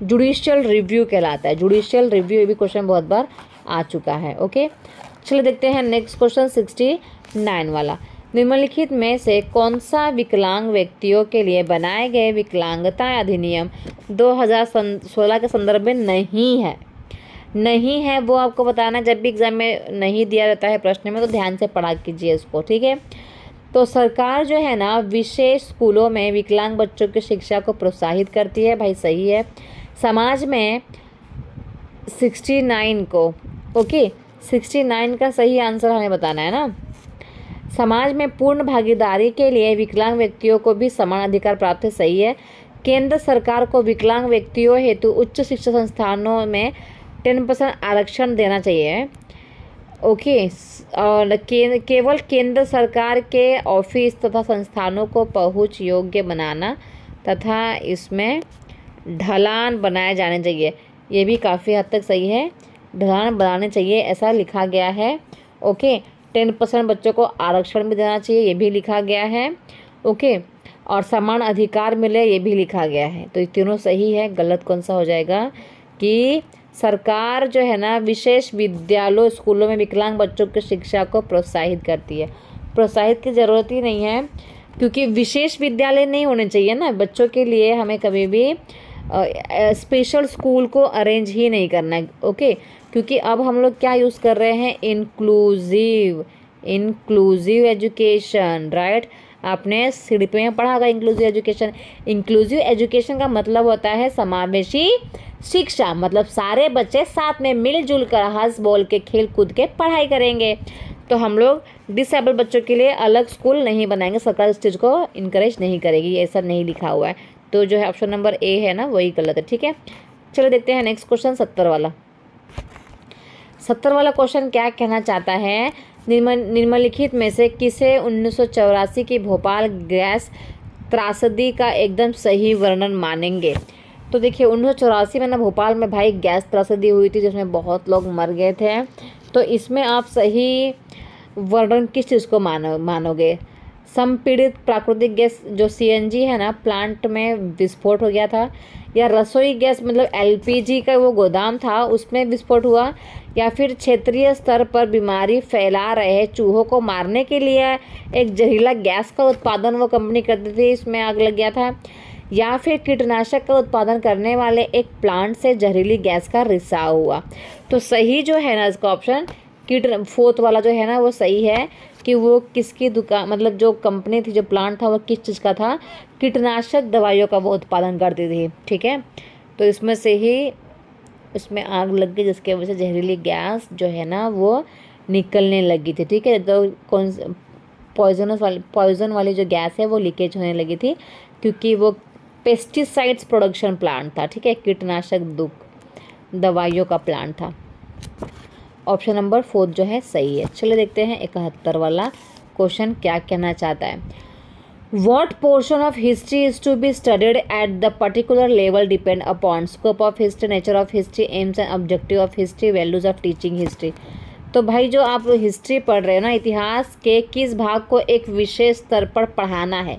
Speaker 1: जुडिशियल रिव्यू कहलाता है। जुडिशियल रिव्यू, ये भी क्वेश्चन बहुत बार आ चुका है। ओके, चलिए देखते हैं नेक्स्ट क्वेश्चन 69 वाला। निम्नलिखित में से कौन सा विकलांग व्यक्तियों के लिए बनाए गए विकलांगता अधिनियम 2016 के संदर्भ में नहीं है वो आपको बताना है। जब भी एग्जाम में नहीं दिया जाता है प्रश्न में तो ध्यान से पढ़ा कीजिए इसको। ठीक है, तो सरकार जो है ना विशेष स्कूलों में विकलांग बच्चों की शिक्षा को प्रोत्साहित करती है। भाई सही है। समाज में 69 को, ओके 69 का सही आंसर हमें बताना है ना। समाज में पूर्ण भागीदारी के लिए विकलांग व्यक्तियों को भी समान अधिकार प्राप्त है। सही है। केंद्र सरकार को विकलांग व्यक्तियों हेतु उच्च शिक्षा संस्थानों में 10% आरक्षण देना चाहिए। ओके, और केवल केंद्र सरकार के ऑफिस तथा संस्थानों को पहुंच योग्य बनाना तथा इसमें ढलान बनाए जाने चाहिए। ये भी काफ़ी हद तक सही है, ढलान बनाने चाहिए ऐसा लिखा गया है। ओके, 10% बच्चों को आरक्षण भी देना चाहिए, ये भी लिखा गया है। ओके, और समान अधिकार मिले, ये भी लिखा गया है। तो ये तीनों सही है। गलत कौन सा हो जाएगा कि सरकार जो है ना विशेष विद्यालयों स्कूलों में विकलांग बच्चों की शिक्षा को प्रोत्साहित करती है। प्रोत्साहित की ज़रूरत ही नहीं है क्योंकि विशेष विद्यालय नहीं होने चाहिए ना बच्चों के लिए। हमें कभी भी स्पेशल स्कूल को अरेंज ही नहीं करना है। ओके, क्योंकि अब हम लोग क्या यूज़ कर रहे हैं? Inclusive education, right. आपने सीडीपी में पढ़ा होगा इंक्लूसिव एजुकेशन। इंक्लूसिव एजुकेशन का मतलब होता है समावेशी शिक्षा, मतलब सारे बच्चे साथ में मिलजुल कर हंस बोल के खेल कूद के पढ़ाई करेंगे। तो हम लोग डिसेबल बच्चों के लिए अलग स्कूल नहीं बनाएंगे, सरकार इस चीज़ को इनकरेज नहीं करेगी, ऐसा नहीं लिखा हुआ है। तो जो है ऑप्शन नंबर ए है ना वही गलत है, ठीक है। चलो देखते हैं नेक्स्ट क्वेश्चन 70 वाला। 70 वाला क्वेश्चन क्या कहना चाहता है, निम्नलिखित में से किसे 1984 की भोपाल गैस त्रासदी का एकदम सही वर्णन मानेंगे। तो देखिए 1984 में ना भोपाल में भाई गैस त्रासदी हुई थी जिसमें बहुत लोग मर गए थे। तो इसमें आप सही वर्णन किस चीज़ को मानोगे। संपीड़ित प्राकृतिक गैस जो सीएनजी है ना प्लांट में विस्फोट हो गया था, या रसोई गैस मतलब एलपीजी का वो गोदाम था उसमें विस्फोट हुआ, या फिर क्षेत्रीय स्तर पर बीमारी फैला रहे चूहों को मारने के लिए एक जहरीला गैस का उत्पादन वो कंपनी करती थी इसमें आग लग गया था, या फिर कीटनाशक का उत्पादन करने वाले एक प्लांट से जहरीली गैस का रिसाव हुआ। तो सही जो है ना इसका ऑप्शन फोर्थ वाला जो है ना वो सही है कि वो किसकी दुकान मतलब जो कंपनी थी जो प्लांट था वो किस चीज़ का था, कीटनाशक दवाइयों का वो उत्पादन करती थी, ठीक है। तो इसमें से ही उसमें आग लग गई जिसके वजह से जहरीली गैस जो है ना वो निकलने लगी थी, ठीक है। तो कौन पॉइजन वाली जो गैस है वो लीकेज होने लगी थी क्योंकि वो पेस्टिसाइड्स प्रोडक्शन प्लांट था, ठीक है, कीटनाशक दवाइयों का प्लांट था। ऑप्शन नंबर 4 जो है सही है। चलिए देखते हैं 71 वाला क्वेश्चन क्या कहना चाहता है। What portion of history is to be studied at the particular level depend upon scope of history, nature of history, aims and objective of history, values of teaching history। तो भाई जो आप हिस्ट्री पढ़ रहे हो ना, इतिहास के किस भाग को एक विशेष स्तर पर पढ़ाना है,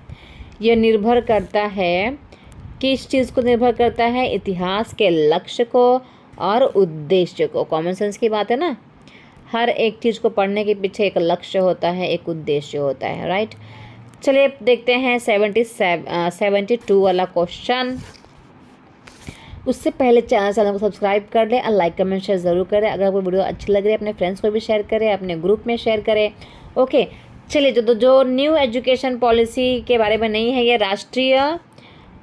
Speaker 1: यह निर्भर करता है किस चीज़ को निर्भर करता है, इतिहास के लक्ष्य को और उद्देश्य को। कॉमन सेंस की बात है ना, हर एक चीज़ को पढ़ने के पीछे एक लक्ष्य होता है, एक उद्देश्य होता है, राइट। चलिए देखते हैं 72 वाला क्वेश्चन। उससे पहले चैनल को सब्सक्राइब कर लें और लाइक कमेंट शेयर ज़रूर करें। अगर आपको वीडियो अच्छी लग रही है अपने फ्रेंड्स को भी शेयर करें, अपने ग्रुप में शेयर करें, ओके। चलिए जो न्यू एजुकेशन पॉलिसी के बारे में नहीं है, ये राष्ट्रीय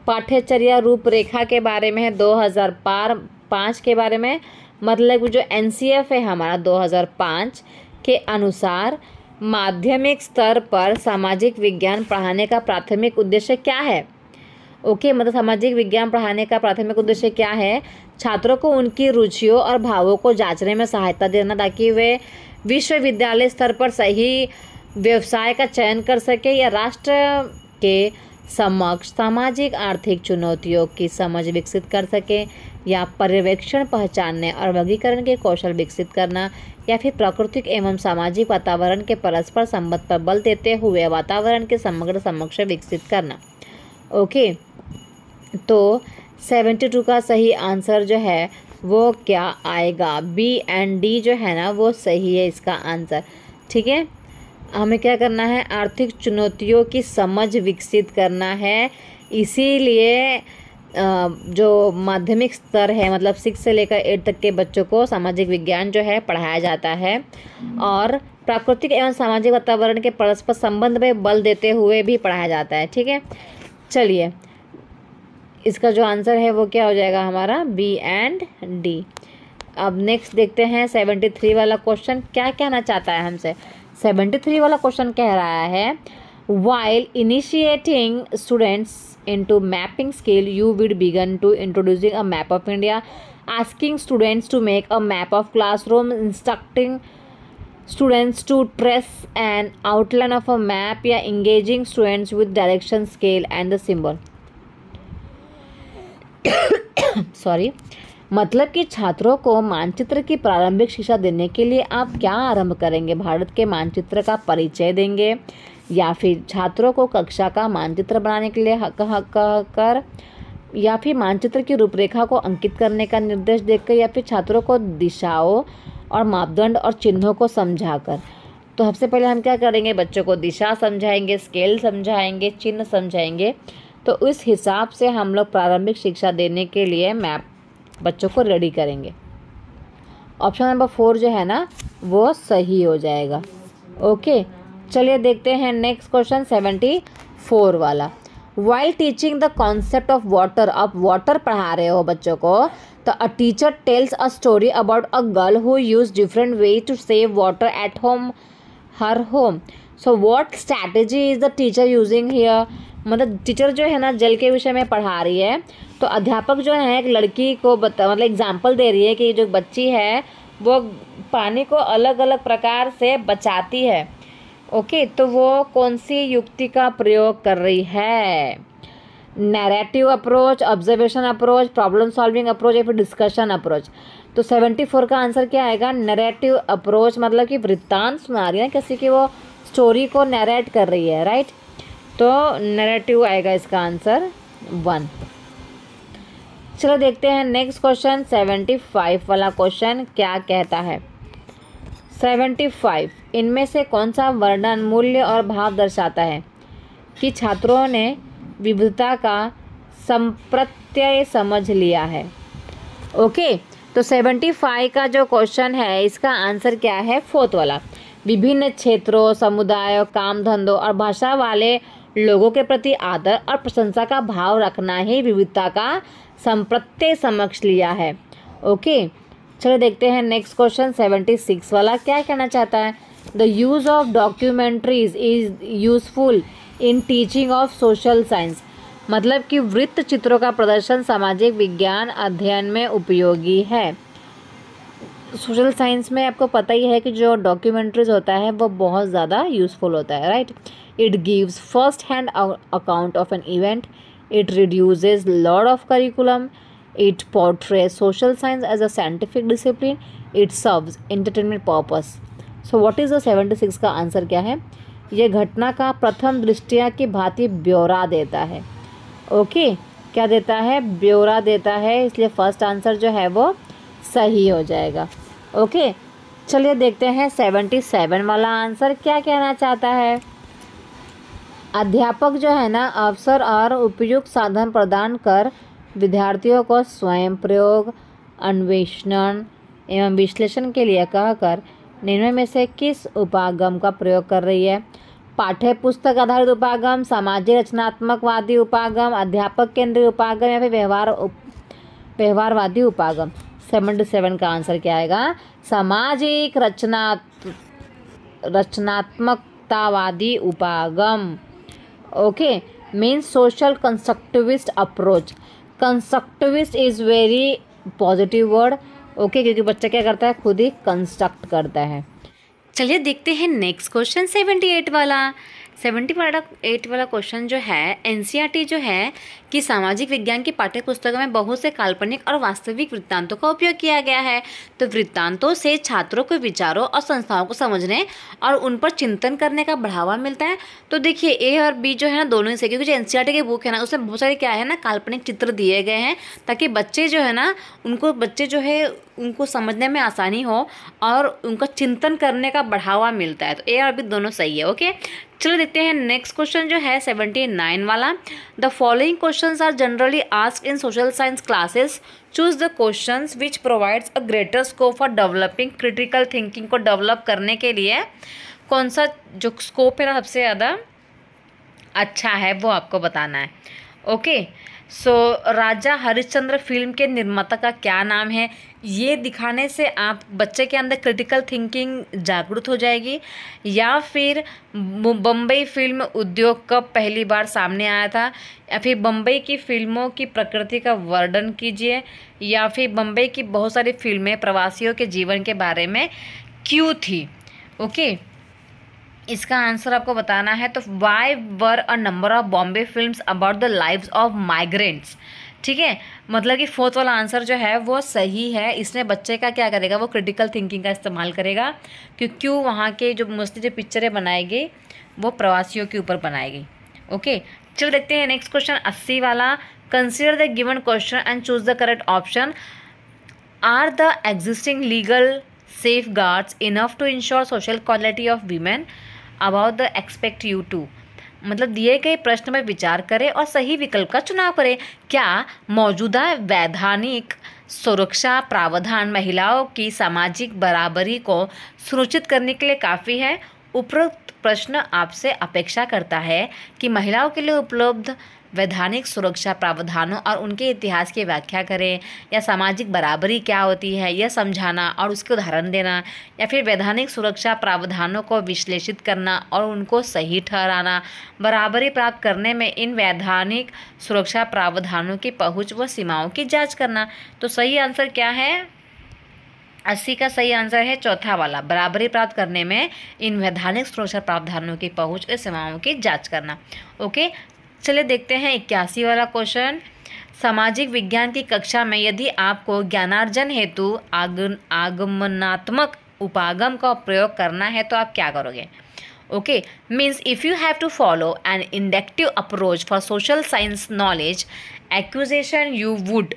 Speaker 1: पाठ्यचर्या रूपरेखा के बारे में है 2005 के बारे में। मतलब जो एनसीएफ है हमारा 2005 के अनुसार माध्यमिक स्तर पर सामाजिक विज्ञान पढ़ाने का प्राथमिक उद्देश्य क्या है। ओके, मतलब सामाजिक विज्ञान पढ़ाने का प्राथमिक उद्देश्य क्या है, छात्रों को उनकी रुचियों और भावों को जांचने में सहायता देना ताकि वे विश्वविद्यालय स्तर पर सही व्यवसाय का चयन कर सके, या राष्ट्र के समक्ष सामाजिक आर्थिक चुनौतियों की समझ विकसित कर सके, या पर्यवेक्षण पहचानने और वर्गीकरण के कौशल विकसित करना, या फिर प्राकृतिक एवं सामाजिक वातावरण के परस्पर संबंध पर बल देते हुए वातावरण के समग्र समक्ष विकसित करना। ओके, तो 72 का सही आंसर जो है वो क्या आएगा, बी एंड डी जो है ना वो सही है इसका आंसर, ठीक है। हमें क्या करना है, आर्थिक चुनौतियों की समझ विकसित करना है। इसीलिए जो माध्यमिक स्तर है मतलब 6 से लेकर 8 तक के बच्चों को सामाजिक विज्ञान जो है पढ़ाया जाता है, और प्राकृतिक एवं सामाजिक वातावरण के परस्पर संबंध में बल देते हुए भी पढ़ाया जाता है, ठीक है। चलिए इसका जो आंसर है वो क्या हो जाएगा हमारा, बी एंड डी। अब नेक्स्ट देखते हैं 73 वाला क्वेश्चन क्या कहना चाहता है हमसे। 73 वाला क्वेश्चन कह रहा है, while initiating students into mapping skill you will begin to introducing a map of India, asking students to make a map of classroom, instructing students to trace an outline of a map, या engaging students with direction scale and the symbol। Sorry, मतलब कि छात्रों को मानचित्र की प्रारंभिक शिक्षा देने के लिए आप क्या आरंभ करेंगे, भारत के मानचित्र का परिचय देंगे, या फिर छात्रों को कक्षा का मानचित्र बनाने के लिए कर, या फिर मानचित्र की रूपरेखा को अंकित करने का निर्देश देकर, या फिर छात्रों को दिशाओं और मापदंड और चिन्हों को समझाकर। तो सबसे पहले हम क्या करेंगे, बच्चों को दिशा समझाएंगे, स्केल समझाएंगे, चिन्ह समझाएंगे। तो उस हिसाब से हम लोग प्रारंभिक शिक्षा देने के लिए मैप बच्चों को रेडी करेंगे। ऑप्शन नंबर 4 जो है ना वो सही हो जाएगा। ओके, चलिए देखते हैं नेक्स्ट क्वेश्चन 74 वाला। While teaching the concept of water, आप वाटर पढ़ा रहे हो बच्चों को, तो a teacher tells a story about a girl who use different way to save water at home, her home. So what strategy is the teacher using here. मतलब टीचर जो है ना जल के विषय में पढ़ा रही है, तो अध्यापक जो है एक लड़की को मतलब एग्जाम्पल दे रही है कि जो बच्ची है वो पानी को अलग अलग प्रकार से बचाती है। ओके, तो वो कौन सी युक्ति का प्रयोग कर रही है। Narrative approach, observation approach, problem solving approach या फिर डिस्कशन अप्रोच। तो 74 का आंसर क्या आएगा, नैरेटिव अप्रोच, मतलब कि वृत्तांत सुना रही है किसी की, वो स्टोरी को नैरेट कर रही है, राइट। तो नैरेटिव आएगा इसका आंसर 1। चलो देखते हैं नेक्स्ट क्वेश्चन 75 वाला क्वेश्चन क्या कहता है। 75 इनमें से कौन सा वर्णन मूल्य और भाव दर्शाता है कि छात्रों ने विविधता का संप्रत्यय समझ लिया है। ओके, तो 75 का जो क्वेश्चन है इसका आंसर क्या है, 4th वाला। विभिन्न क्षेत्रों, समुदायों, काम धंधों और भाषा वाले लोगों के प्रति आदर और प्रशंसा का भाव रखना ही विविधता का संप्रत्यय समझ लिया है। ओके, चलो देखते हैं नेक्स्ट क्वेश्चन 76 वाला क्या कहना चाहता है। The use of documentaries is useful in teaching of social science, मतलब कि वृत्त चित्रों का प्रदर्शन सामाजिक विज्ञान अध्ययन में उपयोगी है। सोशल साइंस में आपको पता ही है कि जो डॉक्यूमेंट्रीज होता है वो बहुत ज़्यादा यूज़फुल होता है, right. It gives first hand account of an event, it reduces load of curriculum, it portrays social science as a scientific discipline, it serves entertainment purpose. So what is the 76 का आंसर क्या है, ये घटना का प्रथम दृष्टिया की भांति ब्यौरा देता है। ओके, क्या देता है, ब्यौरा देता है, इसलिए फर्स्ट आंसर जो है वो सही हो जाएगा। ओके, चलिए देखते हैं 77 वाला आंसर क्या कहना चाहता है। अध्यापक जो है ना अवसर और उपयुक्त साधन प्रदान कर विद्यार्थियों को स्वयं प्रयोग, अन्वेषण एवं विश्लेषण के लिए कहकर निम्न में से किस उपागम का प्रयोग कर रही है। पाठ्य पुस्तक आधारित उपागम, सामाजिक रचनात्मकवादी उपागम, अध्यापक केंद्रीय उपागम या फिर व्यवहारवादी उपागम। 77 का आंसर क्या आएगा, सामाजिक रचनात्मकतावादी उपागम। Okay, means social constructivist approach. Constructivist is very positive word, okay, क्योंकि बच्चा क्या करता है, खुद ही कंस्ट्रक्ट करता है। चलिए देखते हैं नेक्स्ट क्वेश्चन 78 वाला। 78 वाला क्वेश्चन जो है, एनसीईआरटी जो है कि सामाजिक विज्ञान की पाठ्य पुस्तकों में बहुत से काल्पनिक और वास्तविक वृत्तांतों का उपयोग किया गया है। तो वृत्तांतों से छात्रों को विचारों और संस्थाओं को समझने और उन पर चिंतन करने का बढ़ावा मिलता है। तो देखिए ए और बी जो है ना दोनों ही से, क्योंकि जो एनसीईआरटी की बुक है ना उसमें बहुत सारे क्या है ना काल्पनिक चित्र दिए गए हैं, ताकि बच्चे जो है ना उनको समझने में आसानी हो और उनका चिंतन करने का बढ़ावा मिलता है। तो ए और बी दोनों सही है। ओके, चलो देखते हैं नेक्स्ट क्वेश्चन जो है 79 वाला। The following questions are generally asked in social science classes, choose the questions which provides a greater scope for developing critical thinking. को डेवलप करने के लिए कौन सा जो स्कोप है ना सबसे ज़्यादा अच्छा है वो आपको बताना है। ओके, सो राजा हरिश्चंद्र फिल्म के निर्माता का क्या नाम है, ये दिखाने से आप बच्चे के अंदर क्रिटिकल थिंकिंग जागरूक हो जाएगी। या फिर बम्बई फिल्म उद्योग कब पहली बार सामने आया था, या फिर बम्बई की फिल्मों की प्रकृति का वर्णन कीजिए, या फिर बम्बई की बहुत सारी फिल्में प्रवासियों के जीवन के बारे में क्यों थी। ओके, इसका आंसर आपको बताना है। तो why were a number of Bombay films about the lives of migrants. ठीक है, मतलब कि 4th वाला आंसर जो है वो सही है। इसमें बच्चे का क्या करेगा, वो क्रिटिकल थिंकिंग का इस्तेमाल करेगा कि क्यों वहाँ के जो मोस्टली जो पिक्चरें बनाई गई वो प्रवासियों के ऊपर बनाई गई। ओके, चलो देखते हैं नेक्स्ट क्वेश्चन 80 वाला। Consider the given question and choose the correct option. Are the existing legal safeguards enough to ensure social quality of women about the expect you to। मतलब दिए गए प्रश्न में विचार करें और सही विकल्प का चुनाव करें। क्या मौजूदा वैधानिक सुरक्षा प्रावधान महिलाओं की सामाजिक बराबरी को सुनिश्चित करने के लिए काफ़ी है? उपरोक्त प्रश्न आपसे अपेक्षा करता है कि महिलाओं के लिए उपलब्ध वैधानिक सुरक्षा प्रावधानों और उनके इतिहास की व्याख्या करें, या सामाजिक बराबरी क्या होती है यह समझाना और उसके उदाहरण देना, या फिर वैधानिक सुरक्षा प्रावधानों को विश्लेषित करना और उनको सही ठहराना। बराबरी प्राप्त करने में इन वैधानिक सुरक्षा प्रावधानों की पहुंच व सीमाओं की जांच करना। तो सही आंसर क्या है? 80 का सही आंसर है चौथा वाला, बराबरी प्राप्त करने में इन वैधानिक सुरक्षा प्रावधानों की पहुंच और सीमाओं की जांच करना। ओके, चलिए देखते हैं 81 वाला क्वेश्चन। सामाजिक विज्ञान की कक्षा में यदि आपको ज्ञानार्जन हेतु आगमनात्मक उपागम का प्रयोग करना है तो आप क्या करोगे? Okay, means if you have to follow an inductive approach for social science knowledge acquisition you would.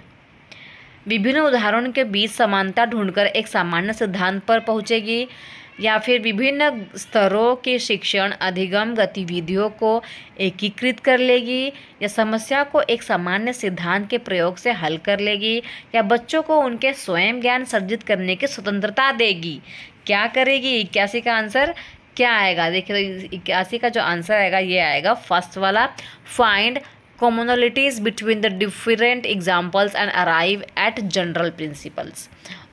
Speaker 1: विभिन्न उदाहरणों के बीच समानता ढूंढकर एक सामान्य सिद्धांत पर पहुंचेगी, या फिर विभिन्न स्तरों के शिक्षण अधिगम गतिविधियों को एकीकृत कर लेगी, या समस्या को एक सामान्य सिद्धांत के प्रयोग से हल कर लेगी, या बच्चों को उनके स्वयं ज्ञान सर्जित करने की स्वतंत्रता देगी। क्या करेगी? 81 का आंसर क्या आएगा? देखिए, तो 81 का जो आंसर आएगा ये आएगा फर्स्ट वाला, find commonalities between the different examples and arrive at general principles।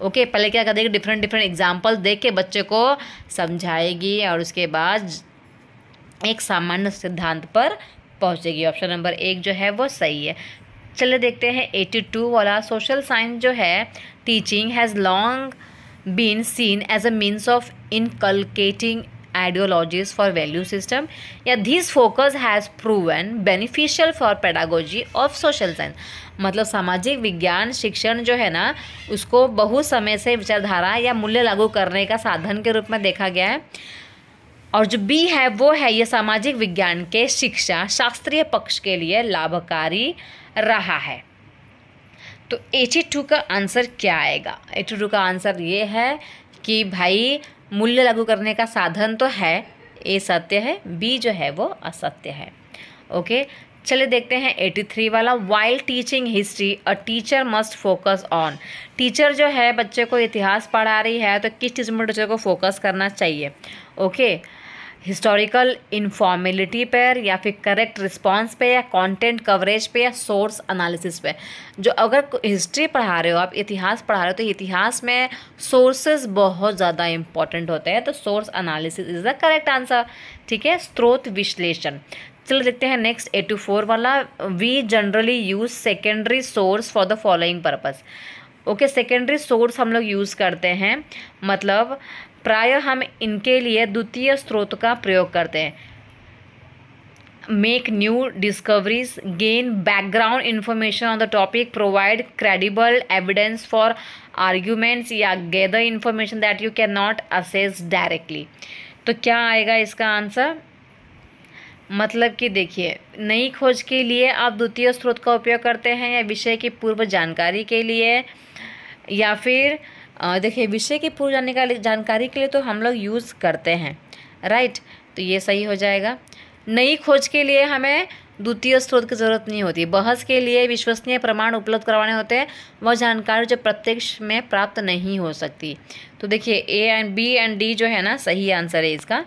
Speaker 1: Okay, पहले क्या करेगी? डिफरेंट एग्जाम्पल्स देख के बच्चे को समझाएगी और उसके बाद एक सामान्य सिद्धांत पर पहुंचेगी। ऑप्शन नंबर 1 जो है वो सही है। चलिए देखते हैं 82 वाला। सोशल साइंस जो है teaching has long been seen as a means of inculcating ideologies for value system, या this focus has proven beneficial for pedagogy of social science। मतलब सामाजिक विज्ञान शिक्षण जो है ना उसको बहुत समय से विचारधारा या मूल्य लागू करने का साधन के रूप में देखा गया है, और जो बी है वो है ये सामाजिक विज्ञान के शिक्षा शास्त्रीय पक्ष के लिए लाभकारी रहा है। तो 82 का आंसर क्या आएगा? 82 का आंसर ये है कि भाई मूल्य लागू करने का साधन तो है, ए सत्य है, बी जो है वो असत्य है। ओके, चलिए देखते हैं 83 वाला। While teaching history a teacher must focus on. Teacher जो है बच्चे को इतिहास पढ़ा रही है तो किस चीज़ में टीचर को फोकस करना चाहिए? ओके, हिस्टोरिकल इन्फॉर्मेलिटी पर, या फिर करेक्ट रिस्पॉन्स पे, या कंटेंट कवरेज पे, या सोर्स एनालिसिस पे। जो अगर हिस्ट्री पढ़ा रहे हो आप, इतिहास पढ़ा रहे हो, तो इतिहास में सोर्सेज बहुत ज़्यादा इंपॉर्टेंट होते हैं, तो source analysis is the correct answer. ठीक है, स्रोत विश्लेषण। चलो देखते हैं नेक्स्ट 84 वाला। We generally use secondary source for the following purpose. Okay, secondary source हम लोग यूज़ करते हैं, मतलब प्रायः हम इनके लिए द्वितीय स्रोत का प्रयोग करते हैं। Make new discoveries, gain background information on the topic, provide credible evidence for arguments, या gather information that you can not assess directly. तो क्या आएगा इसका आंसर? मतलब कि देखिए, नई खोज के लिए आप द्वितीय स्रोत का उपयोग करते हैं, या विषय की पूर्व जानकारी के लिए, या फिर देखिए विषय की पूर्व जानकारी के लिए तो हम लोग यूज़ करते हैं, राइट। तो ये सही हो जाएगा। नई खोज के लिए हमें द्वितीय स्रोत की ज़रूरत नहीं होती। बहस के लिए विश्वसनीय प्रमाण उपलब्ध करवाने होते हैं, वह जानकारी जो प्रत्यक्ष में प्राप्त नहीं हो सकती। तो देखिए A and B and D जो है ना सही आंसर है इसका।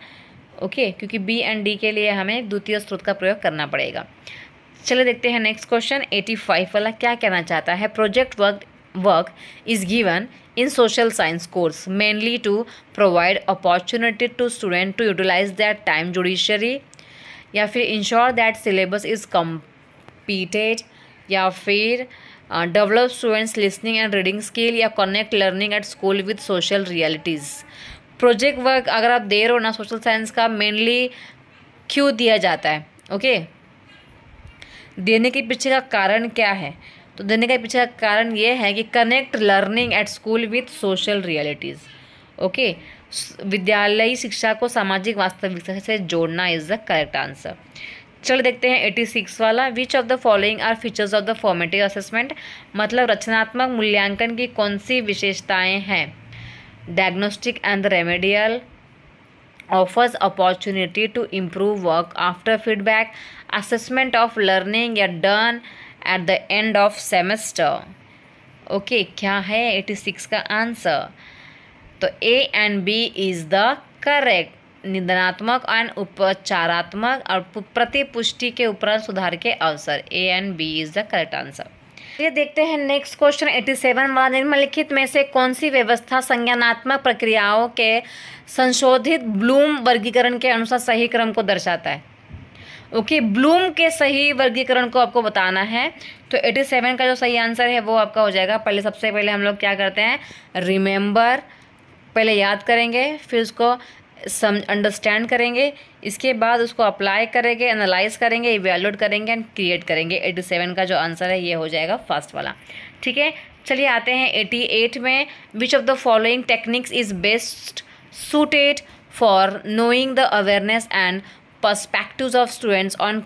Speaker 1: ओके, क्योंकि बी एंड डी के लिए हमें द्वितीय स्रोत का प्रयोग करना पड़ेगा। चलिए देखते हैं नेक्स्ट क्वेश्चन 85 वाला क्या कहना चाहता है। Project work is given in social science course mainly to provide opportunity to student to utilize their time judiciously, या फिर ensure that syllabus is completed, या फिर develop students listening and reading skill, या connect learning at school with social realities। Project work अगर आप दे रहे हो ना सोशल साइंस का, मेनली क्यों दिया जाता है? ओके, देने के पीछे का कारण क्या है? तो देने का पीछे का कारण ये है कि connect learning at school with social realities. Okay, विद्यालयी शिक्षा को सामाजिक वास्तविकता से जोड़ना इज़ द करेक्ट आंसर। चलो देखते हैं 86 वाला। Which of the following are features of the formative assessment. मतलब रचनात्मक मूल्यांकन की कौन सी विशेषताएँ हैं? Diagnostic and remedial, offers opportunity to improve work after feedback, assessment of learning, या done at the end of semester। Okay, क्या है 86 का आंसर? तो A and B is the correct निदानात्मक एंड उपचारात्मक और प्रतिपुष्टि के उपरांत सुधार के अवसर। A and B is the correct answer. ये देखते हैं नेक्स्ट क्वेश्चन 87 वाला। निम्नलिखित में से कौन सी व्यवस्था संज्ञानात्मक प्रक्रियाओं के संशोधित ब्लूम वर्गीकरण के अनुसार सही क्रम को दर्शाता है? ओके, ब्लूम के सही वर्गीकरण को आपको बताना है। तो 87 का जो सही आंसर है वो आपका हो जाएगा, पहले सबसे पहले हम लोग क्या करते हैं, रिमेंबर पहले याद करेंगे, फिर उसको अंडरस्टैंड करेंगे, इसके बाद उसको अप्लाई करेंगे, एनालाइज करेंगे, इवैल्यूएट करेंगे एंड क्रिएट करेंगे। 87 का जो आंसर है ये हो जाएगा फर्स्ट वाला। ठीक है, चलिए आते हैं 88 में। विच of the following techniques is best suited for knowing the awareness and perspectives of students on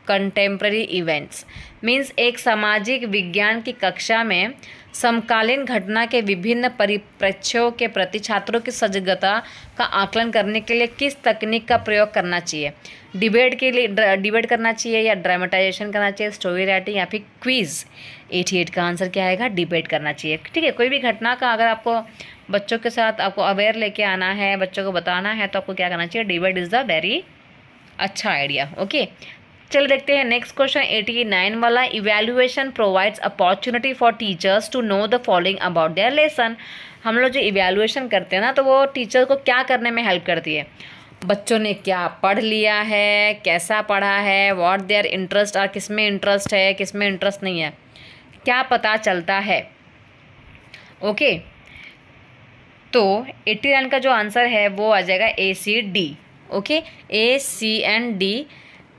Speaker 1: contemporary events? Means एक सामाजिक विज्ञान की कक्षा में समकालीन घटना के विभिन्न परिप्रेक्ष्यों के प्रति छात्रों की सजगता का आकलन करने के लिए किस तकनीक का प्रयोग करना चाहिए? डिबेट के लिए डिबेट करना चाहिए, या ड्रामेटाइजेशन करना चाहिए, स्टोरी राइटिंग, या फिर क्विज? 88 का आंसर क्या आएगा, डिबेट करना चाहिए। ठीक है, कोई भी घटना का अगर आपको बच्चों के साथ आपको अवेयर लेके आना है, बच्चों को बताना है, तो आपको क्या करना चाहिए, डिबेट इज़ द वेरी अच्छा आइडिया। ओके, चल देखते हैं नेक्स्ट क्वेश्चन 89 वाला। Evaluation provides opportunity for teachers to know the following about their lesson. हम लोग जो इवैल्यूएशन करते हैं ना, तो वो टीचर को क्या करने में हेल्प करती है, बच्चों ने क्या पढ़ लिया है, कैसा पढ़ा है, व्हाट देयर इंटरेस्ट और किस में इंटरेस्ट है, किस में इंटरेस्ट नहीं है, क्या पता चलता है। ओके, तो 89 का जो आंसर है वो आ जाएगा A-C-D। Okay, A-C-D।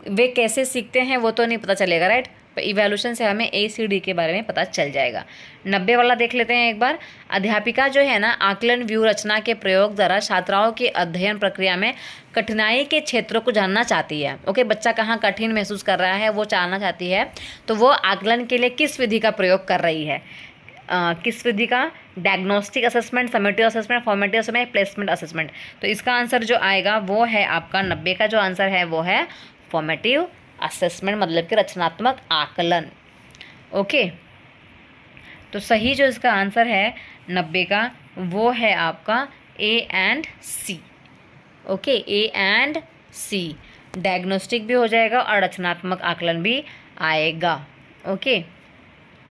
Speaker 1: वे कैसे सीखते हैं वो तो नहीं पता चलेगा, राइट, पर इवैल्यूएशन से हमें A-C-D के बारे में पता चल जाएगा। 90 वाला देख लेते हैं एक बार। अध्यापिका जो है ना, आकलन व्यू रचना के प्रयोग द्वारा छात्राओं की अध्ययन प्रक्रिया में कठिनाई के क्षेत्रों को जानना चाहती है। ओके, बच्चा कहाँ कठिन महसूस कर रहा है वो जानना चाहती है, तो वो आकलन के लिए किस विधि का प्रयोग कर रही है? किस विधि का? Diagnostic assessment, summative assessment, formative assessment, placement assessment. तो इसका आंसर जो आएगा वो है आपका 90 का जो आंसर है वो है फॉर्मेटिव असेसमेंट, मतलब कि रचनात्मक आकलन। ओके, तो सही जो इसका आंसर है 90 का वो है आपका A and C। Okay, A and C, diagnostic भी हो जाएगा और रचनात्मक आकलन भी आएगा। ओके।